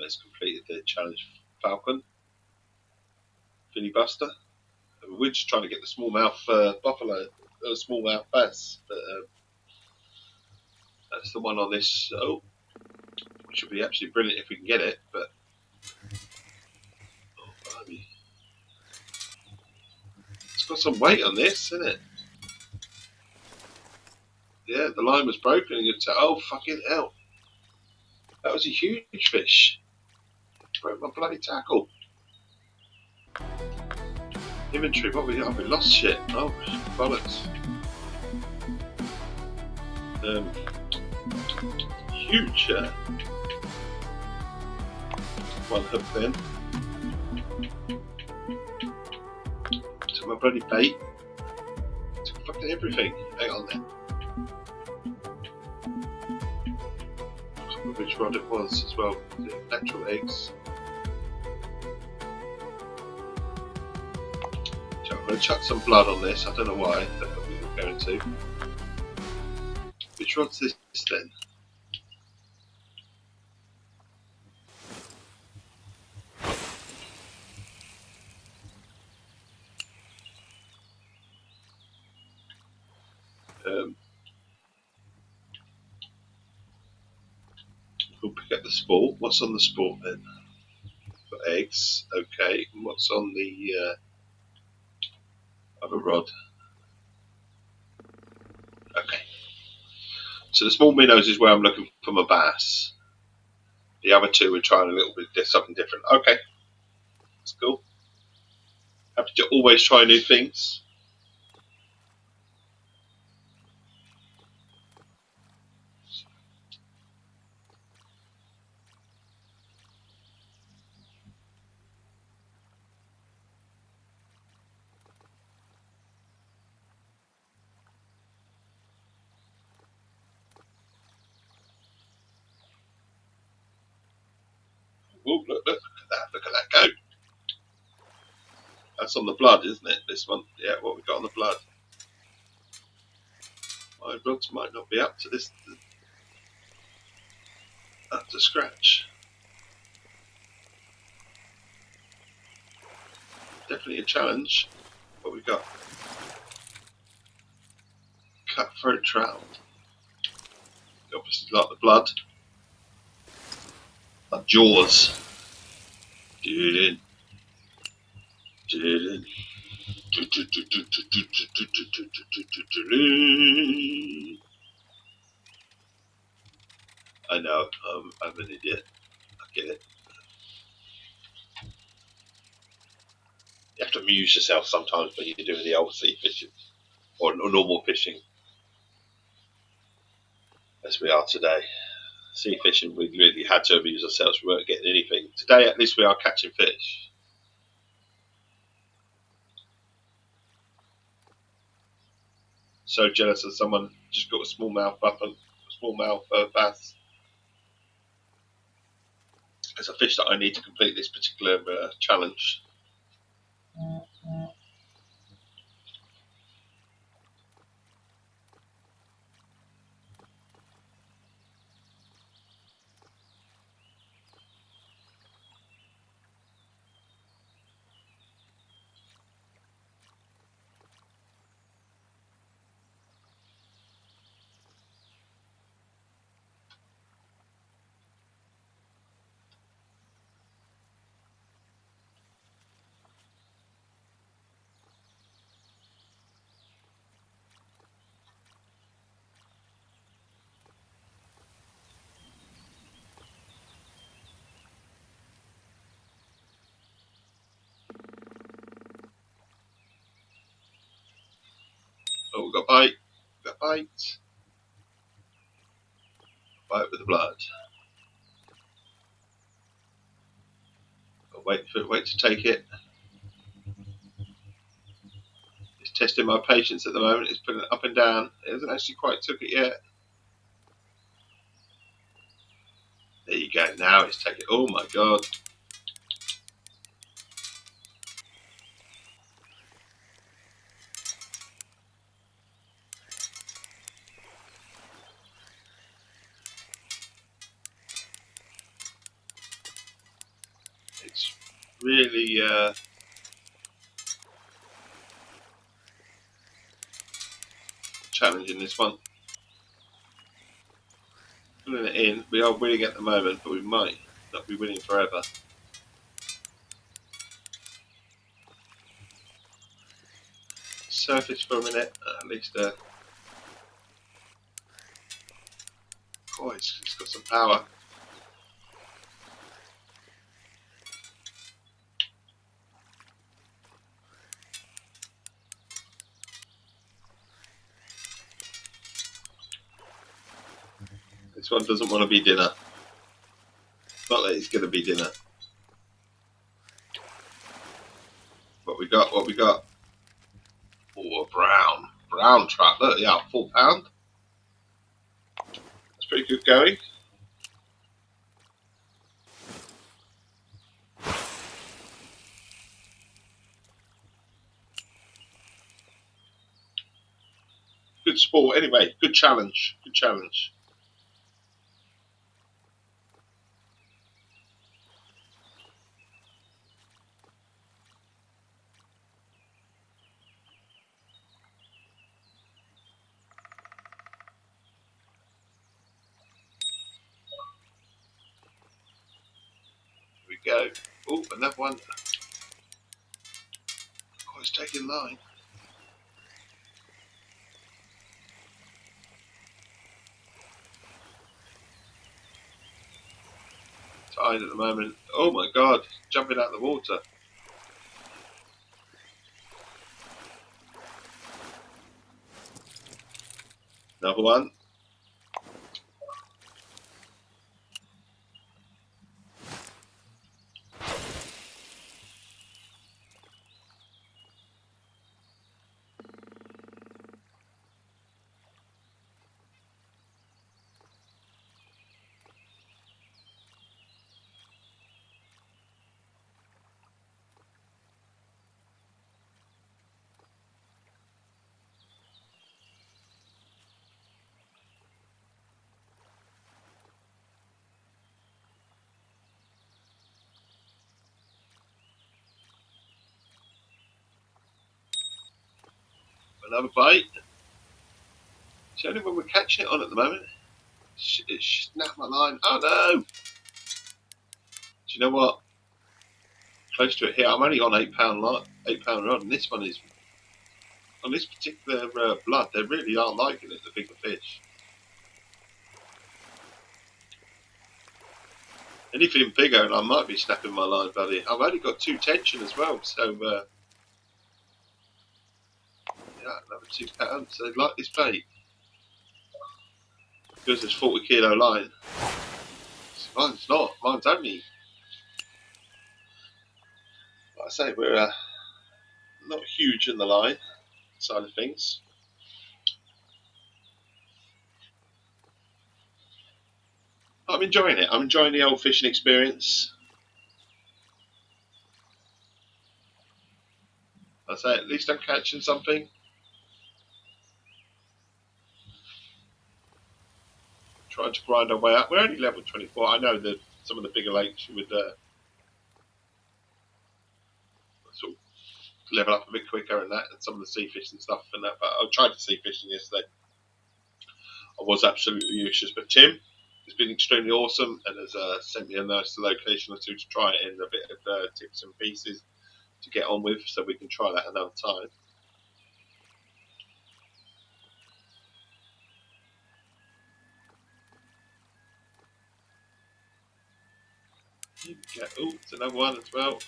Has completed the challenge falcon filibuster. We're just trying to get the smallmouth buffalo, smallmouth bass, but that's the one on this. Oh, which would be absolutely brilliant if we can get it. But it's got some weight on this, isn't it? Yeah, the line was broken, and you'd say, "Oh fucking hell, that was a huge fish." Broke my bloody tackle. Inventory, what we got? We lost shit. Oh, bollocks. Huge one hook then. Took my bloody bait. Took fucking everything. Hang on then. I can't remember which rod it was as well. Natural eggs. I'm going to chuck some blood on this. I don't know why. That's what we were going to. Which rod's this then? We'll pick up the sport. What's on the sport then? Got eggs. Okay. And what's on the other rod? Okay. So the small minnows is where I'm looking for my bass. The other two we're trying a little bit something different. Okay. That's cool. Happy to always try new things. Ooh, look at that go. That's on the blood, isn't it? This one, yeah. What we got on the blood? My rods might not be up to this, up to scratch. Definitely a challenge. What we got? Cutthroat trout. Obviously like the blood. Like jaws. Dude. I know, I'm an idiot. I get it. You have to amuse yourself sometimes when you're doing the old sea fishing or normal fishing, as we are today. Sea fishing, we really had to amuse ourselves. We weren't getting anything. Today, at least, we are catching fish. So jealous of someone just got a smallmouth bass. It's a fish that I need to complete this particular challenge. Oh, we got bite. Got bite. Bite with the blood. I'll wait to take it. It's testing my patience at the moment. It's putting it up and down. It hasn't actually quite took it yet. There you go. Now it's taking. Oh my god. It's really challenging, this one. Pulling it in. We are winning at the moment, but we might not be winning forever. Surface for a minute, at least. Oh, it's got some power. This one doesn't want to be dinner. Not that it's going to be dinner. What we got? What we got? Oh, a brown trout. Look, yeah, full pound. That's pretty good going. Good sport. Anyway, good challenge. Good challenge. Here we go. Oh, another one. Oh, it's taking line. Tide at the moment. Oh my god, jumping out of the water. Another one. Another bite. It's the only one we're catching it on at the moment. It snapped my line. Oh no! Do you know what? Close to it here. I'm only on £8 rod, and this one is on this particular blood. They really are liking it, the bigger fish. Anything bigger, and I might be snapping my line, buddy. I've only got 2 tension as well, so yeah, another £2. So they like this bait because it's 40 kilo line. Mine's not. Mine's only. Like I say, we're not huge in the line side of things. I'm enjoying it. I'm enjoying the old fishing experience. I say, at least I'm catching something. Trying to grind our way up. We're only level 24. I know that some of the bigger lakes would sort of level up a bit quicker and that, and some of the sea fish and stuff and that. But I tried to sea fishing yesterday. I was absolutely useless. But Tim has been extremely awesome and has sent me a nice location or two to try it in, a bit of tips and pieces to get on with, so we can try that another time. Oh, it's another one as well.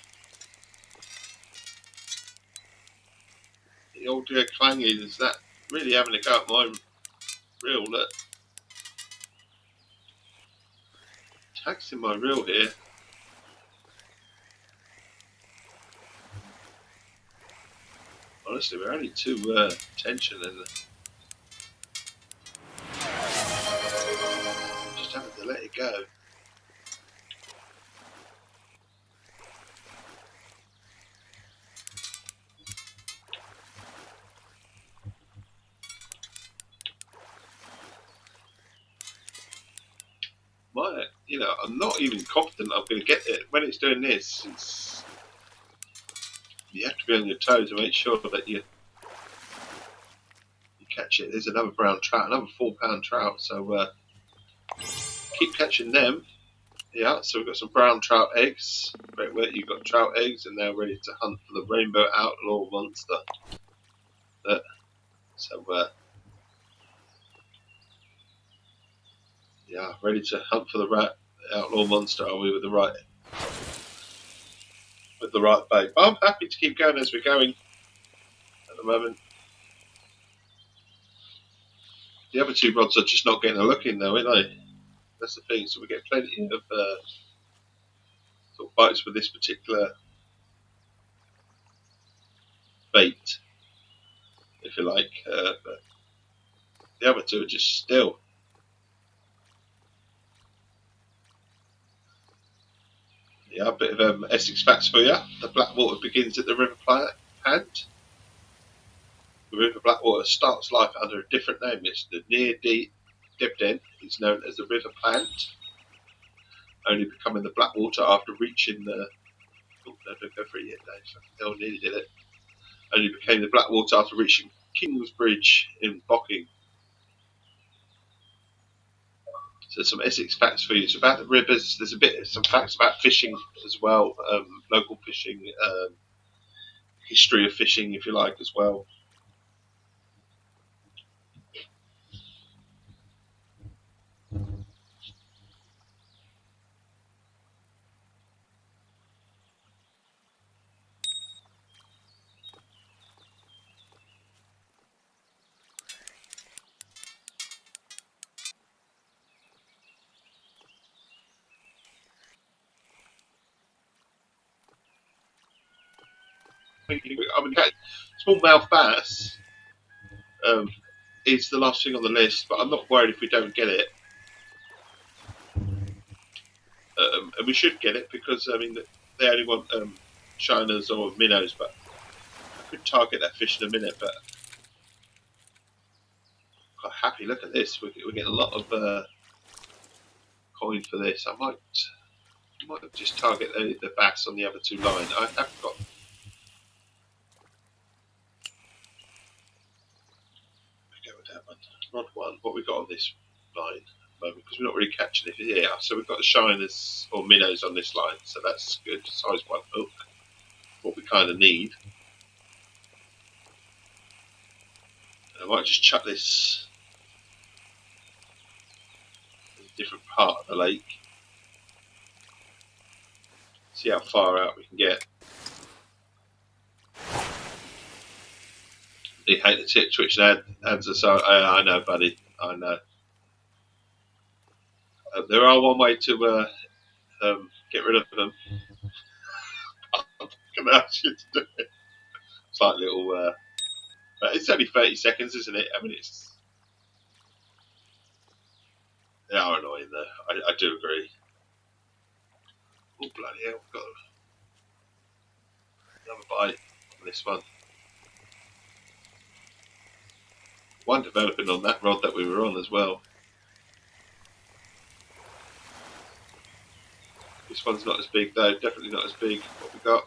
The old clangy is that really having a go at my reel. Look, taxing my reel here. Honestly, we're only 2 tension in the. Just having to let it go. I'm not even confident I'm going to get it. When it's doing this, you have to be on your toes and make sure that you catch it. There's another brown trout, another £4 trout. So keep catching them. Yeah, so we've got some brown trout eggs. Great work, you've got trout eggs, and they're ready to hunt for the rainbow outlaw monster. Yeah, ready to hunt for the outlaw monster. Are we with the right bait? I'm happy to keep going as we're going at the moment. The other 2 rods are just not getting a look in though, aren't they? That's the thing. So we get plenty of sort of bites with this particular bait, if you like. But the other 2 are just still. Yeah, a bit of Essex facts for you. The Blackwater begins at the river plant. The River Blackwater starts life under a different name. It's the near Debden is known as the River Plant, only becoming the Blackwater after reaching the. Oh, no, don't go for it yet, Dave. No, nearly did it. Only became the Blackwater after reaching Kingsbridge in Bocking. So some Essex facts for you. So about the rivers, there's some facts about fishing as well, local fishing, history of fishing, if you like, as well. Smallmouth bass is the last thing on the list, but I'm not worried if we don't get it. And we should get it because they only want shiners or minnows, but I could target that fish in a minute. But I'm quite happy. Look at this. We're getting a lot of coin for this. I might just target the bass on the other 2 lines. I have got. that one. Rod 1. What we got on this line at the moment? Because we're not really catching it. Yeah, so we've got the shiners or minnows on this line, so that's good. Size 1 hook. What we kind of need. I might just chuck this in a different part of the lake. See how far out we can get. You hate the tip twitch ads are so. I know, buddy. I know. There are one way to get rid of them. I'm going to ask you to do it. It's like little. But it's only 30 seconds, isn't it? I mean, they are annoying though. I do agree. Oh bloody hell! Got another bite on this one. One developing on that rod that we were on as well. This one's not as big though, definitely not as big. What we got?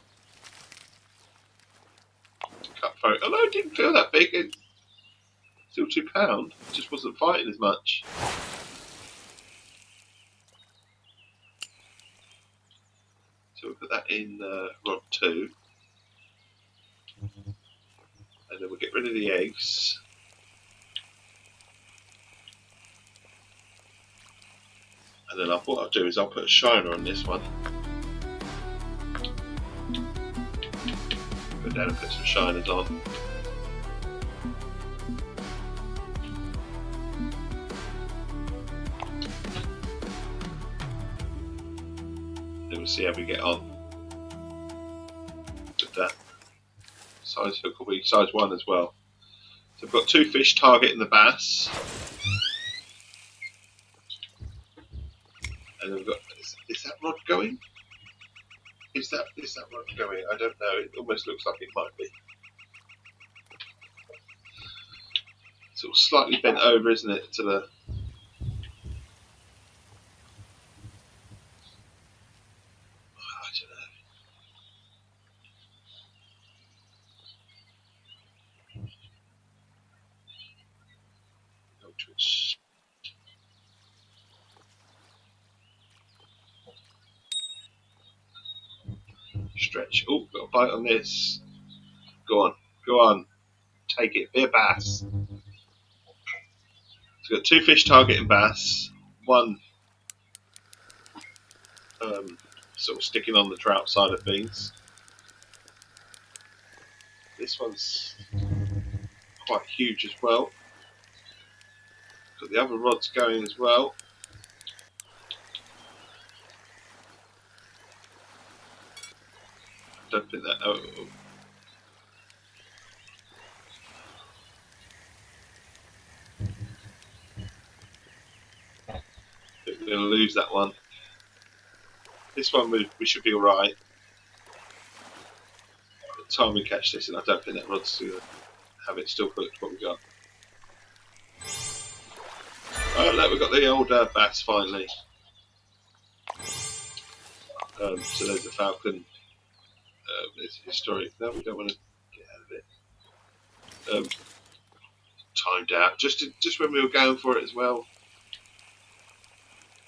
Cuppa. Although it didn't feel that big, it's still £2. It just wasn't fighting as much. So we'll put that in rod 2. And then we'll get rid of the eggs. And then what I'll do is I'll put a shiner on this one. Go down and put some shiners on. Then we'll see how we get on with that. Size hook will be size 1 as well. So we've got 2 fish targeting the bass. And then we've got, is that rod going? Is that rod going? I don't know. It almost looks like it might be. Sort of slightly bent over, isn't it? To the. I don't know. No twitch. Stretch. Oh, got a bite on this. Go on, go on. Take it. Be a bass. So we've got 2 fish targeting bass. 1 sort of sticking on the trout side of things. This one's quite huge as well. Got the other rods going as well. Don't think that. Oh. We're going to lose that one. This one we should be alright. By the time we catch this, and I don't think that rod's going to have it still hooked. What we got? Oh look, we've got the old bass finally. So there's the falcon. It's historic. No, we don't want to get out of it. Timed out. Just when we were going for it as well.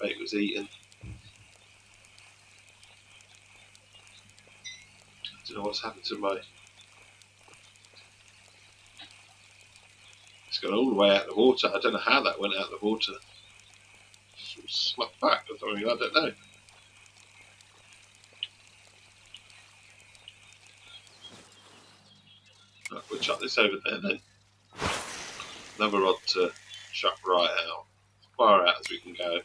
Bait was eaten. I don't know what's happened to my. It's gone all the way out of the water. I don't know how that went out of the water. Smack back or something. I don't know. Right, we'll chuck this over there then. Another rod to chuck right out. As far out as we can go.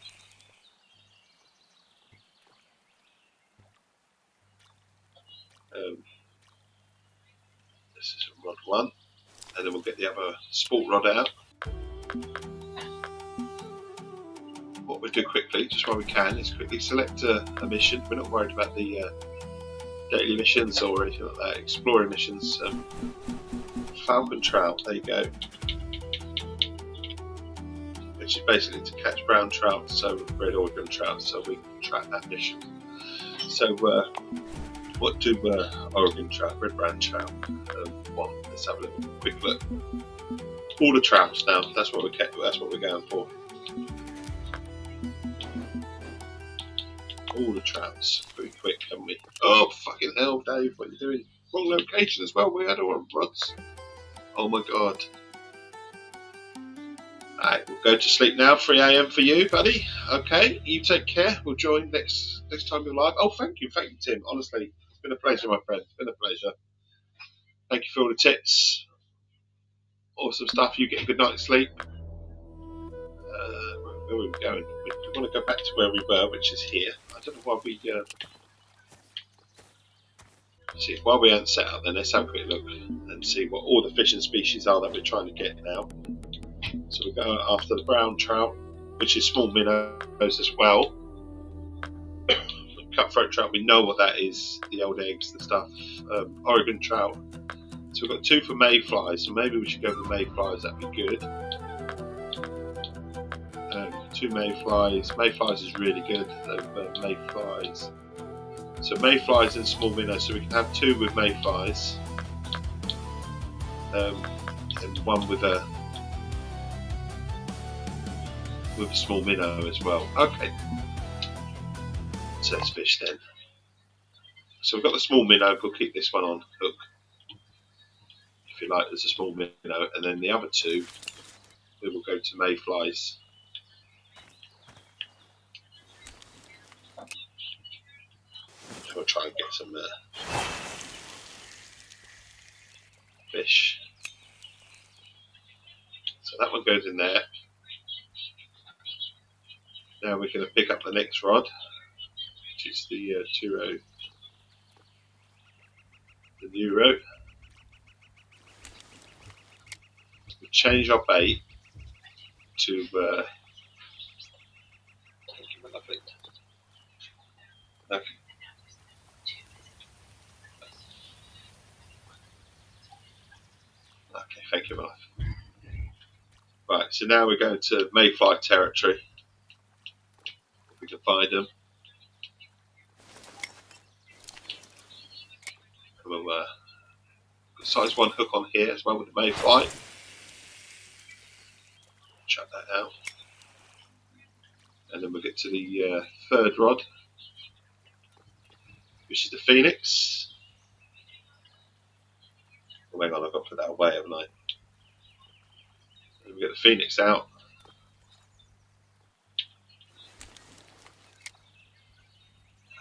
This is rod 1. And then we'll get the other sport rod out. What we'll do quickly, just while we can, is quickly select a mission. We're not worried about the daily missions or anything like that. Exploring missions. Falcon trout, there you go. Which is basically to catch brown trout, so red Oregon trout, so we can track that mission. So what do Oregon trout, red brown trout want? Let's have a little quick look. All the trouts now. That's what we're going for. All the trouts. Pretty quick, haven't we? Oh fucking hell, Dave! What are you doing? Wrong location as well. We had all our rods. Oh my god. Alright, we'll go to sleep now. 3 a.m. for you, buddy. Okay, you take care. We'll join next time you're live. Oh, thank you, Tim. Honestly, it's been a pleasure, my friend. It's been a pleasure. Thank you for all the tips. Awesome stuff. You get a good night's sleep. Where are we going? We want to go back to where we were, which is here. I don't know why we. See, while we haven't set up, then let's have a quick look and see what all the fishing species are that we're trying to get now. So we're going after the brown trout, which is small minnows as well. Cutthroat trout, we know what that is, the old eggs, the stuff. Oregon trout. So we've got 2 for mayflies, so maybe we should go for mayflies, that'd be good. 2 mayflies. Mayflies is really good, mayflies. So mayflies and small minnows, so we can have 2 with mayflies. And 1 with a small minnow as well. Okay. So let's fish then. So we've got the small minnow, we'll keep this one on hook. If you like, there's a small minnow, and then the other 2 we will go to mayflies. We'll try and get some fish. So that one goes in there. Now we're going to pick up the next rod, which is the Turo, the Neuro. We'll change our bait to thank you, my lovely. Okay. Okay, thank you, my love. Right, so now we're going to mayfly territory. If we can find them. And we'll size 1 hook on here as well with the mayfly. Check that out. And then we'll get to the 3rd rod, which is the Phoenix. Oh, hang on, I've got to put that away, haven't I? And we get the Phoenix out.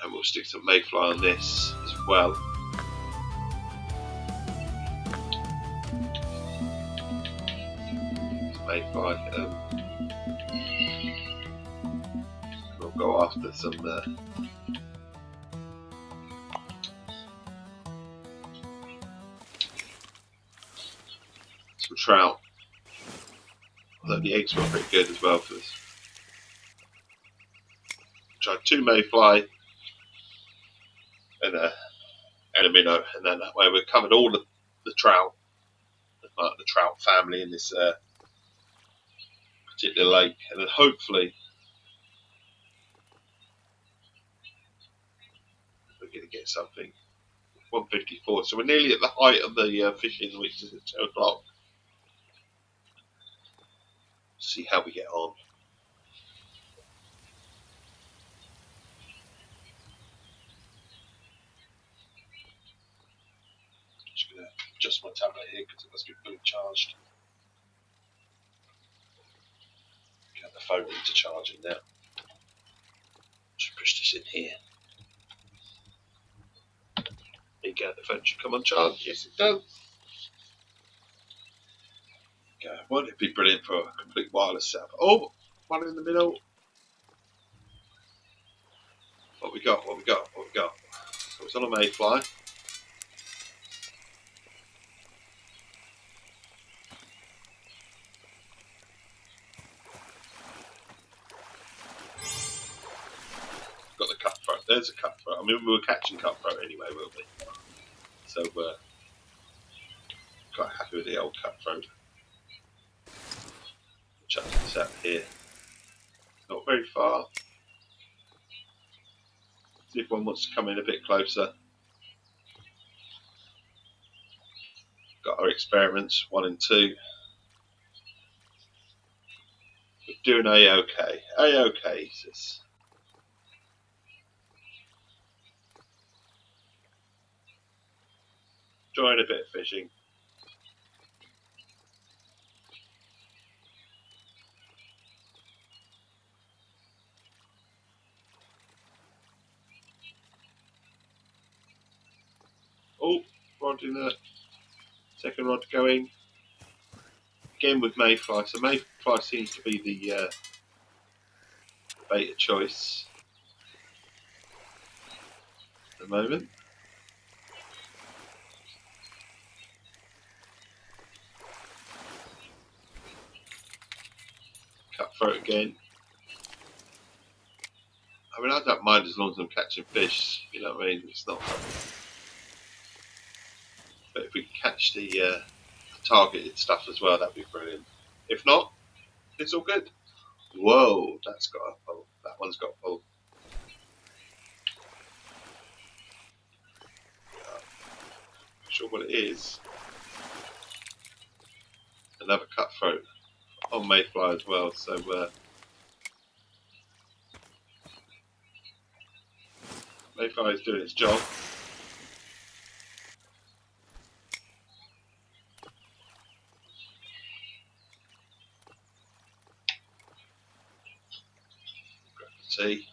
And we'll stick some mayfly on this as well. Mayfly. We'll go after some trout. Although the eggs were pretty good as well for this. Tried 2 mayfly and a minnow, and then that way we've covered all the trout, the trout family in this particular lake, and then hopefully we're going to get something. 154, so we're nearly at the height of the fishing, which is at 2 o'clock. See how we get on. Just going to adjust my tablet here because it must be fully charged. Get the phone into charging now. Just push this in here. There you go, the phone should come on charge. Yes, it does. Okay, won't it be brilliant for a complete wireless setup? Oh, one in the middle. What we got? So it's on a mayfly. Got the cutthroat. There's a cutthroat. I mean, we were catching cutthroat anyway, weren't we? So we're quite happy with the old cutthroat. Chuck this out here. Not very far. See if one wants to come in a bit closer. Got our experiments 1 and 2. Doing a-okay. A-okay, sis. Enjoying a bit of fishing. Oh, rod in the second rod going. Again with mayfly. So mayfly seems to be the bait of choice at the moment. Cutthroat again. I mean, I don't mind as long as I'm catching fish. You know what I mean? It's not. But if we can catch the targeted stuff as well, that'd be brilliant. If not, it's all good. Whoa, that's got a pull. That one's got a pull. Not sure what it is. Another cutthroat on mayfly as well. So mayfly is doing its job. Tea,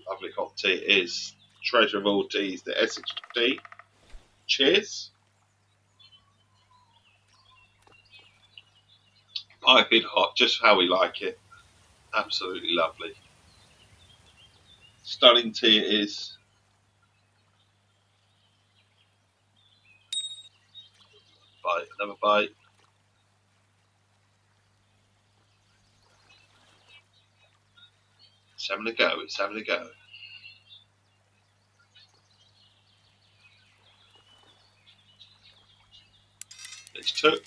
lovely hot tea it is. Treasure of all teas, the Essex Tea. Cheers. Piping hot, just how we like it. Absolutely lovely. Stunning tea it is. Bite, another bite. It's having a go, it's having a go. It's took.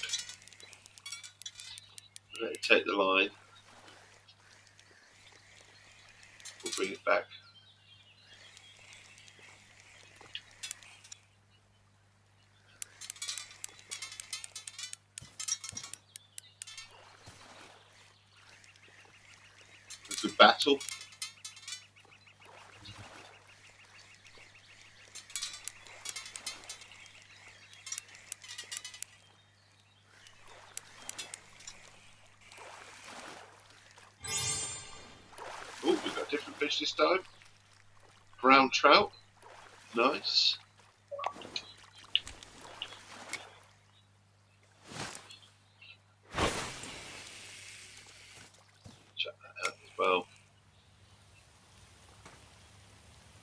Let it take the line. We'll bring it back. A good battle. Oh, we've got a different fish this time. Brown trout. Nice. Check that out as well.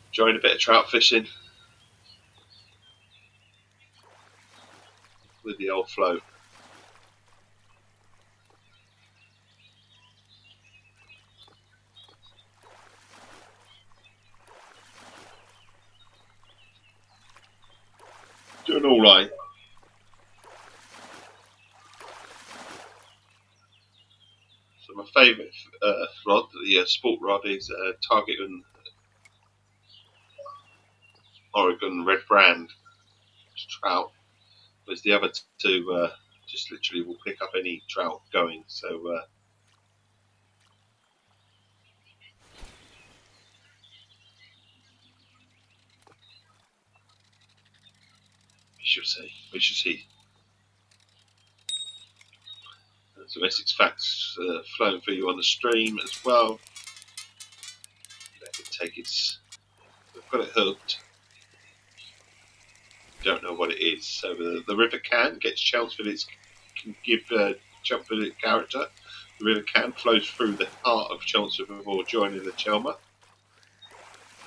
Enjoying a bit of trout fishing with the old float. Doing all right. So my favourite rod, the sport rod, is Target and Oregon Red Brand trout. Whereas the other two just literally will pick up any trout going. So we shall see. We shall see. Some Essex facts flowing for you on the stream as well. Let it take its. We've got it hooked. Don't know what it is. So the river can gets Chelmsford. It can give Chelmsford its character. The river can flows through the heart of Chelmsford before joining the Chelmer.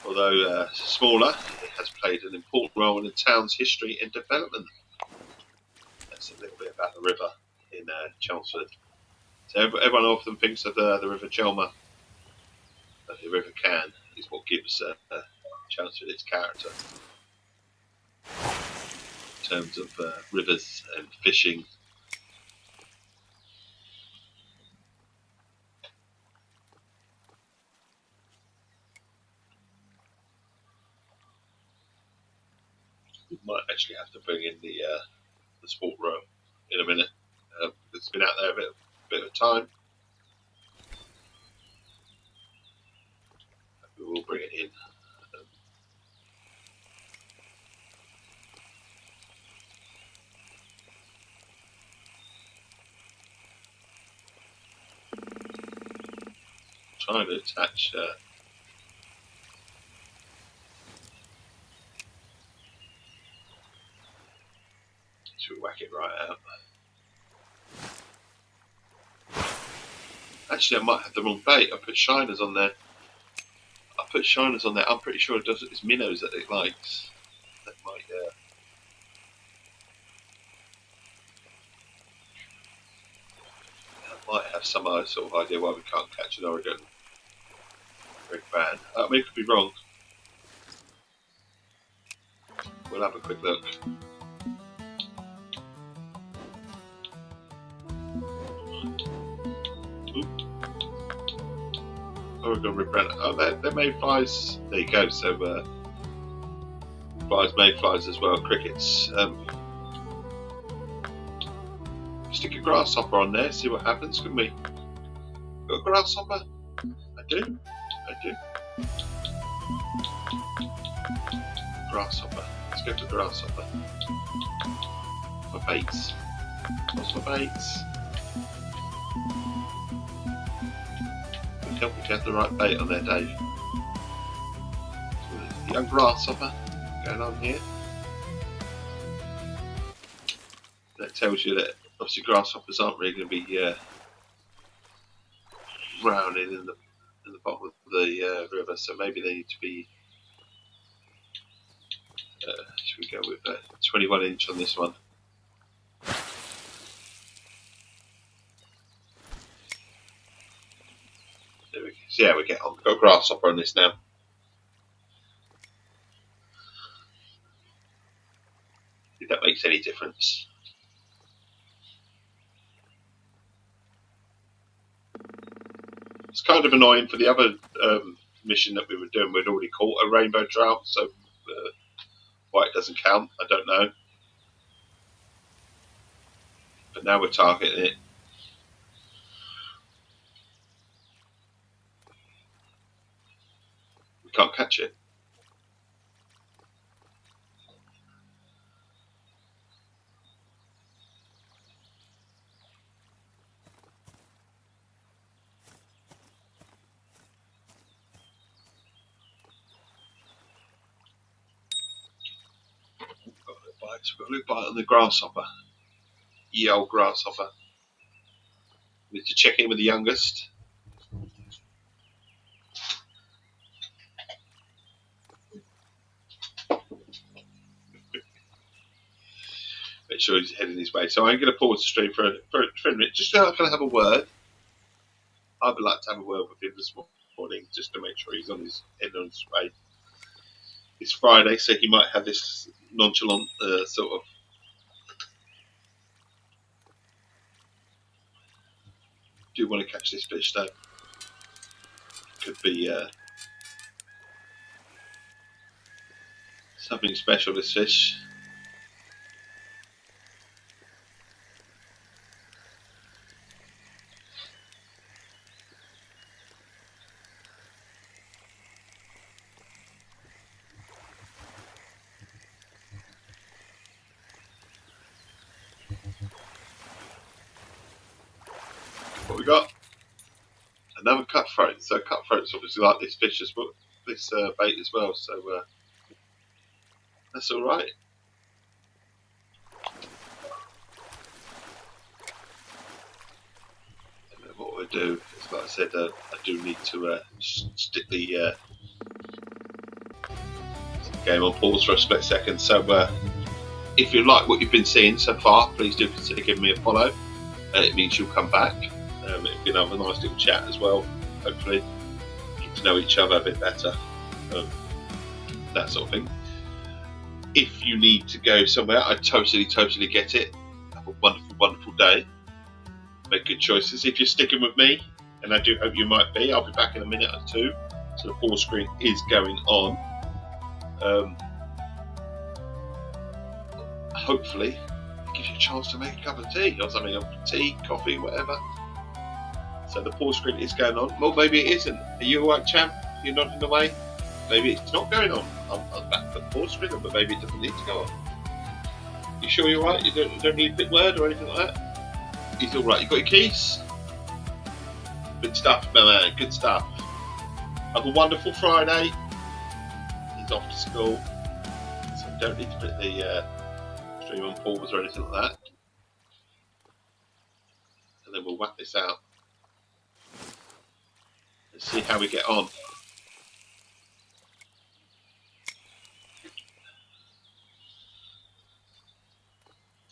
Although smaller, it has played an important role in the town's history and development. That's a little bit about the river in Chelmsford. So everyone often thinks of the River Chelmer, but the River Can is what gives Chelmsford its character in terms of rivers and fishing. We might actually have to bring in the sport row in a minute. It's been out there a bit of time. trying to attach. Should we whack it right out? Actually, I might have the wrong bait. I put shiners on there. I'm pretty sure it does. It's minnows that it likes. That might. I might have some sort of idea why we can't catch an Oregon red band. I mean, it could be wrong. We'll have a quick look. Oregon red band. Oh, they're mayflies. There you go. So flies, mayflies as well. Crickets. Stick a grasshopper on there, see what happens, can we? Got a grasshopper? I do. Grasshopper. Let's go to grasshopper. My baits. What's my baits? Tell me if you have the right bait on there, Dave. So young grasshopper going on here. That tells you that obviously grasshoppers aren't really going to be drowning in the bottom of the river, so maybe they need to be. Should we go with 21 inch on this one? There we go. So yeah, we get on. We've got a grasshopper on this now. If that makes any difference. It's kind of annoying for the other mission that we were doing. We'd already caught a rainbow trout, so why it doesn't count, I don't know. But now we're targeting it. We can't catch it. We've got a little bite on the grasshopper. Ye old grasshopper. We need to check in with the youngest. Make sure he's heading his way. So I'm going to pause the stream for a minute, just so I can have a word. I would like to have a word with him this morning, just to make sure he's on his way. It's Friday, so he might have this nonchalant sort of. Do want to catch this fish though? Could be something special. This fish. What we got? Another cutthroat. So cutthroats obviously like this fish as well, this bait as well. So that's all right. And what we'll do is, like I said, I do need to stick the game on pause for a split second. So if you like what you've been seeing so far, please do consider giving me a follow. It means you'll come back. We can have a nice little chat as well, hopefully get to know each other a bit better, that sort of thing. If you need to go somewhere, I totally get it. Have a wonderful day, make good choices. If you're sticking with me, and I do hope you might be, I'll be back in a minute or two, so the pause screen is going on. Hopefully it gives you a chance to make a cup of tea or something, or tea, coffee, whatever. So the pause screen is going on. Well, maybe it isn't. Are you alright, champ? You're nodding away? Maybe it's not going on. I'm back to the pause screen, but maybe it doesn't need to go on. You sure you're right? You don't need a big word or anything like that? He's alright. You got your keys? Good stuff, my man. Good stuff. Have a wonderful Friday. He's off to school, so don't need to put the stream on pause or anything like that. And then we'll whack this out and see how we get on.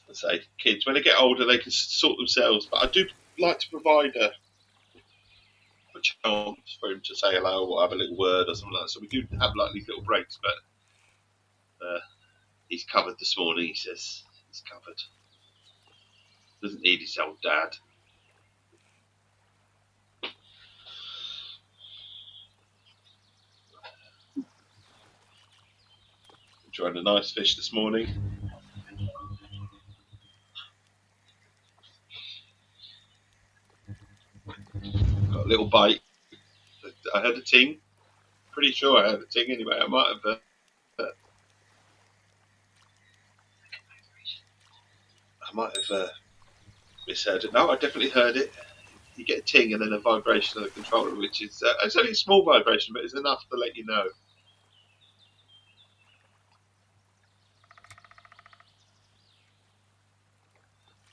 I say, kids, when they get older, they can sort themselves, but I do like to provide a chance for him to say hello or have a little word or something like that. So we do have like these little breaks, but he's covered this morning, he says. He's covered. Doesn't need his old dad. Enjoying a nice fish this morning. Got a little bite. I heard a ting. Pretty sure I heard a ting anyway. I might have misheard it. No, I definitely heard it. You get a ting and then a vibration on the controller, which is it's only a small vibration, but it's enough to let you know.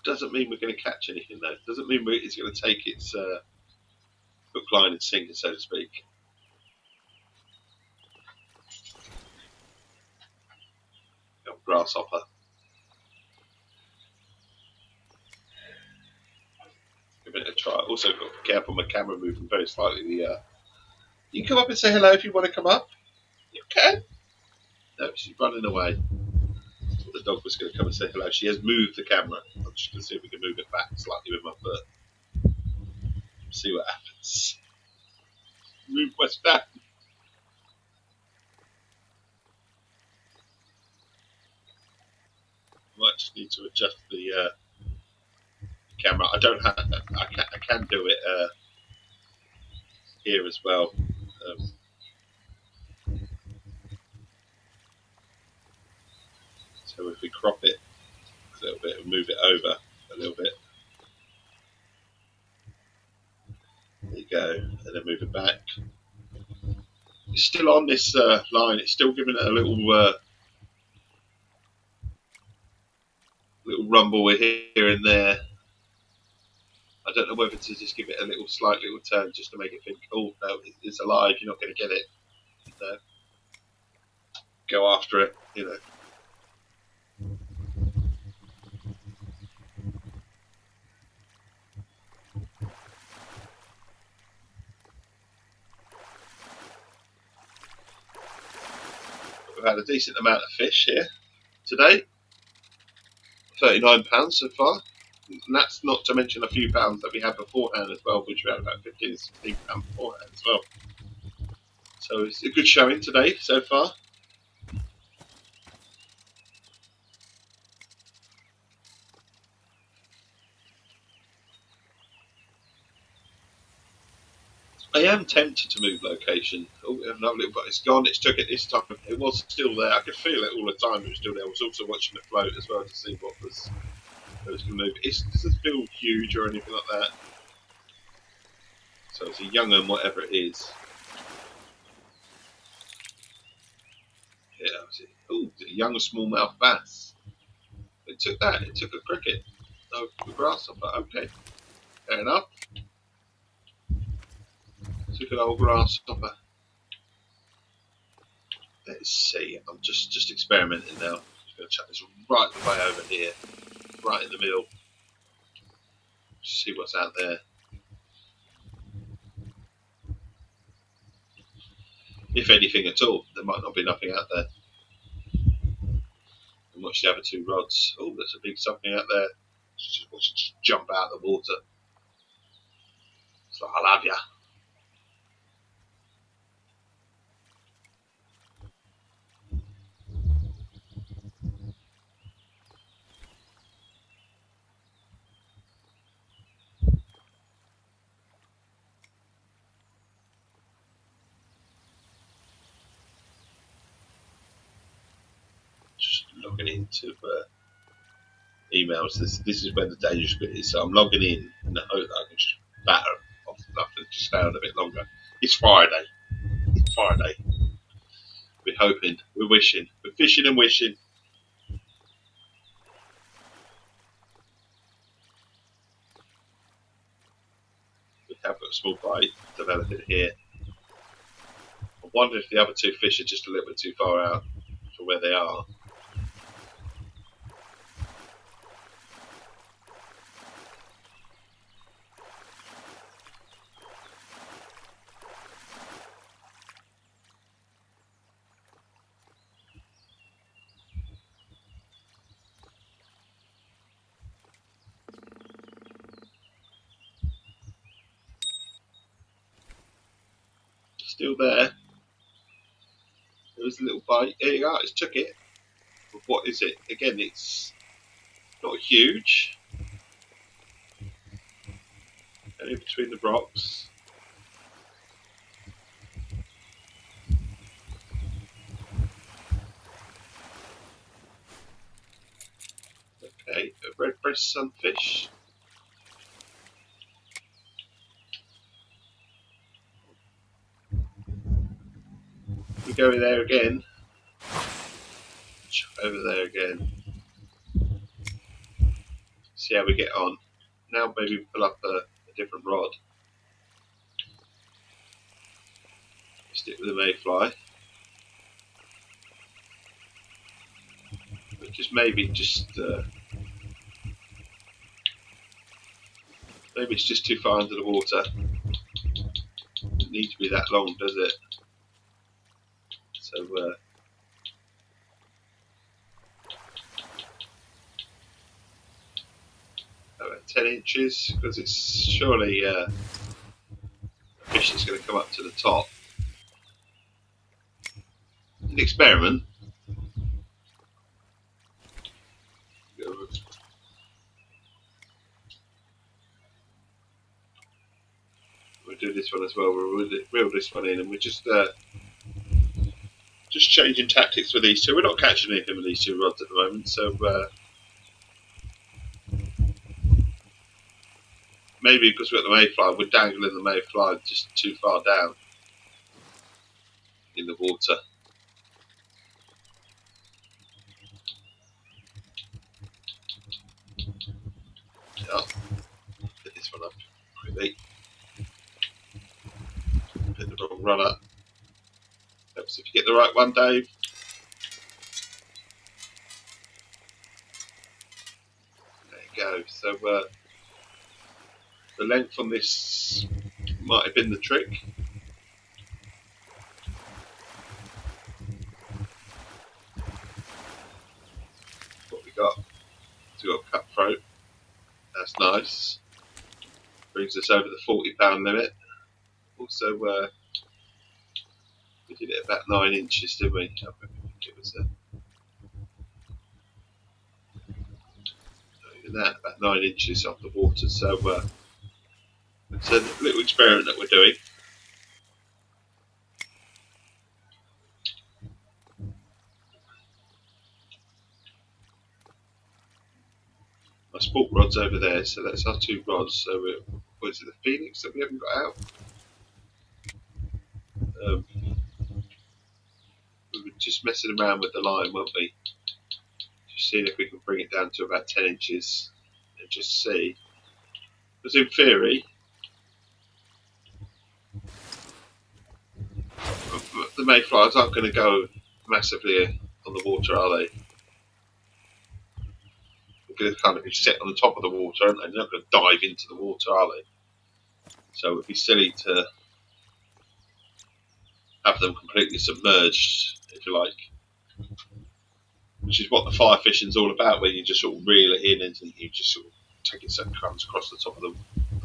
Doesn't mean we're going to catch anything though. Doesn't mean it's going to take its hook, line, and sinker, so to speak. Grasshopper. Give it a try. Also, got to be careful. My camera moving very slightly. You can come up and say hello if you want to come up. You can. No, she's running away. The dog was going to come and say hello. She has moved the camera. I'm just going to see if we can move it back slightly with my foot. See what happens. Move what's down. I might just need to adjust the camera. I don't have. I can do it here as well. So if we crop it a little bit and move it over a little bit, there you go, and then move it back. It's still on this line. It's still giving it a little rumble here and there. I don't know whether to just give it a slight little turn just to make it think, oh no, it's alive. You're not going to get it. No. Go after it, you know. We've had a decent amount of fish here today. £39 so far. And that's not to mention a few pounds that we had beforehand as well, which we had about £15, £16 beforehand as well. So it's a good showing today so far. I am tempted to move location. Oh, we have another little bit. It's gone. It's took it this time. It was still there. I could feel it all the time. It was still there. I was also watching it float as well to see what was going to move. It doesn't feel huge or anything like that. So it's a young one, whatever it is. Yeah, oh, it's a young smallmouth bass. It took that. It took a cricket. No, a grasshopper. Okay, fair enough. Took an old grasshopper. Let's see. I'm just experimenting now. Just going to chuck this right the way over here, right in the middle. See what's out there. If anything at all, there might not be nothing out there. And watch the other two rods. Oh, there's a big something out there. Watch it just jump out of the water. It's like, I'll have ya. Logging into emails. This is where the dangerous bit is. So I'm logging in the hope that I can just batter off enough to stay on a bit longer. It's Friday. Friday. We're hoping, we're wishing, we're fishing and wishing. We have got a small bite developing here. I wonder if the other two fish are just a little bit too far out from where they are. Still there. There was a little bite. There you are, it's took it. But what is it? Again, it's not huge. And in between the rocks. Okay, a red breast sunfish. We go in there again. Over there again. See how we get on. Now maybe pull up a different rod. Stick with the mayfly. But just maybe maybe it's just too far under the water. Doesn't need to be that long, does it? So about 10 inches, because it's surely a fish that's going to come up to the top. It's an experiment. We'll do this one as well. We'll reel this one in, and we're just changing tactics with these two. We're not catching anything with these two rods at the moment, so maybe because we're at the mayfly, we're dangling the mayfly just too far down in the water. Oh, get this one up quickly. Put the wrong run up. Helps if you get the right one, Dave. There you go. So the length on this might have been the trick. What we got? So we've got cutthroat. That's nice. Brings us over the £40 limit. Also, we did it about 9 inches, didn't we? It was that, about 9 inches off the water. So it's a little experiment that we're doing. My sport rod's over there, so that's our two rods. So what is it, the Phoenix that we haven't got out? We were just messing around with the line, weren't we? Just seeing if we can bring it down to about 10 inches and just see. Because in theory, the mayflies aren't going to go massively on the water, are they? They're going to kind of be set on the top of the water, and they're not going to dive into the water, are they? So it would be silly to have them completely submerged, if you like. Which is what the fire fishing's all about, where you just sort of reel it in and you just sort of take it so it comes across the top of the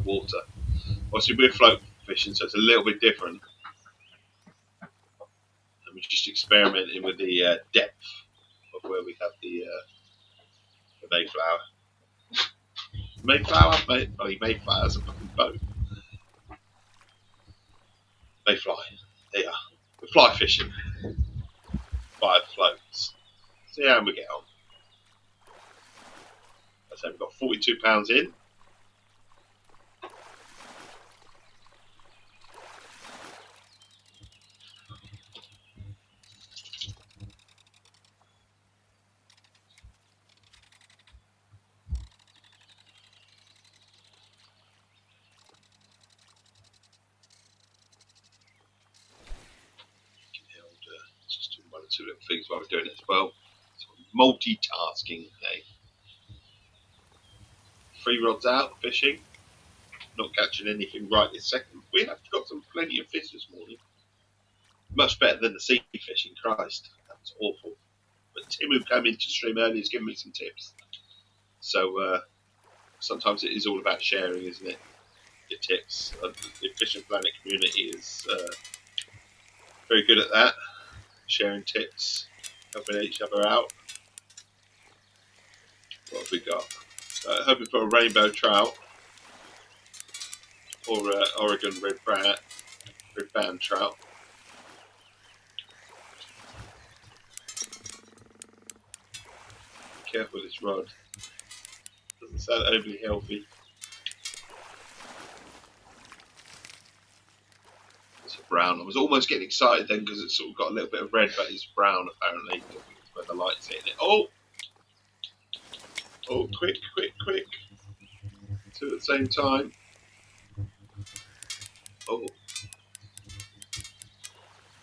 water. Obviously, we're float fishing, so it's a little bit different. And we're just experimenting with the depth of where we have the mayflower. Mayflower? Mayflower's a fucking boat. Mayfly. There you are. We're fly fishing. Fire floats. See how we get on. So we've got £42 in. little things while we're doing it as well. So multitasking, eh? 3 rods out, fishing. Not catching anything right this second. We have got some plenty of fish this morning. Much better than the sea fishing, Christ. That was awful. But Tim, who came into stream earlier, has given me some tips. So sometimes it is all about sharing, isn't it? Your tips. The Fishing Planet community is very good at that. Sharing tips, helping each other out. What have we got? Hoping for a rainbow trout or Oregon red band trout. Careful with this rod. Doesn't sound overly healthy. It's a brown. I was almost getting excited then because it's sort of got a little bit of red, but it's brown apparently. Where the light's hitting it. Oh! Oh, quick. 2 at the same time. Oh.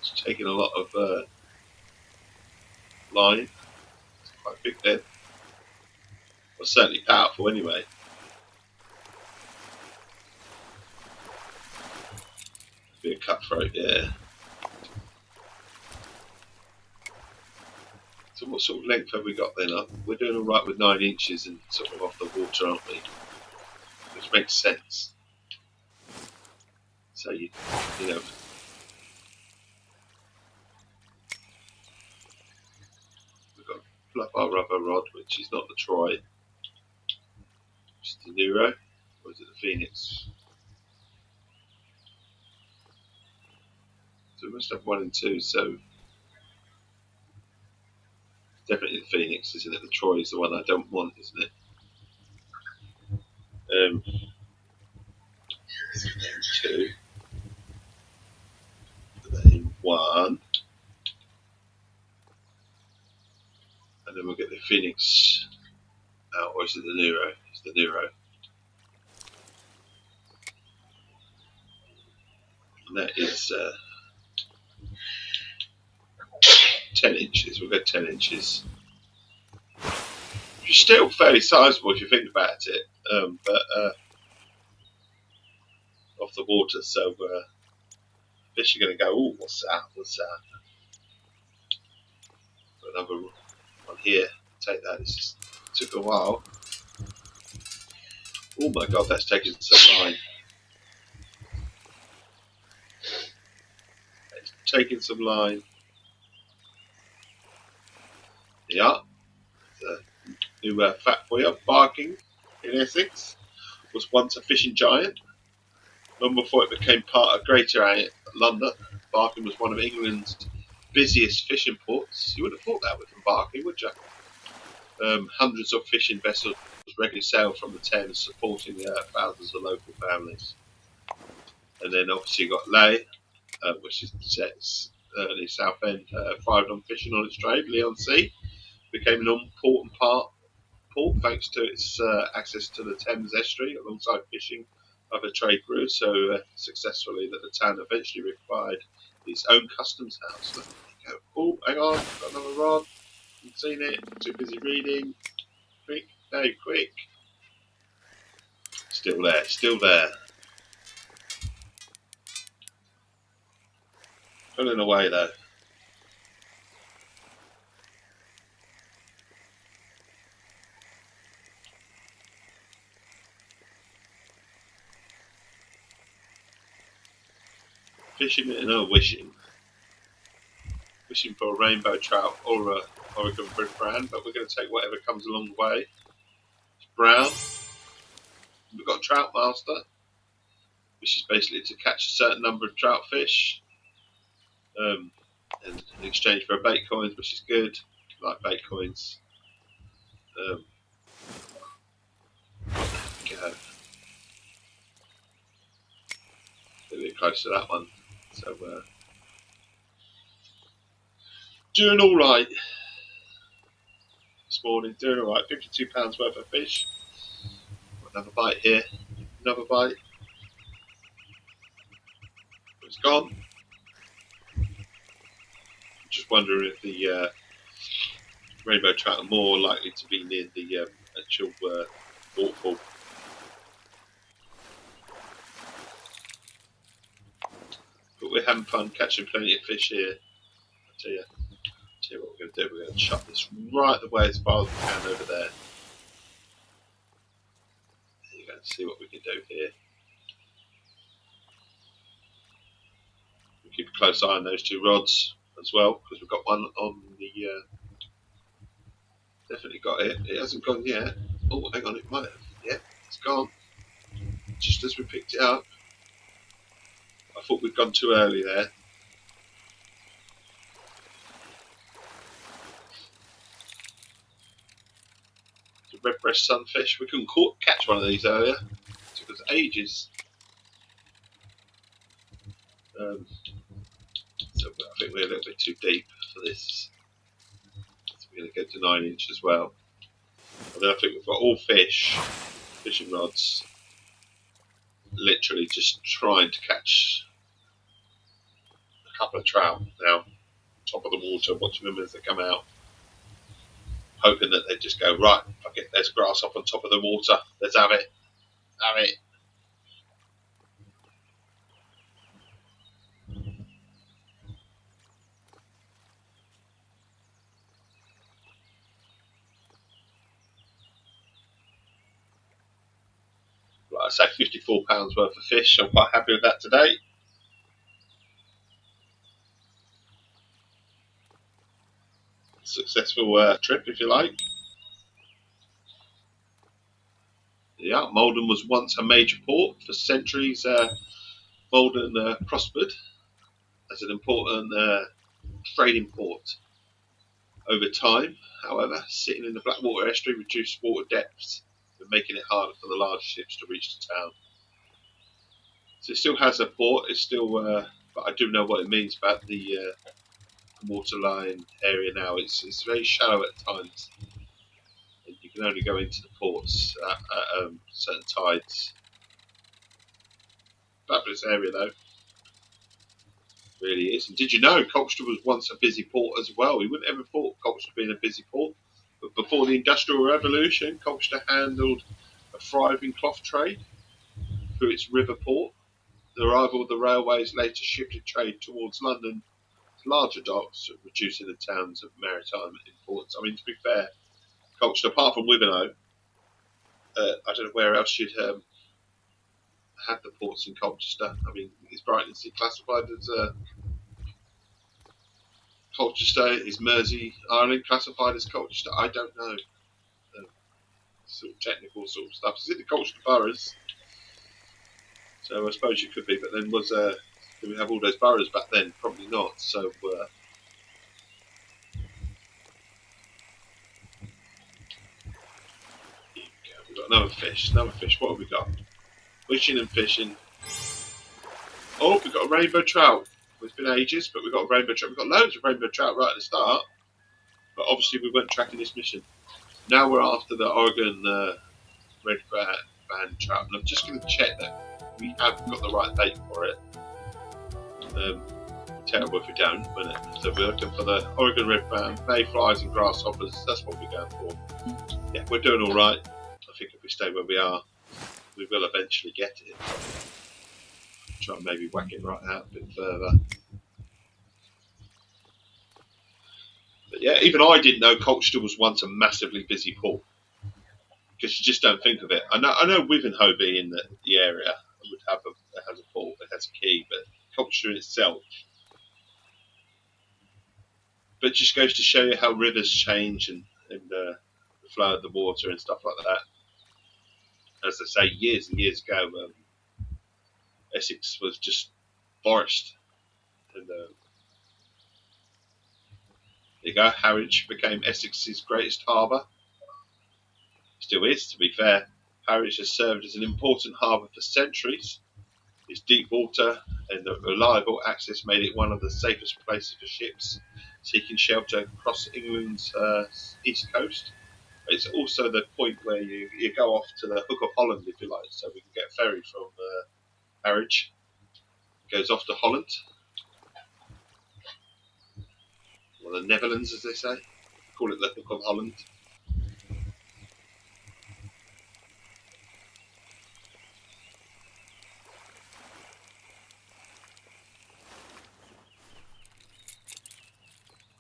It's taking a lot of line. It's quite big then. Well, certainly powerful anyway. Be a cutthroat, yeah. So what sort of length have we got then? We're doing alright with 9 inches and sort of off the water, aren't we? Which makes sense. So you know, we've got fluff our rubber rod, which is not the Troy. It's the Neuro, or is it the Phoenix? So we must have 1 and 2, so definitely the Phoenix, isn't it? The Troy is the one I don't want, isn't it? 2. Then 1. And then we'll get the Phoenix out, or is it the Neuro? It's the Neuro. And that is 10 inches. We'll go 10 inches. Which is still fairly sizable if you think about it, but off the water, so fish are going to go, oh, what's that? Got another one here. Take that. It just took a while. Oh my god, that's taking some line. It's taking some line. Yeah. The new fat boy up, Barking in Essex. Was once a fishing giant. Long before it became part of Greater London, Barking was one of England's busiest fishing ports. You would have thought that with Barking, would you? Hundreds of fishing vessels regularly sail from the Thames, supporting thousands of local families. And then obviously you got Leigh, which is the South End, thrived on fishing on its trade. Leon Sea became an important port thanks to its access to the Thames estuary alongside fishing. Other trade grew so successfully that the town eventually required its own customs house. There you go. Oh, hang on, got another rod. Haven't seen it. Too busy reading. Quick, no, quick. Still there. Pulling away though. Fishing in a Wishin. Wishing for a rainbow trout or a Oregon red brand, but we're going to take whatever comes along the way. It's brown. We've got a trout master, which is basically to catch a certain number of trout fish, and in exchange for bait coins, which is good. I like bait coins. There we go. A bit close to that one. So doing all right this morning. Doing all right. £52 worth of fish. Another bite here. Another bite. It's gone. just wondering if the rainbow trout are more likely to be near the actual waterfall. But we're having fun catching plenty of fish here. I tell you what we're going to do. We're going to chuck this right the way as far as we can over there. You're going to see what we can do here. We keep a close eye on those two rods as well, because we've got one on the. Definitely got it. It hasn't gone yet. Oh, hang on, it might have. Yeah, it's gone. Just as we picked it up. I thought we'd gone too early there. It's a red breast sunfish. We couldn't catch one of these earlier. It took us ages. So I think we're a little bit too deep for this. So we're going to go to 9 inch as well. And then I think we've got all fishing rods, literally just trying to catch a couple of trout now, top of the water, watching them as they come out, hoping that they just go, right, fuck it, there's grass up on top of the water, let's have it, have it. Like I say, £54 worth of fish. I'm quite happy with that today. Successful trip, if you like. Yeah, Malden was once a major port. For centuries, Malden prospered as an important trading port. Over time, however, sitting in the Blackwater estuary reduced water depths, making it harder for the large ships to reach the town. So it still has a port. It's still, but I do know what it means about the waterline area now. It's very shallow at times, and you can only go into the ports at certain tides. Fabulous area though, really is. And did you know Colchester was once a busy port as well? We wouldn't ever thought Colchester being a busy port, but before the Industrial Revolution, Colchester handled a thriving cloth trade through its river port. The arrival of the railways later shifted trade towards London larger docks, reducing the town's maritime importance. I mean, to be fair, Colchester, apart from Wivenhoe, I don't know where else you'd have the ports in Colchester. I mean, is Brighton Sea classified as Colchester? Is Mersey Island classified as Colchester? I don't know. Sort of technical sort of stuff. Is it the Colchester boroughs? So I suppose you could be, but then did we have all those boroughs back then? Probably not. So we've got another fish. What have we got? Wishin and Fishin. Oh, we've got a rainbow trout. It's been ages, but we've got a rainbow trout. We've got loads of rainbow trout right at the start, but obviously we weren't tracking this mission. Now we're after the Oregon red band trout, and I'm just going to check that we have got the right bait for it. Terrible if we don't, wouldn't it? So we're looking for the Oregon red band, mayflies and grasshoppers. That's what we're going for. Yeah, we're doing all right. I think if we stay where we are, we will eventually get it. Try and maybe whack it right out a bit further. But yeah, even I didn't know Colchester was once a massively busy port, because you just don't think of it. I know Wivenhoe being in the area it has a port, it has a quay, but Colchester in itself. But it just goes to show you how rivers change and the flow of the water and stuff like that. As I say, years and years ago, Essex was just forest. And there you go, Harwich became Essex's greatest harbour. Still is, to be fair. Harwich has served as an important harbour for centuries. Its deep water and the reliable access made it one of the safest places for ships seeking shelter across England's east coast. It's also the point where you go off to the Hook of Holland, if you like, so we can get a ferry from Harwich. It goes off to Holland. or the Netherlands, as they say. Call it the Hook of Holland.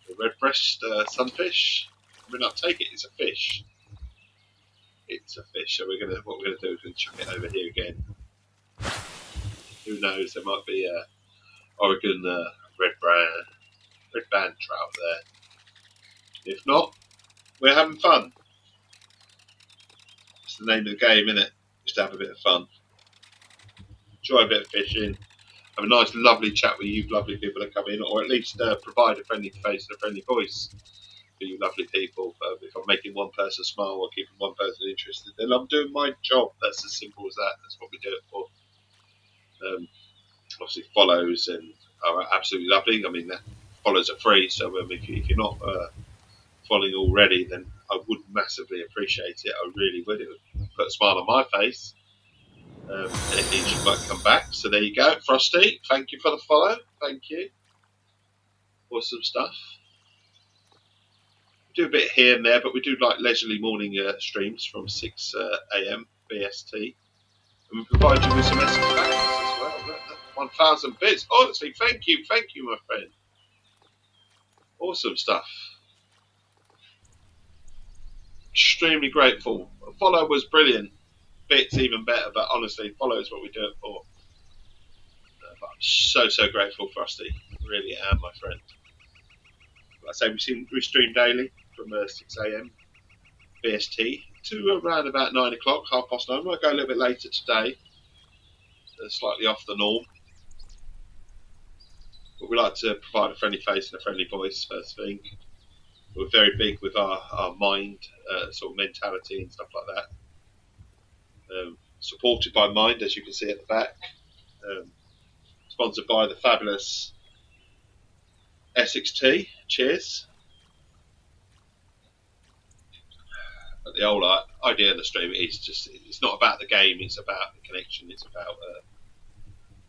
The red-breast sunfish. I mean, I'll take it. It's a fish. It's a fish. So what we're gonna do is we're gonna chuck it over here again. Who knows? There might be a Oregon red band trout there. If not, we're having fun. It's the name of the game, isn't it? Just to have a bit of fun. Enjoy a bit of fishing. Have a nice, lovely chat with you lovely people that come in, or at least provide a friendly face and a friendly voice for you lovely people. If I'm making one person smile or keeping one person interested, then I'm doing my job. That's as simple as that. That's what we do it for. Obviously, follows and are absolutely lovely. I mean, follows are free, so if you're not following already, then I would massively appreciate it. I really would. It would put a smile on my face. And it means you might come back. So there you go, Frosty. Thank you for the follow. Thank you. Awesome stuff. We do a bit here and there, but we do like leisurely morning streams from 6 a.m. BST. And we provide you with some Essex facts as well. 1,000 bits. Honestly, thank you, my friend. Awesome stuff. Extremely grateful. Follow was brilliant. Bits even better, but honestly, follow is what we do it for. But I'm so grateful, Frosty. Really am, my friend. Like I say, we stream daily from 6 a.m. BST to around about 9 o'clock, 9:30. I might go a little bit later today, slightly off the norm. But we like to provide a friendly face and a friendly voice first thing. We're very big with our mind sort of mentality and stuff like that. Supported by Mind, as you can see at the back. Sponsored by the fabulous Essex Tea. Cheers. But the whole idea of the stream is just, it's not about the game, it's about the connection, it's about,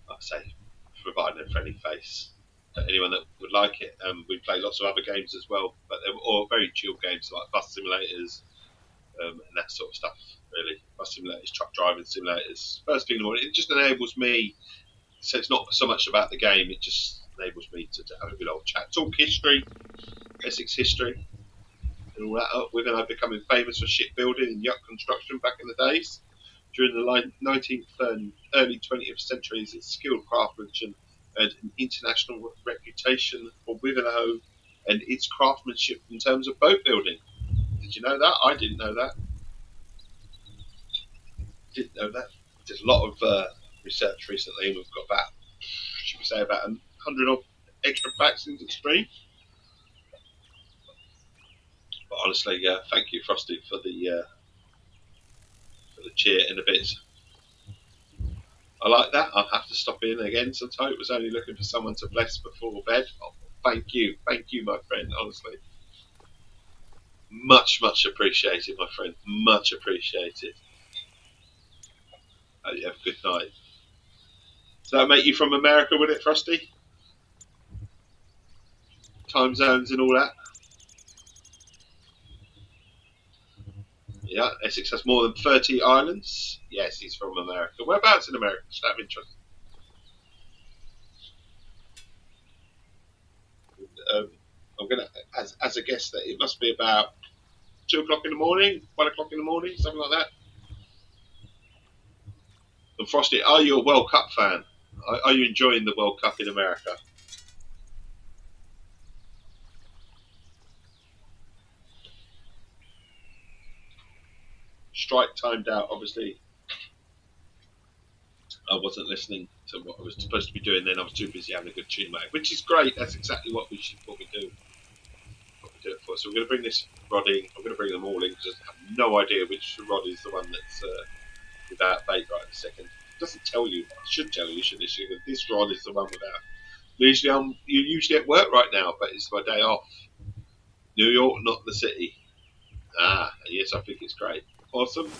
like I say, providing a friendly face for anyone that would like it. We play lots of other games as well, but they're all very chilled games like bus simulators and that sort of stuff, really. Bus simulators, truck driving simulators. First thing in the morning, it just enables me, so it's not so much about the game, it just enables me to have a good old chat. Talk history, Essex history, and all that. We're going to becoming famous for shipbuilding and yacht construction back in the days. During the 19th and early 20th centuries, its skilled craftsmanship earned an international reputation for Wivenhoe and its craftsmanship in terms of boat building. Did you know that? I didn't know that. There's a lot of research recently, and we've got about, should we say, about 100 odd extra facts into the stream. But honestly, thank you, Frosty, for the cheer in a bit. I like that. I'll have to stop in again. So Tote was only looking for someone to bless before bed. Oh, thank you, my friend. Honestly, much appreciated, my friend. Much appreciated. You have a good night. Does that make you from America, would it, Frosty? Time zones and all that. Yeah, Essex has more than 30 islands. Yes, he's from America. Whereabouts in America? Just out of interest. I'm gonna, as a guess, that it must be about 2 o'clock in the morning, 1 o'clock in the morning, something like that. And Frosty, are you a World Cup fan? Are you enjoying the World Cup in America? Strike timed out, obviously. I wasn't listening to what I was supposed to be doing then. I was too busy having a good tune, mate. Which is great. That's exactly what we do. What we do it for. So we're going to bring this rod in. I'm going to bring them all in because I have no idea which rod is the one that's without bait right in a second. It doesn't tell you. I should tell you, shouldn't it? This rod is the one without. You're usually at work right now, but it's my day off. New York, not the city. Yes, I think it's great. Awesome.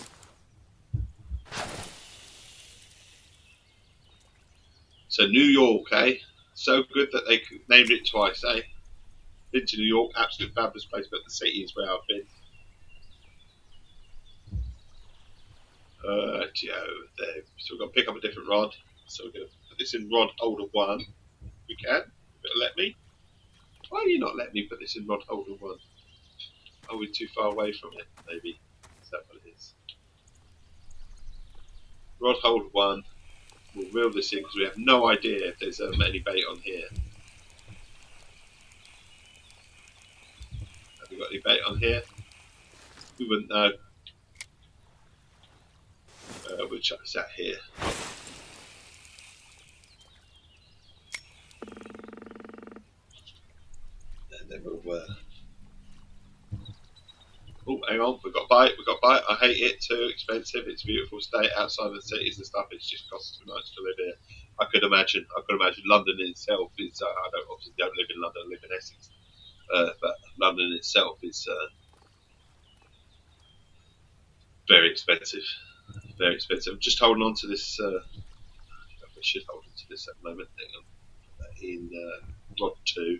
So New York, eh? So good that they named it twice, eh? Been to New York, absolute fabulous place, but the city is where I've been. There. So we've got to pick up a different rod. So we're going to put this in rod holder 1. We can. But let me. Why are you not letting me put this in rod holder 1? Are we too far away from it? Maybe. Is that what it is? Rod holder 1. We'll reel this in because we have no idea if there's any bait on here. Have we got any bait on here? We wouldn't know. We'll chuck this out here. And then we'll. Oh, hang on, we've got bite, I hate it, too expensive, it's a beautiful state outside of the cities and stuff, it's just costs too much to live here. I could imagine London in itself is, I obviously don't live in London, I live in Essex, but London itself is very expensive, very expensive. I'm just holding on to this, I should hold on to this at the moment, in rod 2.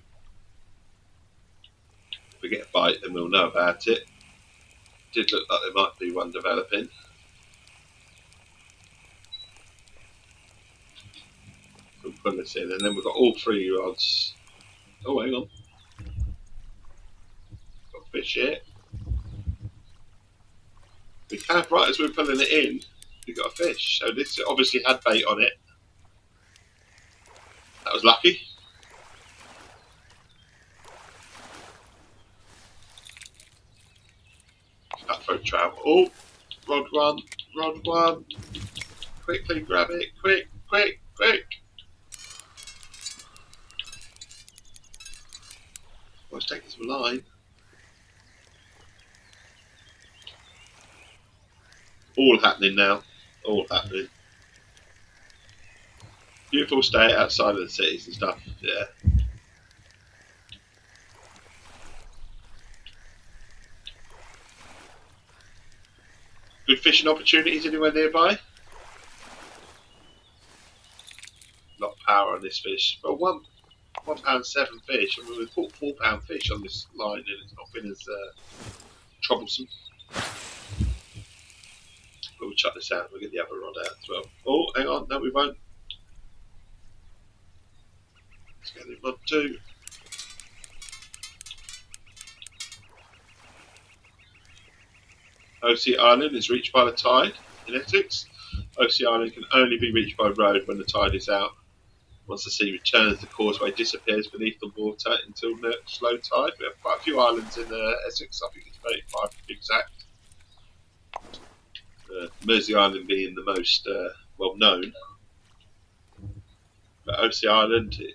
If we get a bite then we'll know about it. Did look like there might be one developing. We'll put this in, and then we've got all 3 rods. Oh, hang on. Got a fish here. We have, right as we're pulling it in, we got a fish. So this obviously had bait on it. That was lucky. Cutthroat trout. Oh, rod 1. Quickly grab it. Quick. Let's take this line. All happening now. All happening. Beautiful state outside of the cities and stuff. Yeah. Good fishing opportunities anywhere nearby? A lot of power on this fish. But £1.7 fish. I mean, we've caught £4 fish on this line, and it's not been as troublesome. We'll chuck this out. We'll get the other rod out as well. Oh, hang on. No, we won't. Let's get the rod 2. OC Island is reached by the tide in Essex. OC Island can only be reached by road when the tide is out. Once the sea returns, the causeway disappears beneath the water until next low tide. We have quite a few islands in Essex. I think it's 35 to be exact. Mersey Island being the most well known. But OC Island, you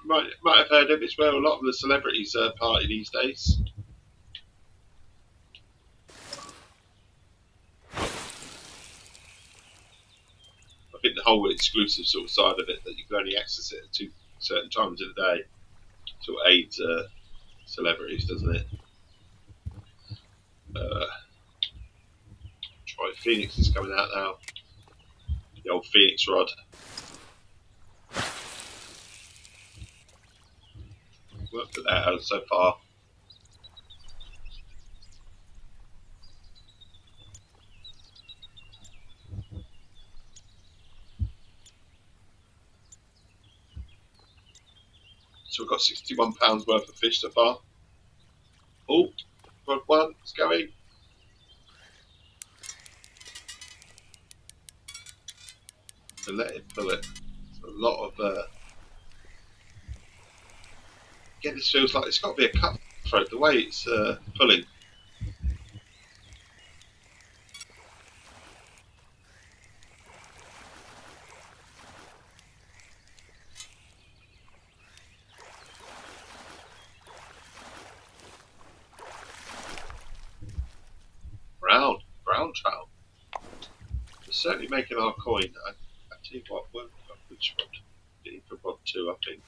might have heard of it. It's where a lot of the celebrities party these days. I think the whole exclusive sort of side of it, that you can only access it at 2 certain times of the day, sort of aids celebrities, doesn't it? Try Phoenix is coming out now. The old Phoenix rod. Worked that out so far. So we've got £61 worth of fish so far. Oh, rod 1, it's going. So let it pull it. It's a lot of. Again, this feels like it's got to be a cutthroat the way it's pulling. Brown trout. We're certainly making our coin. I tell you what, which rod? Getting for rod 2, I think.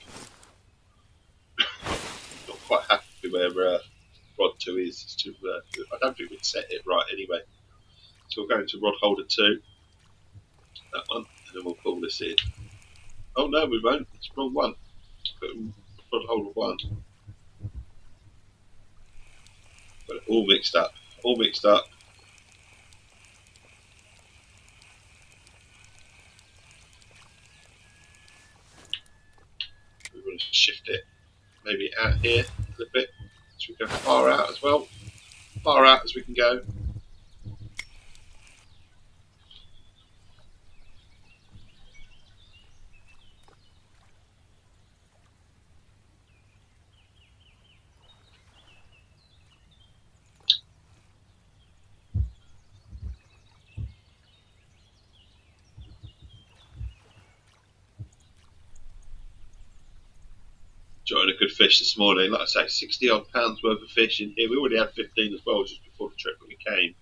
Not quite happy where rod 2 is. It's too, I don't think we'd set it right anyway. So we'll go into rod holder 2. That one, and then we'll pull this in. Oh no, we won't. It's wrong one. Put rod holder 1. Got it all mixed up. All mixed up. We want to shift it maybe out here a little bit, so we go far out as well. Far out as we can go. Enjoying a good fish this morning. Like I say, 60 odd pounds worth of fish in here. We already had 15 as well just before the trip when we came.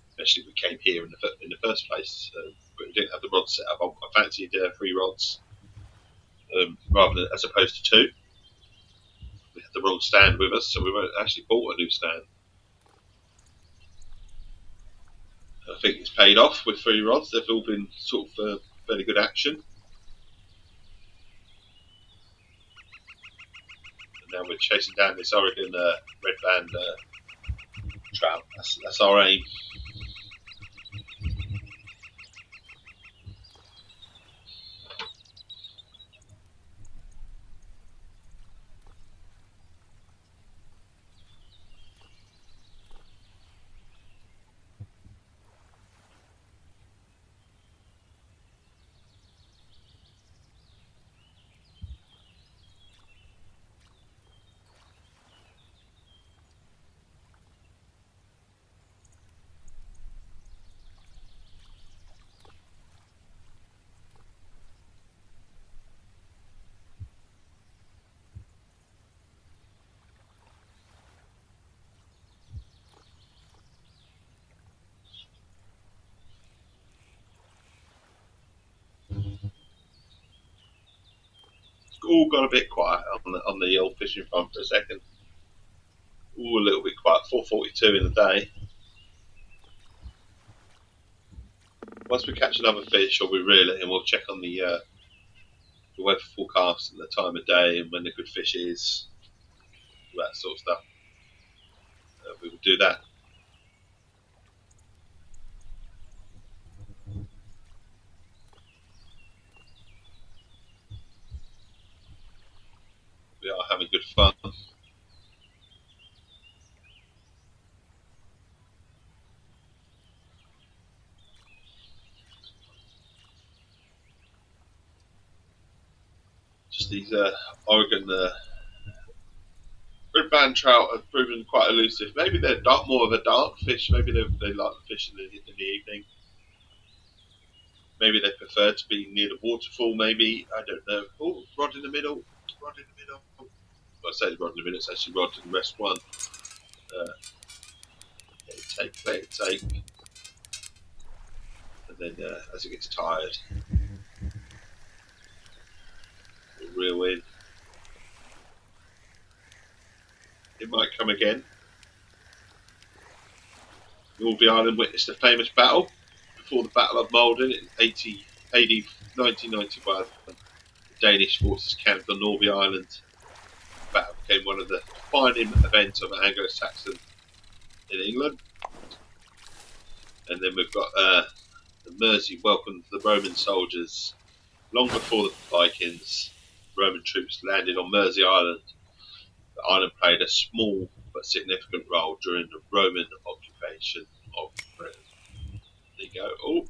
Especially we came here in the first place, but we didn't have the rods set up. I fancied 3 rods rather than as opposed to 2. We had the wrong stand with us, so we actually bought a new stand. I think it's paid off with 3 rods. They've all been sort of fairly good action. And now we're chasing down this Oregon red band trout. That's our aim. All got a bit quiet on the old fishing front for a second. All a little bit quiet. 4:42 in the day. Once we catch another fish or we reel it, and we'll check on the weather forecast and the time of day and when the good fish is, all that sort of stuff. We will do that. We are having good fun. Just these Oregon red band trout have proven quite elusive. Maybe they're more of a dark fish. Maybe they like the fish in the evening. Maybe they prefer to be near the waterfall. Maybe, I don't know. Oh, rod in the middle. Rod in the middle. Well, I say rod in the middle. It's actually rod and rest one. Play it take. And then as it gets tired, we'll reel in. It might come again. Norby Island witnessed a famous battle before the Battle of Malden in AD 1991. The Danish forces camped on Norby Island. The battle became one of the defining events of Anglo-Saxon in England. And then we've got the Mersey welcomed the Roman soldiers. Long before the Vikings, Roman troops landed on Mersey Island. The island played a small but significant role during the Roman occupation of Britain. There you go. Oh,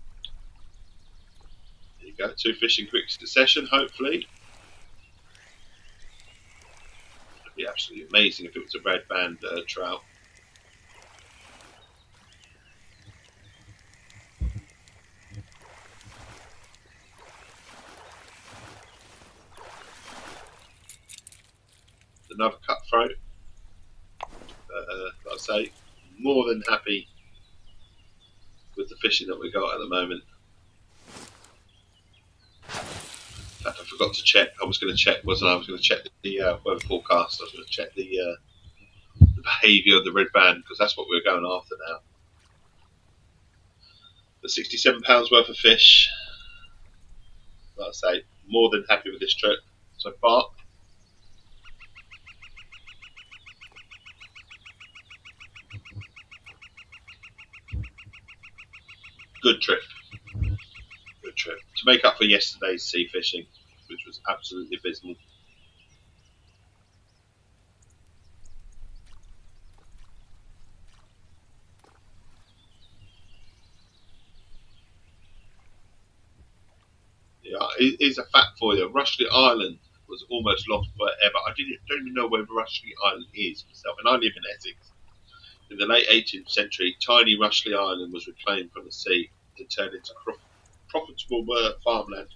there you go. 2 fish in quick succession, hopefully. It'd be absolutely amazing if it was a red band trout. Another cutthroat. Like I say, more than happy with the fishing that we got at the moment. In fact, I forgot to check. I was going to check, wasn't I? I was going to check the weather forecast. I was going to check the behaviour of the red band because that's what we're going after now. The £67 worth of fish. Like I say, more than happy with this trip so far. Good trip. Good trip. To make up for yesterday's sea fishing, which was absolutely abysmal. Yeah, here's a fact for you. Rushley Island was almost lost forever. Don't even know where Rushley Island is myself, and I live in Essex. In the late 18th century, tiny Rushley Island was reclaimed from the sea and turned into profitable farmland.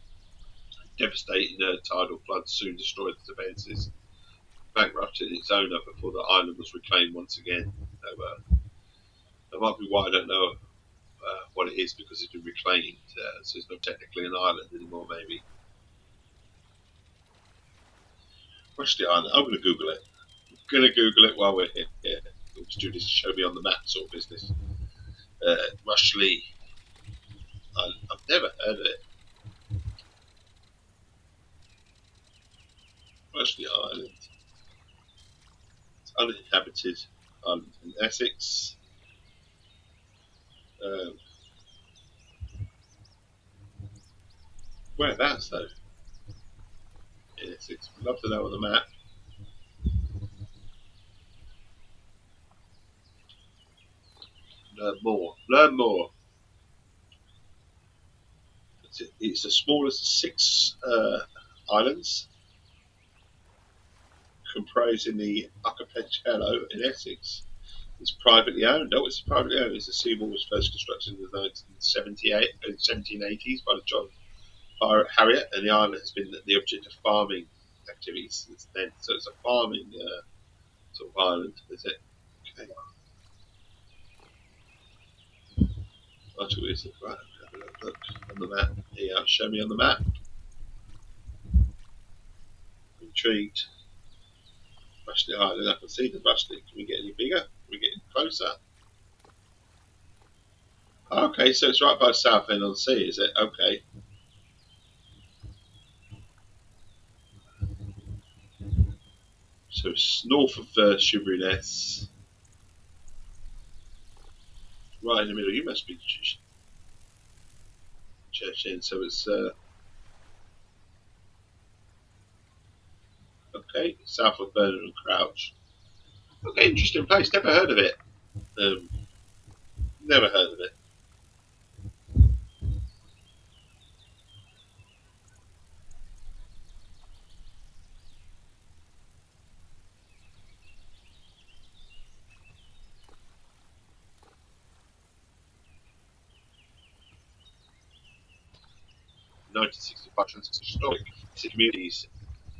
Devastating tidal floods soon destroyed the defences, bankrupted its owner before the island was reclaimed once again. So, that might be why I don't know what it is, because it's been reclaimed, so it's not technically an island anymore, maybe. Rushley Island, I'm going to Google it. While we're here. Studios to show me on the map sort of business. Rushley Island, I've never heard of it. Rushley Island. It's uninhabited island in Essex. Whereabouts though? In Essex. I'd love to know on the map. Learn more. It's the smallest of 6 islands, comprising the archipelago in Essex. It's privately owned. It's privately owned. It's a seawall was first constructed in the 1780s by John Harriet, and the island has been the object of farming activities since then. So it's a farming sort of island, is it? Okay. Right, have a look on the map. Yeah, show me on the map. I'm intrigued. Rushley Island, I can see the Rushley. Can we get any bigger? Can we get any closer? Okay, so it's right by Southend on Sea, is it? Okay. So it's north of Shoeburyness. Right in the middle. You must be Church Inn, so it's okay, south of Bernard and Crouch. Okay, interesting place. Never heard of it. Never heard of it. In 1965, historic communities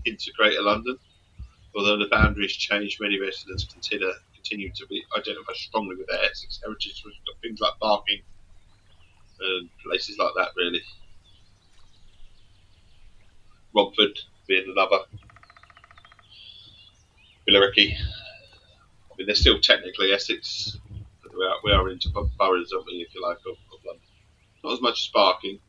into Greater London. Although the boundaries change, many residents continue to be identified strongly with their Essex heritage. We've got things like Barking and places like that, really. Romford being another. Billericay. I mean, they're still technically Essex. We are into boroughs, aren't we, if you like, of London. Not as much as Barking.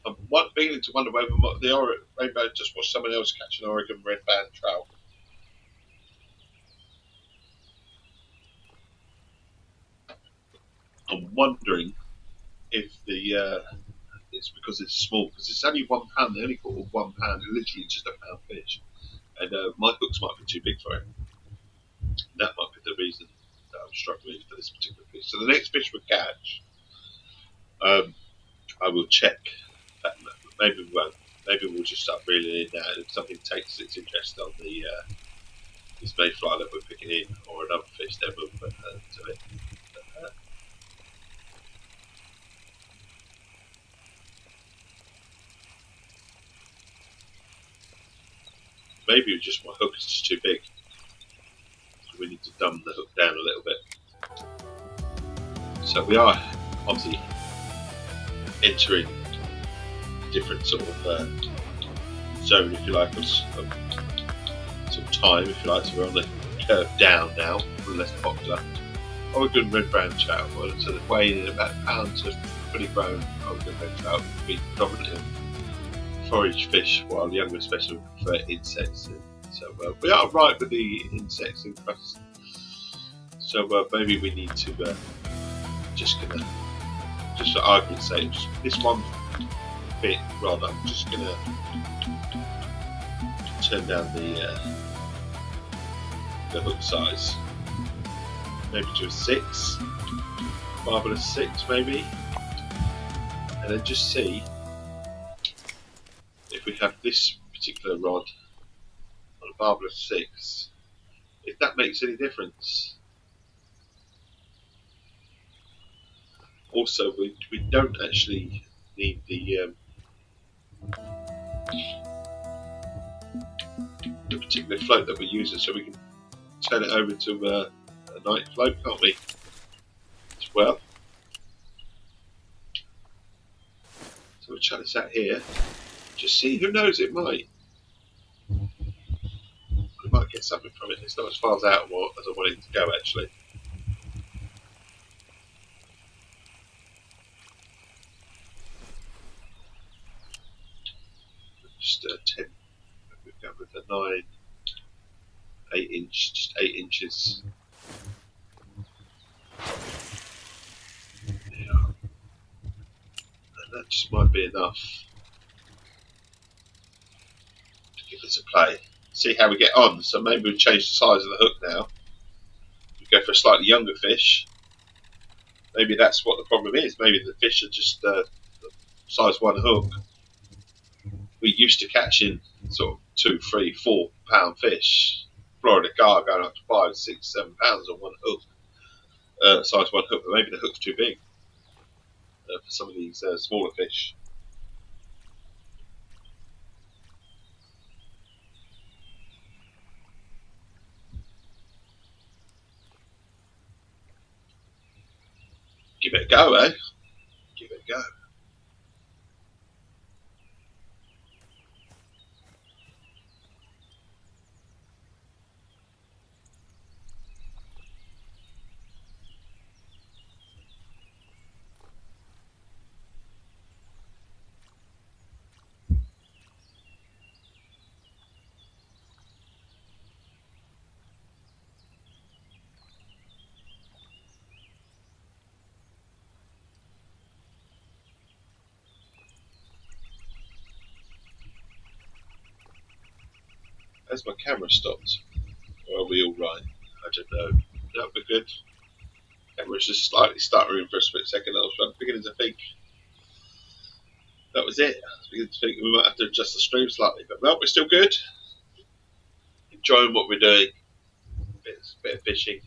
I'm beginning to wonder whether maybe I just watched someone else catch an Oregon red band trout. I'm wondering if it's because it's small, because it's only £1. They only caught £1, literally just a pound fish, and my hooks might be too big for it. That might be the reason that I'm struggling for this particular fish. So the next fish we catch, I will check. Maybe we won't. Maybe we'll just start reeling in now. If something takes its interest on this mayfly that we're picking in, or another fish, then we'll put to it. Maybe just my hook is just too big. So we need to dumb the hook down a little bit. So we are obviously entering a different sort of zone, if you like, of sort of time, if you like. So we're on the curve down now, less popular. Oregon red brown trout, so they're weighing in about £1 to fully grown I was going to mention that would be predominantly forage fish, while younger species prefer insects. So we are right with the insects and crusts. So maybe we need to just for argument's sake, just this one bit rod. I'm just gonna turn down the hook size, maybe to a 6, marvelous 6 maybe, and then just see if we have this particular rod on a marvelous 6, if that makes any difference. Also, we don't actually need the particular float that we're using, so we can turn it over to a night float, can't we? As well. So we'll chuck this out here. Just see, who knows, it might. We might get something from it. It's not as far as out as I want it to go, actually. Just 10. We've gone with the 9, 8 inch, just 8 inches. Yeah. And that just might be enough to give this a play. See how we get on. So maybe we'll change the size of the hook now. We go for a slightly younger fish. Maybe that's what the problem is. Maybe the fish are just size 1 hook. We used to catching sort of 2, 3, 4 pound fish. Florida gar going up to 5, 6, 7 pounds on 1 hook. Size 1 hook, but maybe the hook's too big for some of these smaller fish. Give it a go, eh? Give it a go. Has my camera stopped? Or are we all right? I don't know. No, we're good. Camera's just slightly stuttering for a split second. I was beginning to think that was it. I was beginning to think we might have to adjust the stream slightly, but no, we're still good. Enjoying what we're doing. Bit of fishing.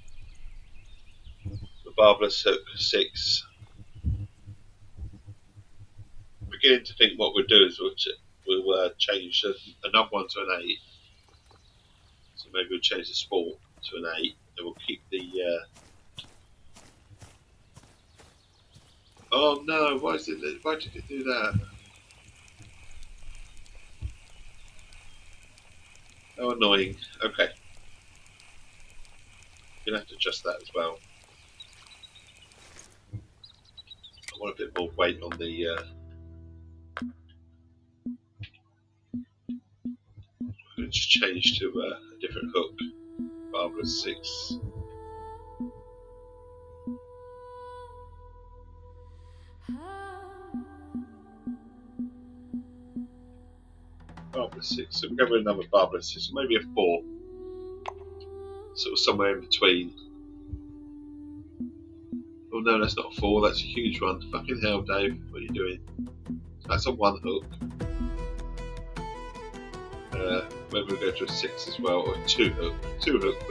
The barbless hook 6. Beginning to think what we'll do is we'll change another one to an 8. So maybe we'll change the sport to an 8, and we'll keep the. Oh no! Why did it do that? How annoying. Okay. Gonna have to adjust that as well. I want a bit more weight on the. I'm gonna just change to a different hook. Barbless 6. Barbless 6. So we're going with another barbless 6, so maybe a 4. Sort of somewhere in between. Oh no, that's not a 4, that's a huge one. Fucking hell, Dave, what are you doing? That's a 1 hook. Maybe we'll go to a 6 as well, or a 2 hook. 2 hook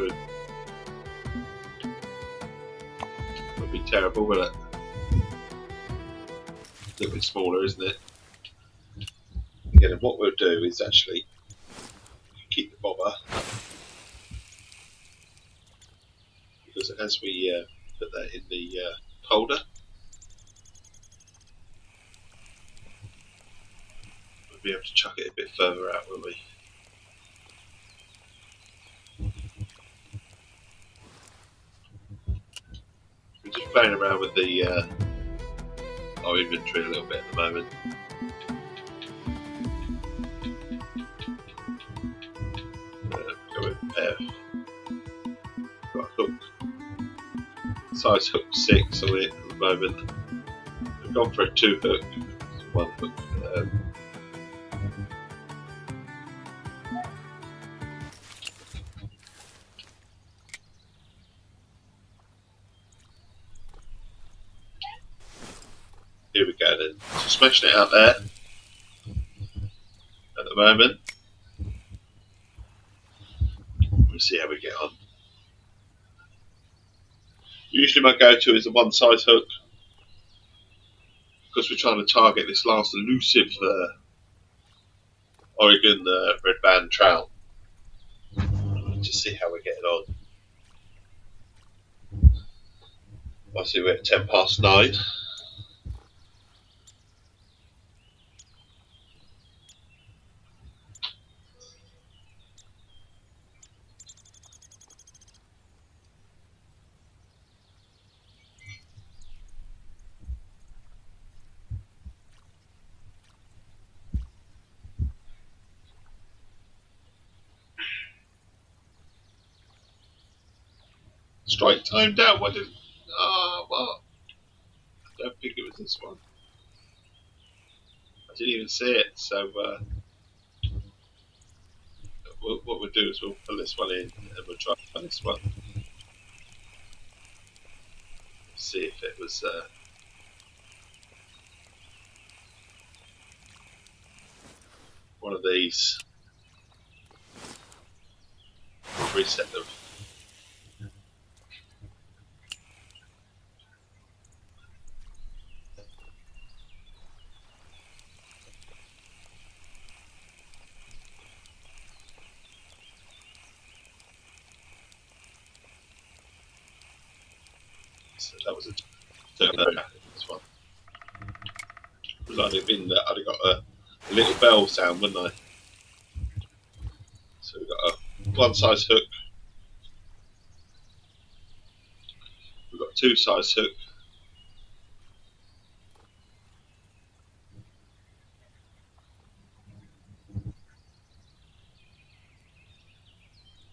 would be terrible, will it? A little bit smaller, isn't it? Again, what we'll do is actually keep the bobber, because as we put that in the holder, we'll be able to chuck it a bit further out, won't we? We're just playing around with the our inventory a little bit at the moment. Go with got a hook, size hook 6 on it at the moment. We've gone for a 2 hook, 1 hook. Here we go then. So smashing it out there at the moment. We'll see how we get on. Usually my go-to is a 1 size hook because we're trying to target this last elusive Oregon red band trout. Just see how we're getting on. Obviously we're at 9:10. Strike timed out. What did? Well, I don't think it was this one. I didn't even see it. So what we'll do is we'll pull this one in and we'll try this one. See if it was one of these. We'll reset them. So that was this one. It would have been that I'd have got a little bell sound, wouldn't I? So we've got a 1 size hook. We've got a 2 size hook.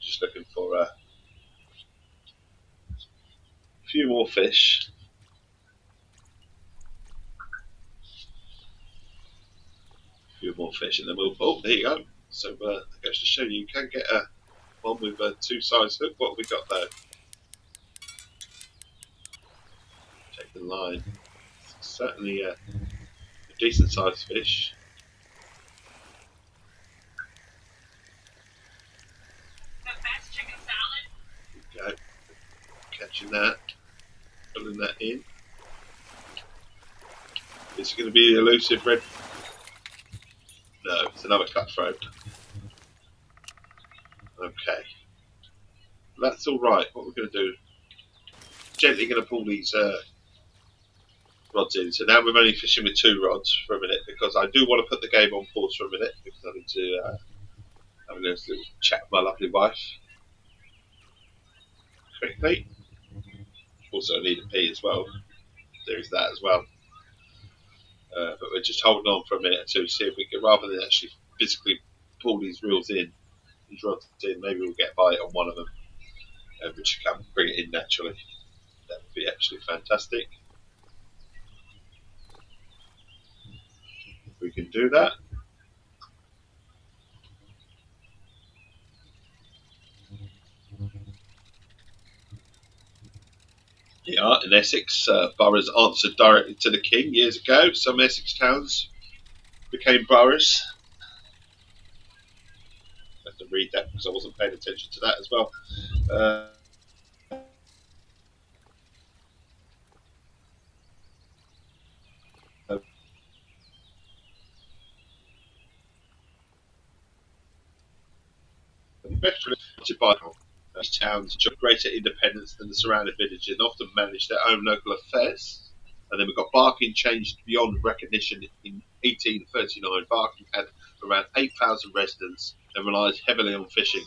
Just looking for a few more fish. A few more fish and then we'll... Oh, there you go. So that goes to show you can get a one with a 2 size hook. What have we got though? Take the line. It's certainly a decent sized fish. There we go. Catching that. Pulling that in. Is it going to be the elusive red? No, it's another cutthroat. Okay. That's alright. What we're going to do, gently going to pull these rods in. So now we're only fishing with 2 rods for a minute because I do want to put the game on pause for a minute because I need to have a little chat with my lovely wife quickly. Also need a pee as well. There's that as well. But we're just holding on for a minute or two to see if we can, rather than actually physically pull these rods in, maybe we'll get a bite on one of them, which can bring it in naturally. That would be absolutely fantastic. If we can do that. Yeah, in Essex, boroughs answered directly to the king years ago. Some Essex towns became boroughs. I have to read that because I wasn't paying attention to that as well. These towns enjoyed greater independence than the surrounding villages and often managed their own local affairs. And then we've got Barking changed beyond recognition in 1839. Barking had around 8,000 residents and relied heavily on fishing.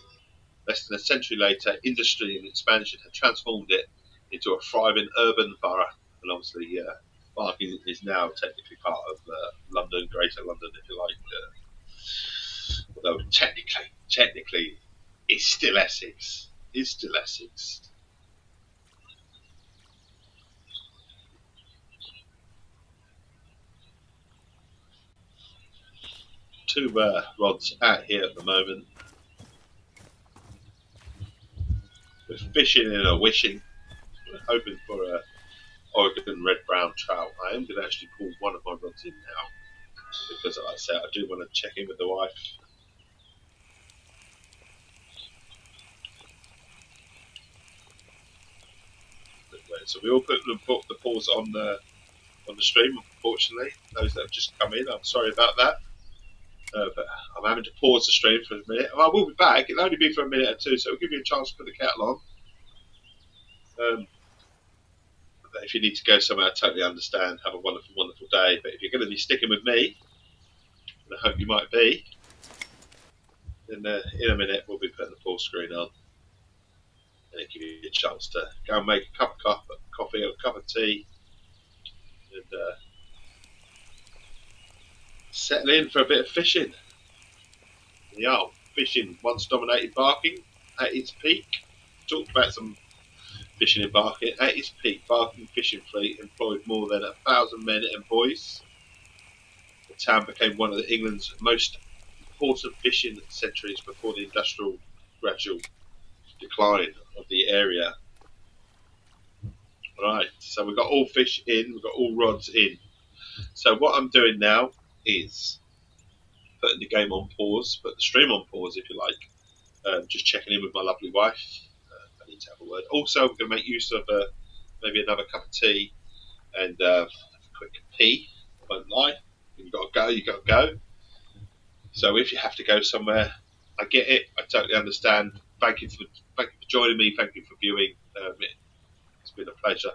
Less than a century later, industry and expansion had transformed it into a thriving urban borough. And obviously, Barking is now technically part of London, Greater London, if you like. Although technically, it's still Essex. It's still Essex. Two rods out here at the moment. We're fishing in a Wishin. We're hoping for a Oregon red brown trout. I am going to actually pull one of my rods in now because, like I said, I do want to check in with the wife. So we all put the pause on the stream. Unfortunately, those that have just come in, I'm sorry about that. But I'm having to pause the stream for a minute. I will be back. It'll only be for a minute or two, so it'll give you a chance to put the kettle on. If you need to go somewhere, I totally understand. Have a wonderful, wonderful day. But if you're going to be sticking with me, and I hope you might be, then in a minute we'll be putting the full screen on, and it give you a chance to go and make a cup of coffee or a cup of tea, and settle in for a bit of fishing. Yeah, fishing once dominated barking at its peak. Talked about some fishing and barking at its peak. Barking fishing fleet employed more than 1,000 men and boys. The town became one of England's most important fishing centres before the industrial gradual decline of the area. Right, so we've got all fish in, we've got all rods in. So what I'm doing now is putting the game on pause, put the stream on pause if you like. Just checking in with my lovely wife. I need to have a word. Also, we're going to make use of maybe another cup of tea and a quick pee. I won't lie. You've got to go, you've got to go. So if you have to go somewhere, I get it. I totally understand. Thank you for joining me. Thank you for viewing. It's been a pleasure.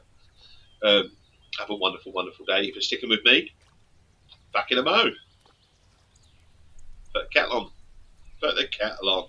Have a wonderful, wonderful day. If you're sticking with me, back in a mo. Put the kettle on. Put the kettle on.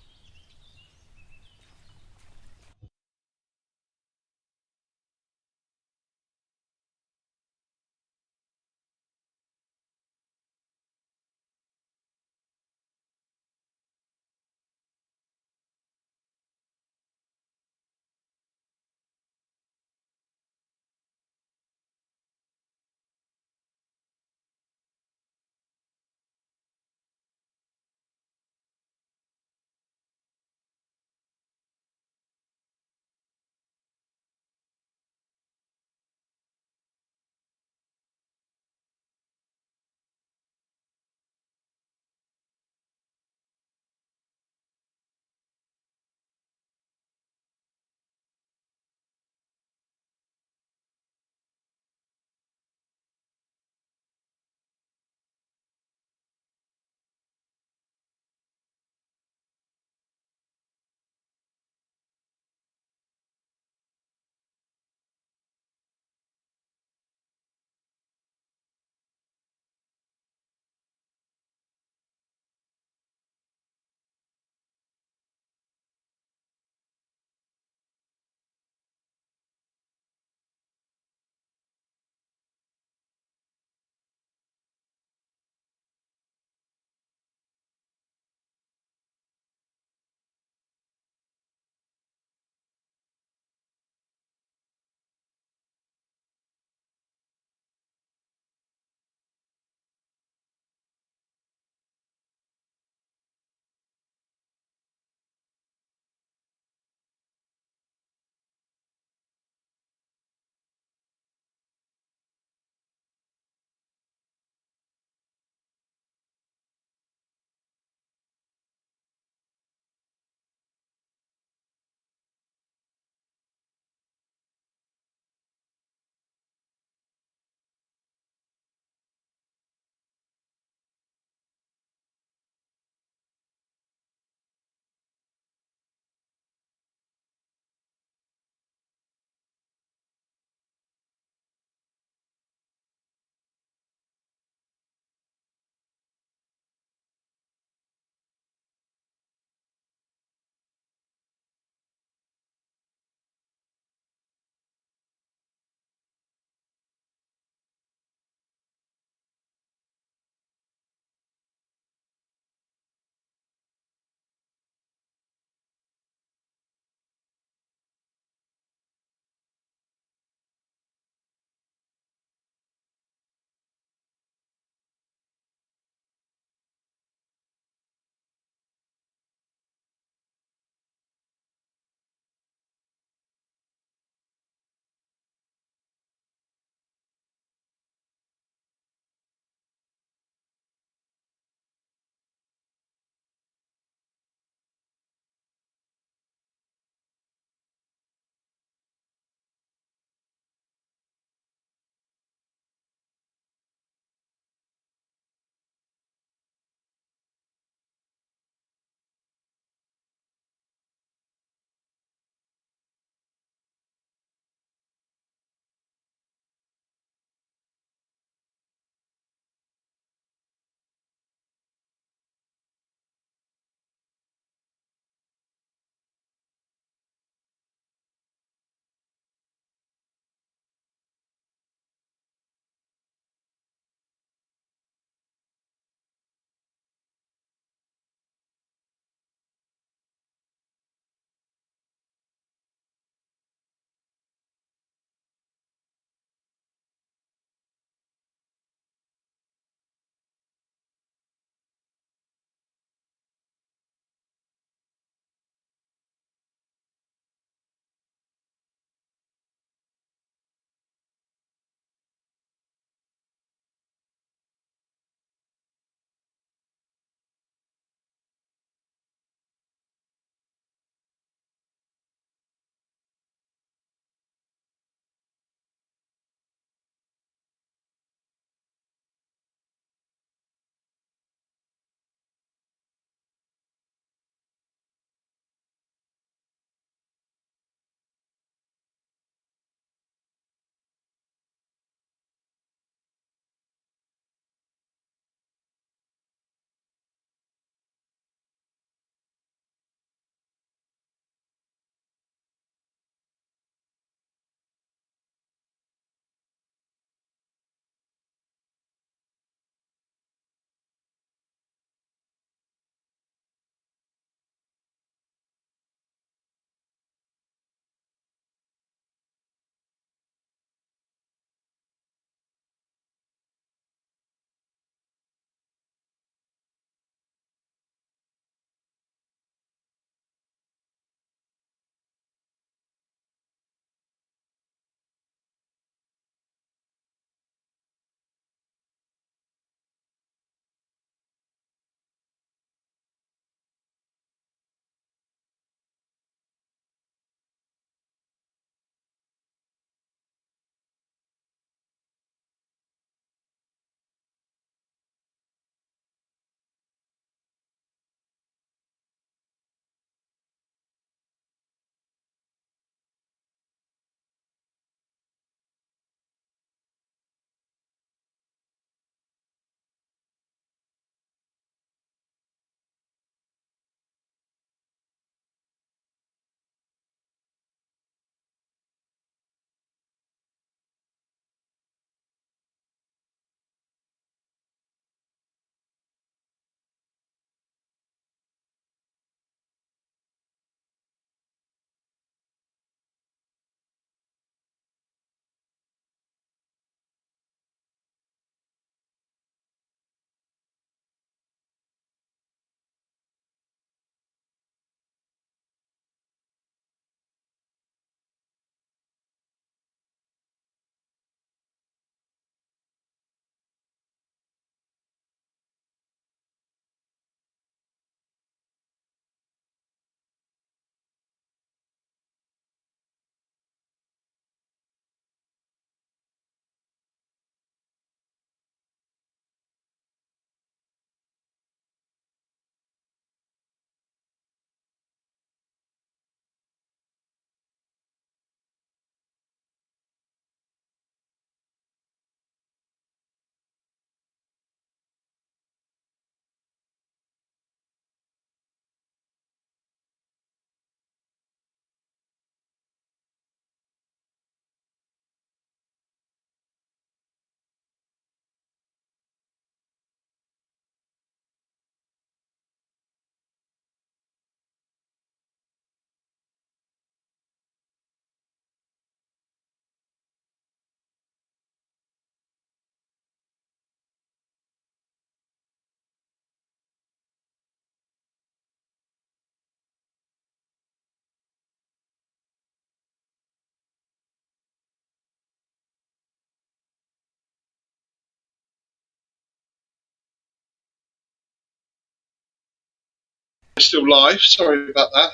Still live. Sorry about that.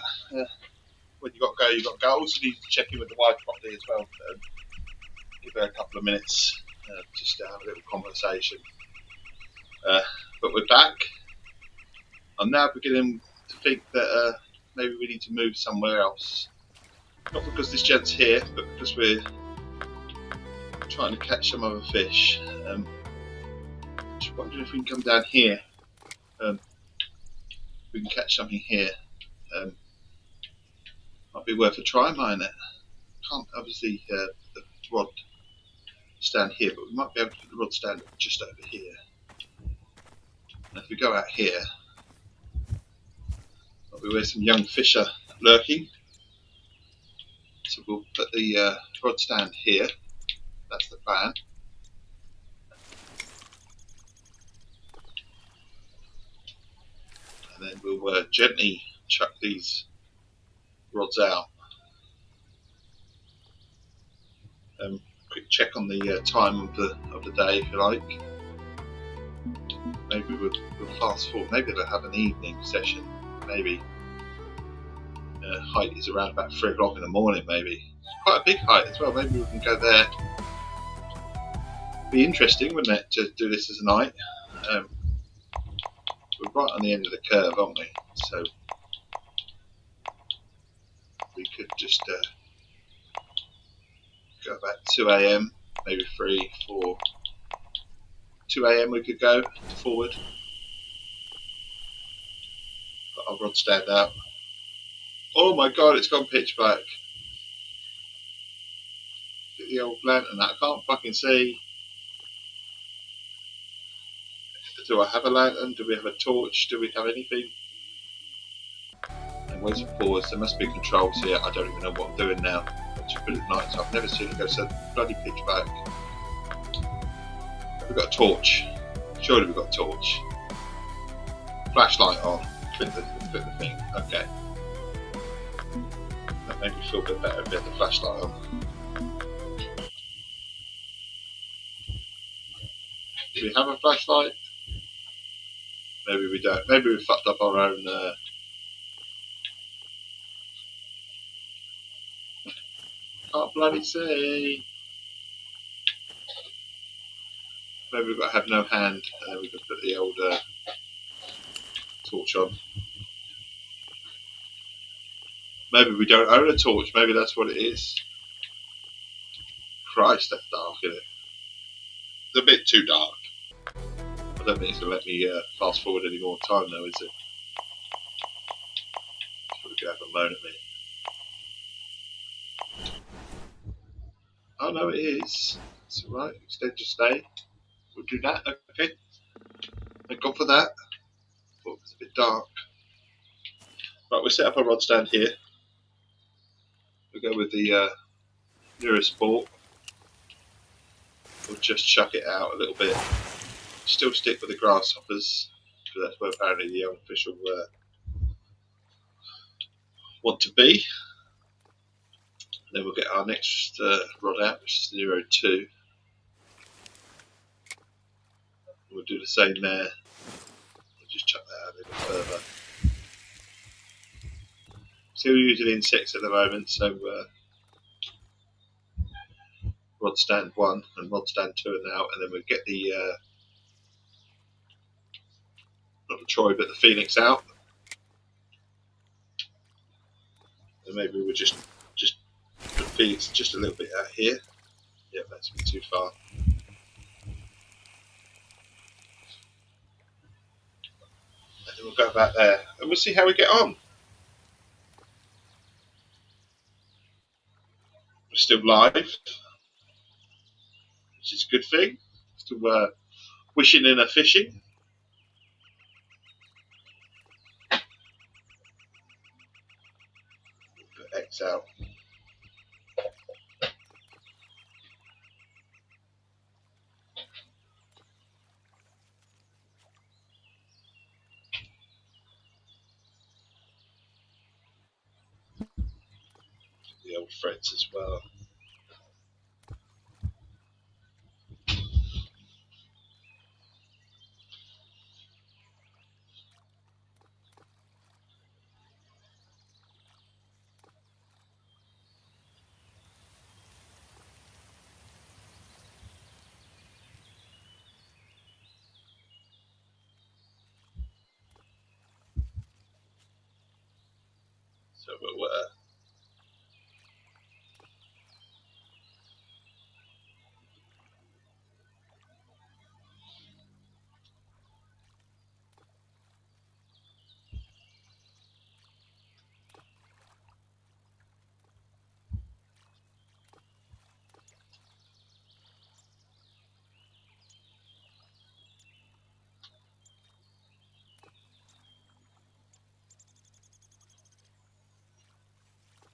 When you got to go, you got to go. I also need to check in with the wife properly as well. Give her a couple of minutes just to have a little conversation. But we're back. I'm now beginning to think that maybe we need to move somewhere else. Not because this gent's here, but because we're trying to catch some other fish. Just wondering if we can come down here. We can catch something here. Might be worth a try, mightn't it? Can't obviously the rod stand here, but we might be able to put the rod stand just over here. And if we go out here, might be where some young fish are lurking. So we'll put the rod stand here. That's the plan. And then we'll gently chuck these rods out. Quick check on the time of the day, if you like. Maybe we'll fast forward. Maybe they'll have an evening session. Maybe height is around about 3 o'clock in the morning. Maybe it's quite a big height as well. Maybe we can go there. Be interesting, wouldn't it, to do this as a night? We're right on the end of the curve, aren't we? So we could just go about 2 a.m, maybe 3, 4. 2 a.m. we could go forward. Got our rod stand out. Oh my god, it's gone pitch black. Get the old lantern that I can't fucking see. Do I have a lantern? Do we have a torch? Do we have anything? And where's the pause? There must be controls here. I don't even know what I'm doing now. Once you put it at night, so I've never seen it go so bloody pitch black. We've got a torch. Surely we've got a torch. Flashlight on. Click the thing. Okay. That made me feel a bit better if we had the flashlight on. Do we have a flashlight? Maybe we don't. Maybe we fucked up our own. Can't bloody see. Maybe we've got to have no hand, and then we can put the old torch on. Maybe we don't own a torch. Maybe that's what it is. Christ, that's dark, isn't it? It's a bit too dark. I don't think it's going to let me fast forward any more time though, is it? It's probably going to have a moan at me. Oh no, it is. It's alright. Extend your stay. We'll do that. Okay. Thank God for that. Thought it was a bit dark. Right, we'll set up a rod stand here. We'll go with the nearest ball. We'll just chuck it out a little bit. Still stick with the grasshoppers, because that's where apparently the young fish will want to be. And then we'll get our next rod out, which is 0.2. We'll do the same there. We'll just chuck that out a little further. Still using insects at the moment, so rod stand 1 and rod stand 2 are out, and then we'll get the not the Troy but the Phoenix out. And maybe we'll just put Phoenix just a little bit out here. Yep, that's a bit too far. And then we'll go back there and we'll see how we get on. We're still live, which is a good thing. Still wishing in a fishing. Put X out. The old threads as well. So we'll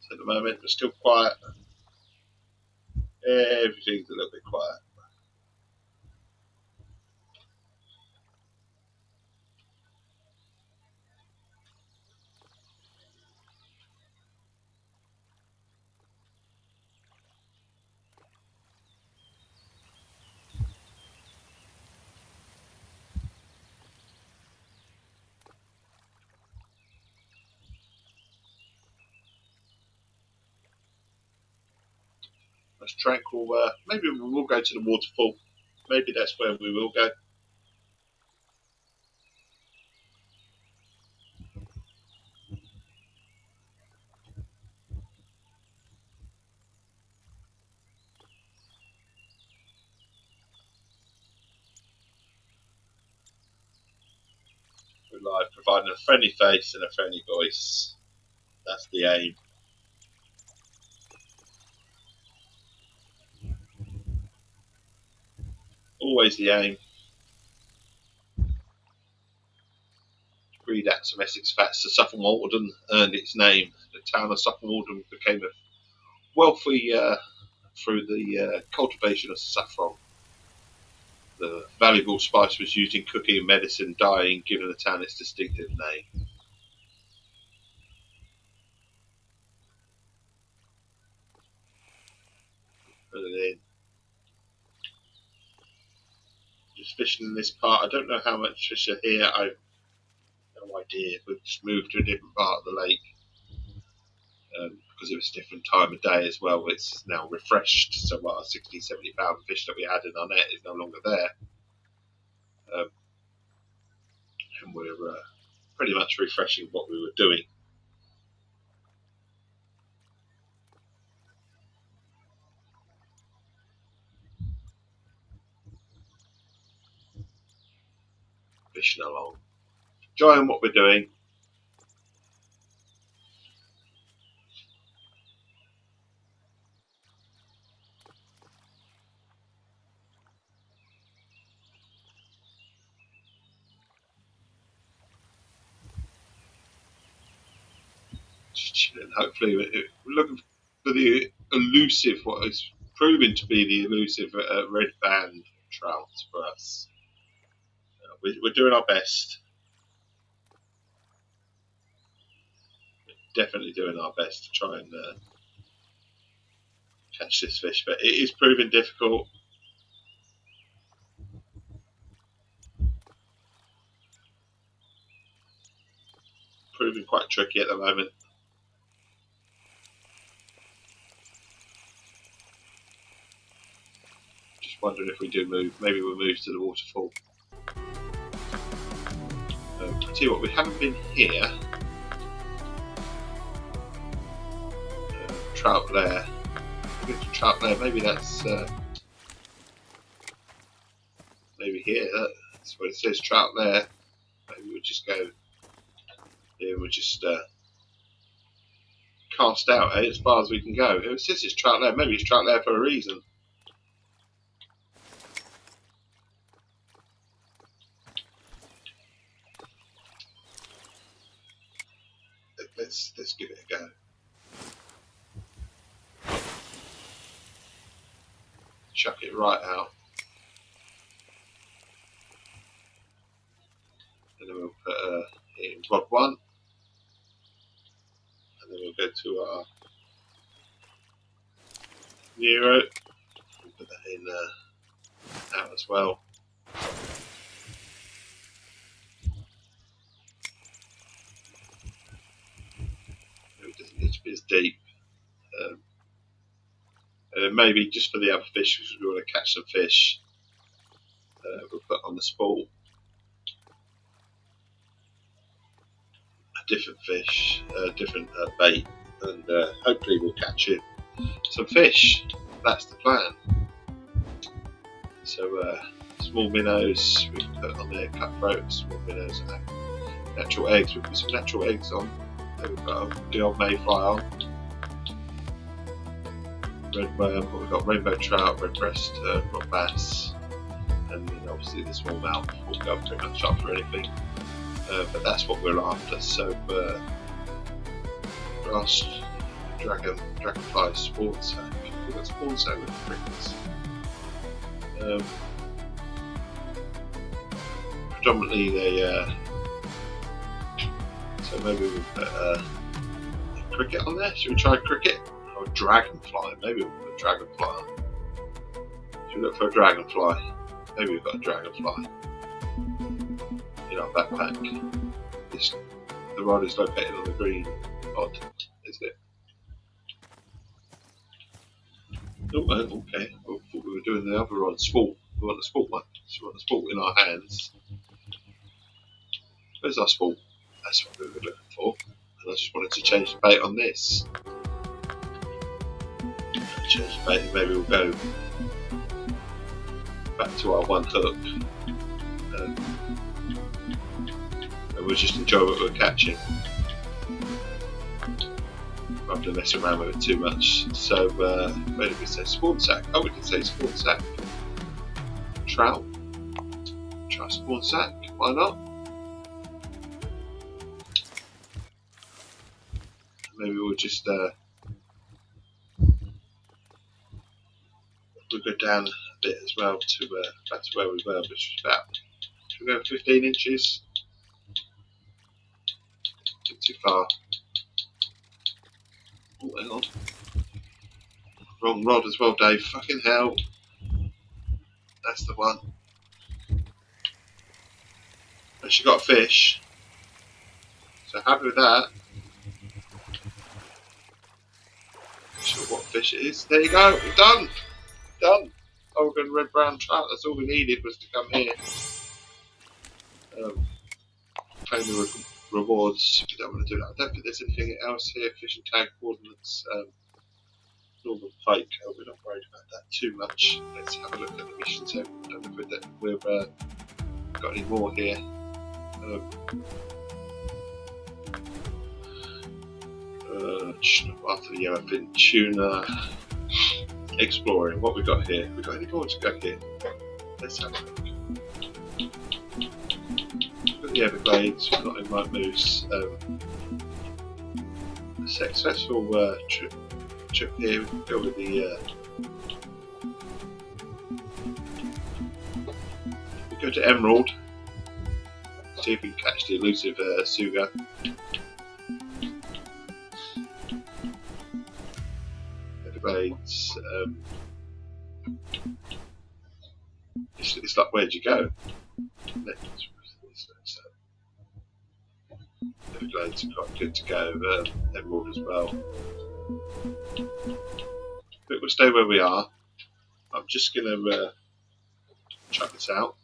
so at the moment we're still quiet. Everything's a little bit quiet. That's tranquil. Maybe we will go to the waterfall. Maybe that's where we will go. We're live, providing a friendly face and a friendly voice. That's the aim. Always the aim. Breed out some Essex fats. The Suffolk Malden earned its name. The town of Suffolk Malden became a wealthy through the cultivation of saffron. The valuable spice was used in cooking and medicine, dyeing, giving the town its distinctive name. Put it in. Just fishing in this part. I don't know how much fish are here. I've no idea. We've just moved to a different part of the lake because it was a different time of day as well. It's now refreshed. So what, 60, 70 pound fish that we had in our net is no longer there. And we're pretty much refreshing what we were doing. Fishing along. Enjoying what we're doing. And hopefully we're looking for the elusive, what is proving to be the elusive red band trout for us. We're doing our best. We're definitely doing our best to try and catch this fish, but it is proving difficult. Proving quite tricky at the moment. Just wondering if we do move. Maybe we'll move to the waterfall. Tell you what, we haven't been here. Trout there. Trout there. Maybe that's maybe here. That's where it says trout there. Maybe we'll just go. Yeah, we'll just cast out as far as we can go. It says it's trout there. Maybe it's trout there for a reason. Let's give it a go. Chuck it right out. And then we'll put it in rod 1. And then we'll go to our Nero. We'll put that in out as well. It doesn't need to be as deep. And then maybe just for the other fish, because we want to catch some fish, we'll put on the spool. different fish, different bait, and hopefully we'll catch some fish. That's the plan. So small minnows we can put on there, cutthroat, small minnows, and natural eggs. We put some natural eggs on. Then we've got the old mayfly on. Red worm, we've got rainbow trout, red breast, rock bass, and then obviously the smallmouth will go pretty much up for anything. But that's what we're after. So grass, dragonfly, spawn sack. We've got spawn sack with crickets. Predominantly they. So maybe we'll put a cricket on there. Should we try cricket? Or dragonfly? Maybe we'll put a dragonfly on. Should we look for a dragonfly? Maybe we've got a dragonfly in our backpack. The rod is located on the green rod, is it? Oh, okay. I thought we were doing the other rod, sport. We want the sport one. So we want the sport in our hands. Where's our sport? That's what we were looking for. And I just wanted to change the bait on this. Change the bait and maybe we'll go back to our one hook. And we'll just enjoy what we're catching rather than mess around with it too much. So where did we say spawn sack? Oh, we can say spawn sack. Trout. Try spawn sack, why not? Maybe we'll just we'll go down a bit as well to back to where we were, which was about, should we go 15 inches? Not too far. Oh, hang on. Wrong rod as well, Dave. Fucking hell. That's the one. And she got a fish. So happy with that. Not sure what fish it is. There you go. We're done. Done. Oregon red brown trout. That's all we needed was to come here. Claim the rewards. We don't want to do that. I don't think there's anything else here. Fishing tag coordinates. Northern pike. Oh, we're not worried about that too much. Let's have a look at the mission zone. I don't know if we've got any more here. After the yellowfin tuna. Exploring. What we got here? We got any more to go here? Let's have a look. Got the Everglades. We've got in White Moose. A successful trip here. We can go with the. We go to Emerald. See if we can catch the elusive Suga. Everglades. It's like, where'd you go? Everglades are quite good to go. Emerald as well. But we'll stay where we are. I'm just going to check this out.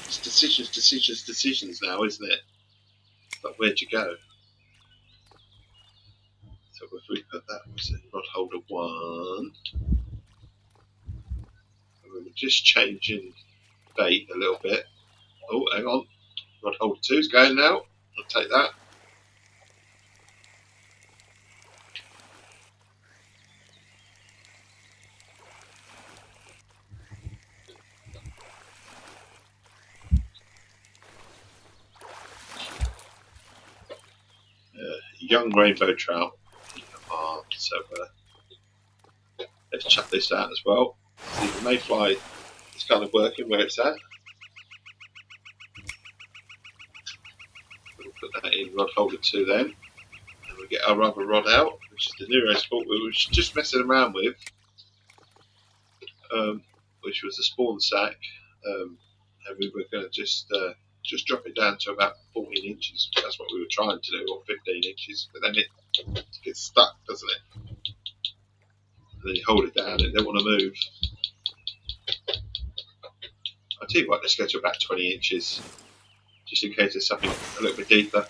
It's decisions now, isn't it? But where'd you go? So if we put that, was it rod holder 1? And we're just changing bait a little bit. Oh, hang on. Rod holder 2 is going now. I'll take that. Young rainbow trout. So let's chuck this out as well. See, the mayfly is kind of working where it's at. We'll put that in rod holder 2 then. And we'll get our other rod out, which is the Neuro Sport we were just messing around with, which was the spawn sack. And we were going to just drop it down to about 14 inches. That's what we were trying to do, or 15 inches. But then it gets stuck, doesn't it? And then you hold it down, it don't want to move. I'll tell you what, let's go to about 20 inches, just in case there's something a little bit deeper.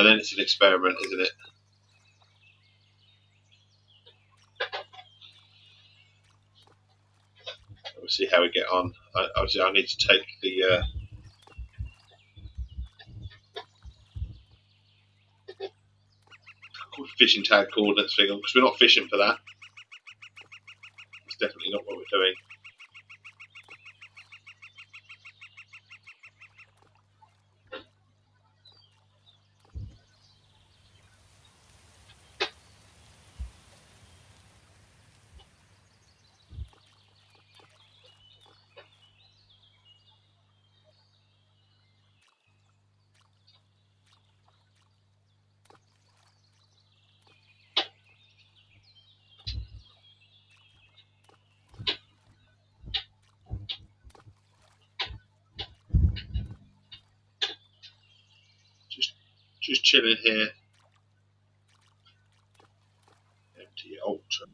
And then it's an experiment, isn't it? We'll see how we get on. Obviously, I need to take the fishing tag coordinates thing on because we're not fishing for that. It's definitely not what we're doing. Just chilling here. Empty ultra.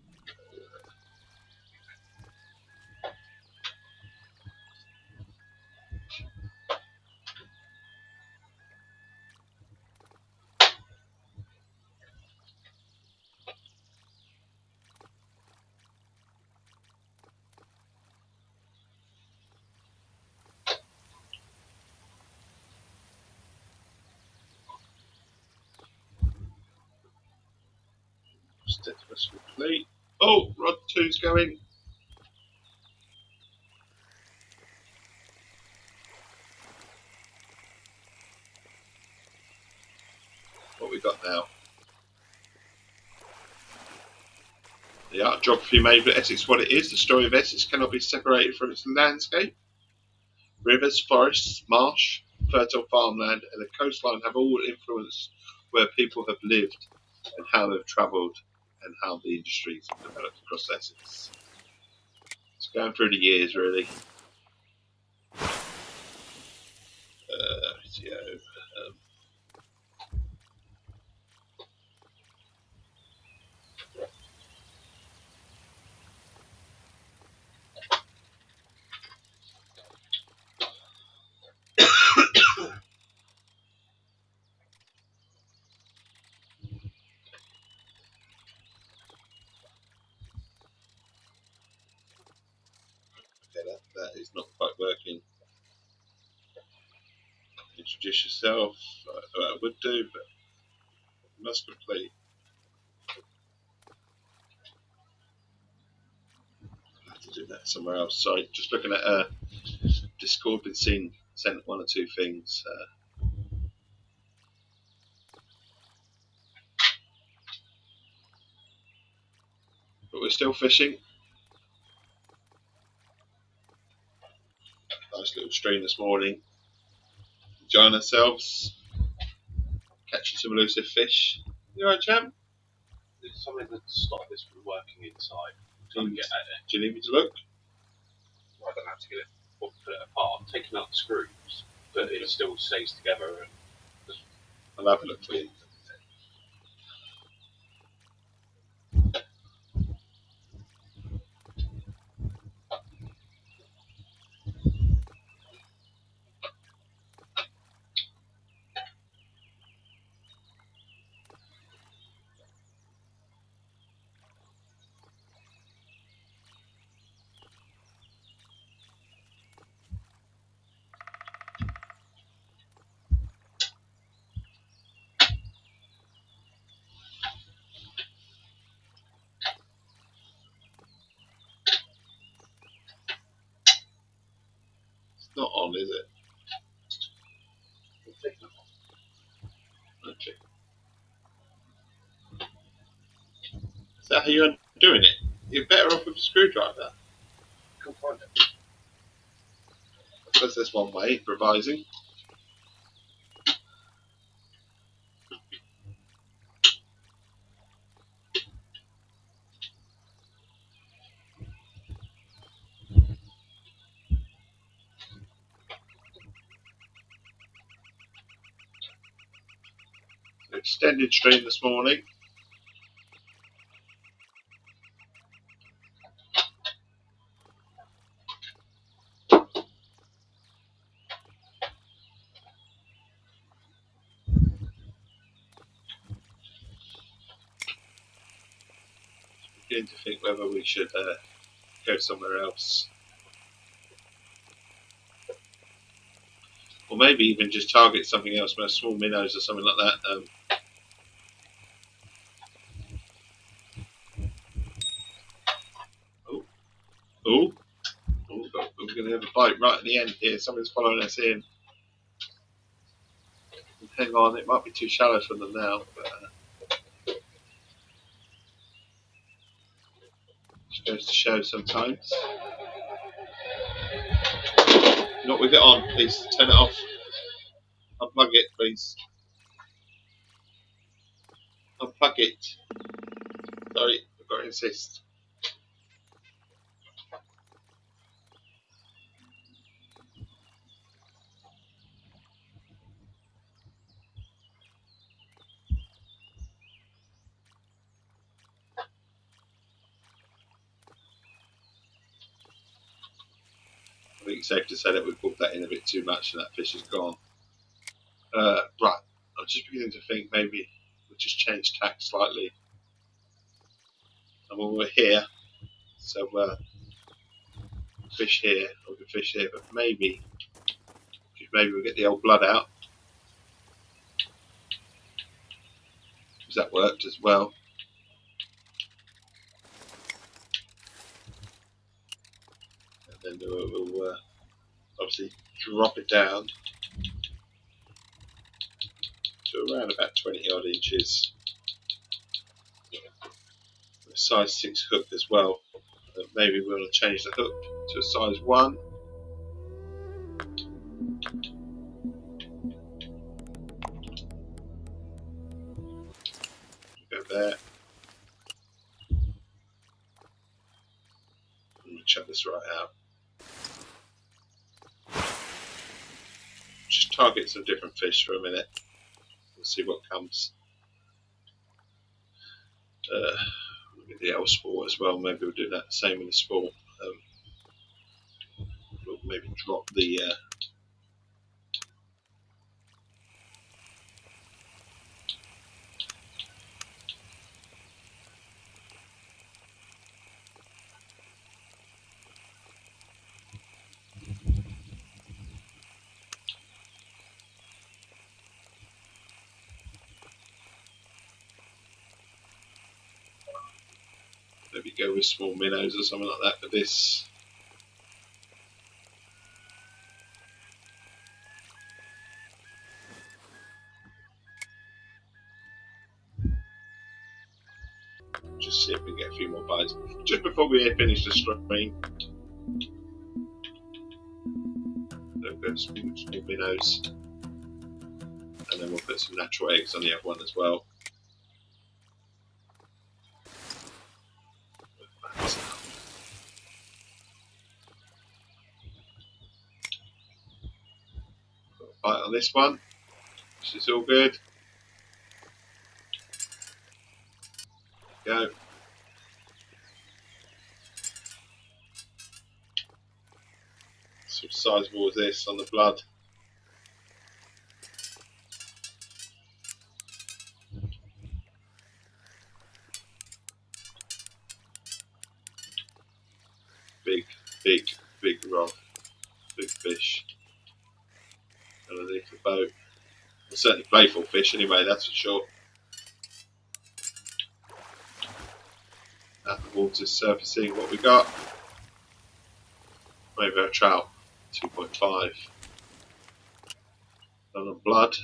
Status complete. Oh, rod 2's going. What we got now? The art geography made of Essex what it is. The story of Essex cannot be separated from its landscape. Rivers, forests, marsh, fertile farmland, and the coastline have all influenced where people have lived and how they've travelled and how the industries have developed across Essex. It's going through the years, really. That is not quite working. Introduce yourself. I thought I would do, but must complete. I'll have to do that somewhere else. Sorry, just looking at Discord, been sent one or two things. But we're still fishing. Nice little stream this morning. Enjoying ourselves. Catching some elusive fish. You alright, champ? There's something that stopped this from working inside. Do you need me to look? I don't have to get it or put it apart. I'm taking out the screws, but it still stays together. And I'll have a look for you. Not on, is it? Okay. Is that how you're doing it? You're better off with a screwdriver. I can't find it. I suppose there's one way, improvising. Extended stream this morning. beginning to think whether we should go somewhere else. Or maybe even just target something else, maybe small minnows or something like that. Oh, we're going to have a bite right at the end here. Somebody's following us in. Hang on, it might be too shallow for them now. But, just goes to show sometimes. Not with it on, please. Turn it off. Unplug it, please. Unplug it. Sorry, I've got to insist. I think it's safe to say that we've pulled that in a bit too much and that fish is gone. Right, I'm just beginning to think maybe we'll just change tack slightly. And when we're here, so fish here, or we fish here, but maybe we'll get the old blood out. Because that worked as well. And then we'll obviously drop it down to around about 20 odd inches. A size 6 hook as well. Maybe we'll change the hook to a size 1. Go there. We'll check this right out. Just target some different fish for a minute. We'll see what comes. Look at the L sport as well. Maybe we'll do that same in the sport. We'll maybe drop the maybe go with small minnows or something like that for this. Just see if we can get a few more bites. Just before we finish the stream, we'll go small minnows, and then we'll put some natural eggs on the other one as well. Bite on this one, which is all good. Go. Some sizable as this on the blood. Big rod, big fish underneath the boat. Well, certainly playful fish anyway, that's for sure. Now the water's surfacing what we got. Maybe a trout, 2.5. Done on blood.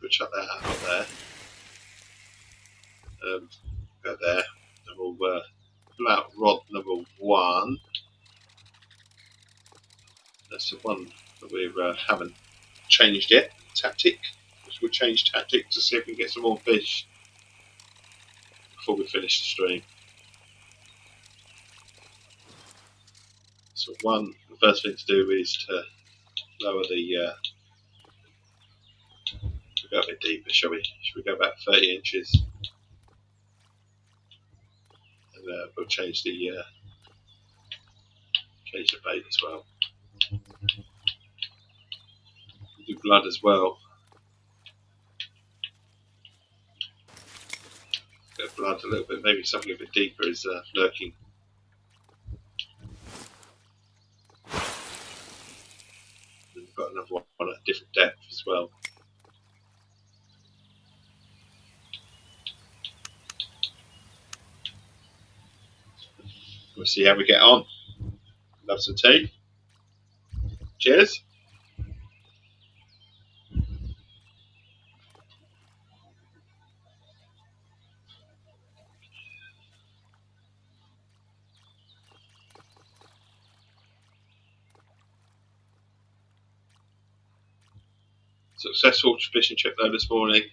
We'll chuck that out there. Go there. And we'll pull out rod number 1. That's the one that we haven't changed yet. Tactic. So we'll change tactic to see if we can get some more fish before we finish the stream. So the first thing to do is to lower the we'll go a bit deeper, shall we? Should we go about 30 inches? And we'll change the bait as well. We'll do blood as well. Go blood. a little bit. Maybe something a bit deeper is lurking. And we've got another one at a different depth as well. We'll see how we get on. Love some tea. Cheers. Successful fishing trip though this morning.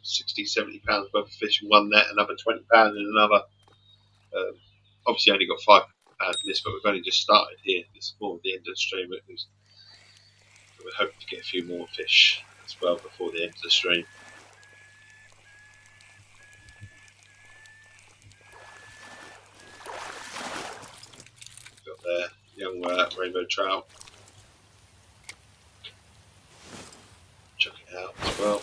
60, 70 pounds worth of fish in one net, another 20 pounds in another. Obviously only got 5 pounds in this, but we've only just started here this morning, the end of the stream. We're hoping to get a few more fish as well before the end of the stream. Got there, young rainbow trout. Chuck it out as well.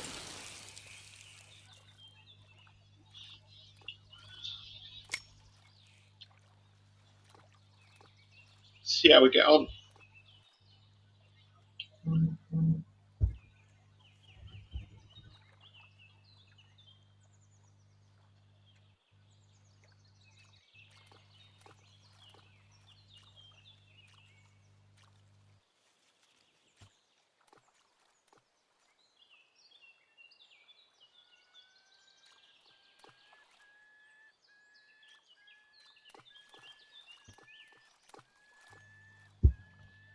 See how we get on.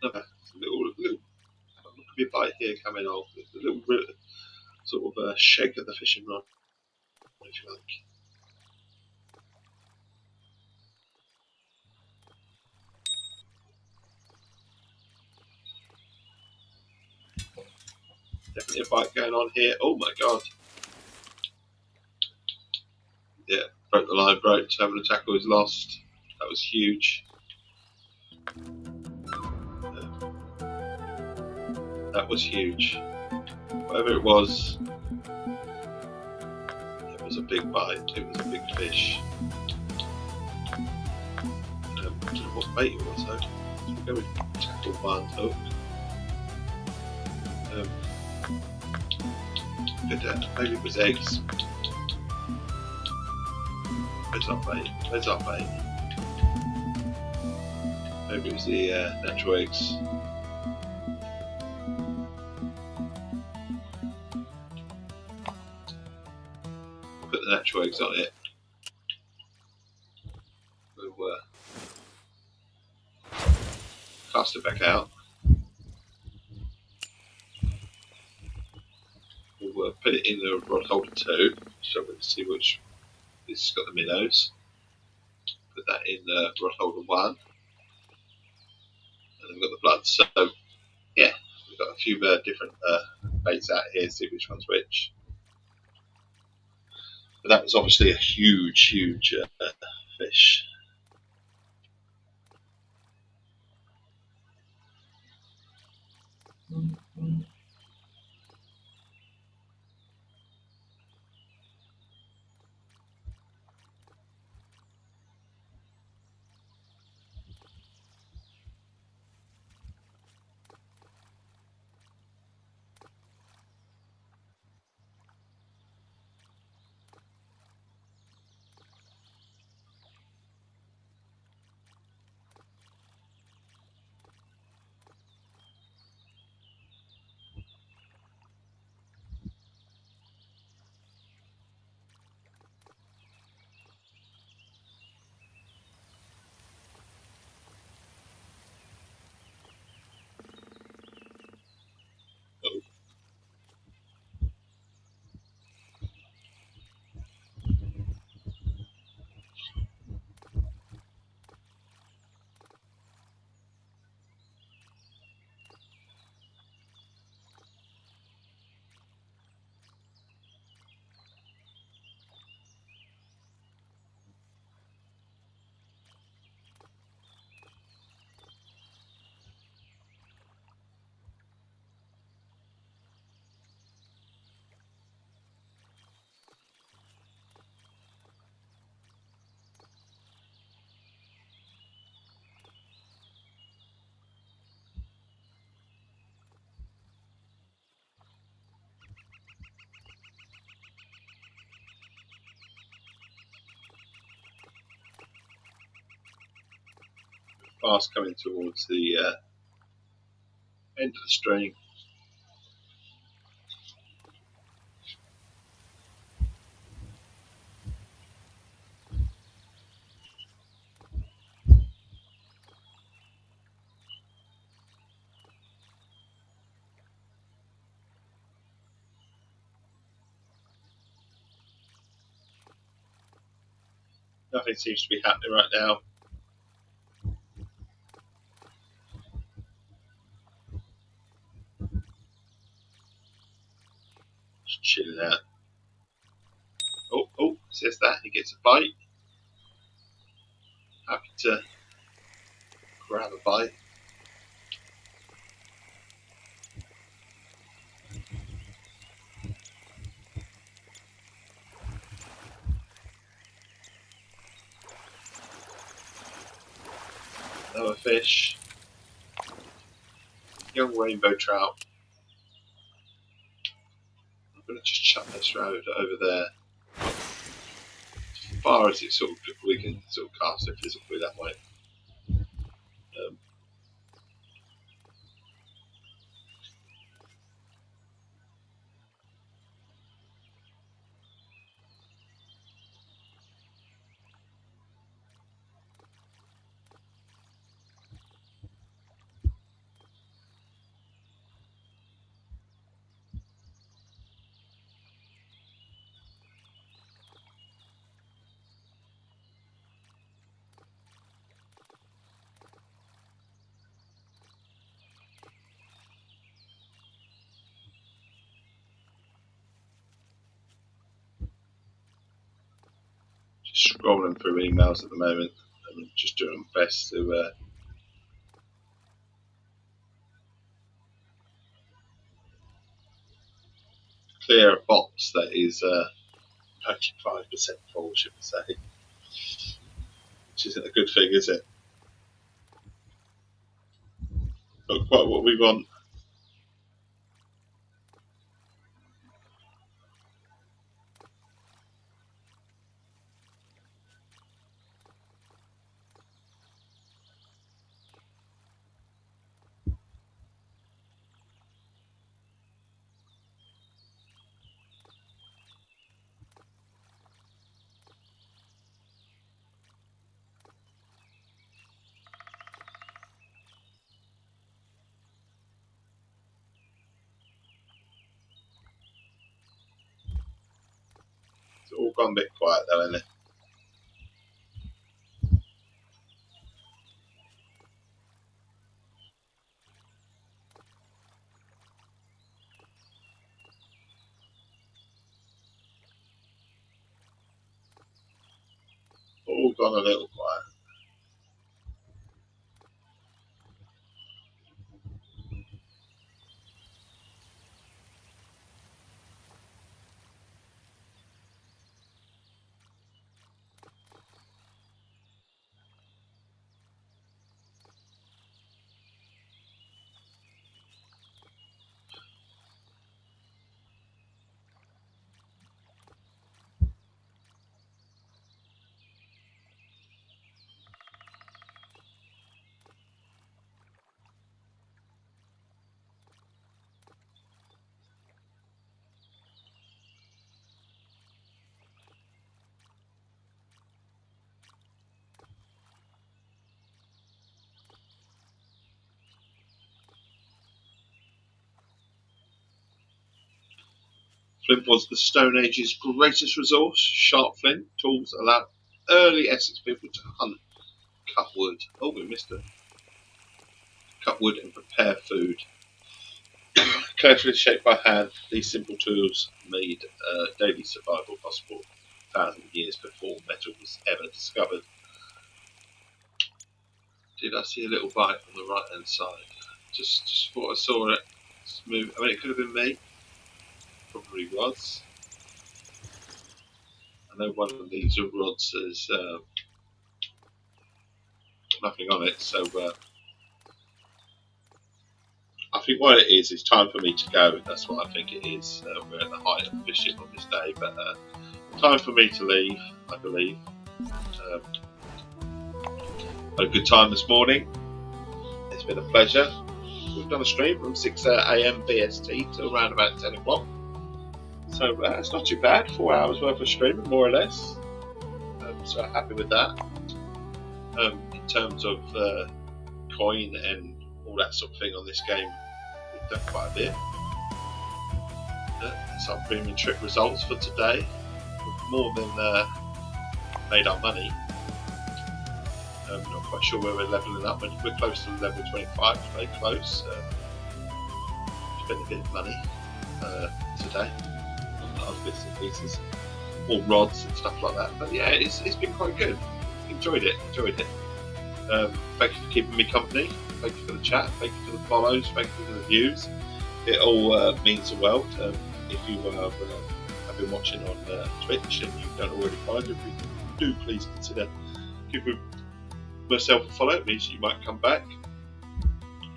Another little could be a bite here coming off. A little sort of shake of the fishing rod, if you like. Definitely a bite going on here. Oh my god. Yeah, broke the line, broke. Having a tackle is lost. That was huge. That was huge. Whatever it was a big bite. It was a big fish. I don't know what bait it was though. We'll go with tackle one hook. Maybe it was eggs. Where's our bait? Where's our bait? Maybe it was the natural eggs. Put the natural eggs on it. We'll cast it back out. We'll put it in the rod holder 2, so we can see which. This has got the minnows. Put that in the rod holder 1, and then we've got the blood. So yeah, we've got a few different baits out here. See which one's which. But that was obviously a huge fish. fast coming towards the end of the stream. Nothing seems to be happening right now. Just chilling out. Oh, says that. He gets a bite. Happy to grab a bite. Another fish. Young rainbow trout. I'm going to just chuck this road over there. As far as it we can sort of cast it physically that way. Just scrolling through emails at the moment. I'm just doing my best to clear a box that is 95% full, should we say. Which isn't a good thing, is it? Not quite what we want. It's all gone a bit quiet though, isn't it? All gone a little quiet. Flint was the Stone Age's greatest resource. Sharp flint tools allowed early Essex people to hunt, cut wood. Oh, we missed it. Cut wood and prepare food. Carefully shaped by hand, these simple tools made daily survival possible 1,000 years before metal was ever discovered. Did I see a little bite on the right hand side? Just thought I saw it. Smooth. I mean, it could have been me. Probably was. I know one of these rods has nothing on it, so I think what it is time for me to go. That's what I think it is. We're at the height of fishing on this day, but time for me to leave, I believe. Had a good time this morning. It's been a pleasure. We've done a stream from 6 a.m. BST till around about 10 o'clock. So it's not too bad. 4 hours worth of streaming, more or less. So happy with that. In terms of coin and all that sort of thing on this game, we've done quite a bit. That's our premium trip results for today. We've more than made our money. I'm not quite sure where we're levelling up, but we're close to level 25, very close. Spent a bit of money today on other bits and pieces, more rods and stuff like that. But yeah, it's been quite good. Enjoyed it. Thank you for keeping me company. Thank you for the chat. Thank you for the follows. Thank you for the views. It all means the world. If you have been watching on Twitch and you don't already follow, if you do, please consider giving myself a follow. It means you might come back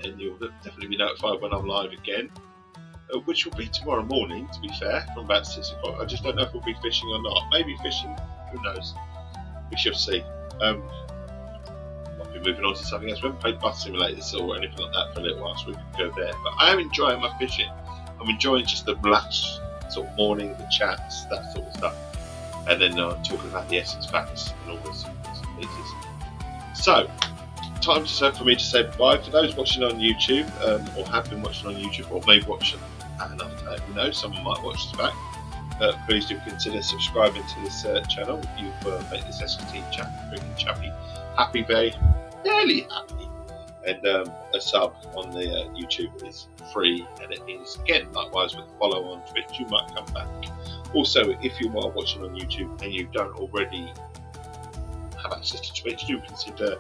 and you'll definitely be notified when I'm live again, which will be tomorrow morning, to be fair, from about 6 o'clock. I just don't know if we'll be fishing or not. Maybe fishing, who knows? We shall see. Might be moving on to something else. We haven't played bus simulators or anything like that for a little while, so we can go there. But I am enjoying my fishing. I'm enjoying just the relaxed sort of morning, the chats, that sort of stuff. And then talking about the Essex facts and all those bits and pieces. So, time for me to say bye. For those watching on YouTube, or have been watching on YouTube, or may watch at another time, who knows, someone might watch this back. Please do consider subscribing to this channel. You've made this Essex Tea chat freaking chappy, happy, very fairly happy. And a sub on the YouTube is free, and it is again likewise with a follow on Twitch. You might come back. Also, if you are watching on YouTube and you don't already have access to Twitch, do consider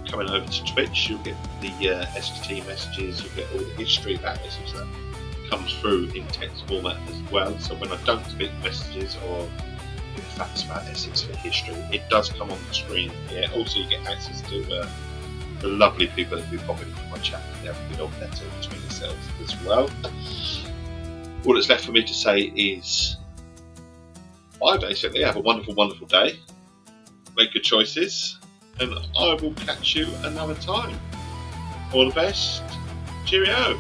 coming over to Twitch. You'll get the Essex Tea messages. You'll get all the history of that message that comes through in text format as well. So when I don't speak messages or give facts about Essex for history, it does come on the screen here. Also, you get access to the lovely people that do pop into my chat. They have a good old letter between yourselves as well. All that's left for me to say is bye, basically. Have a wonderful, wonderful day. Make good choices, and I will catch you another time. All the best. Cheerio.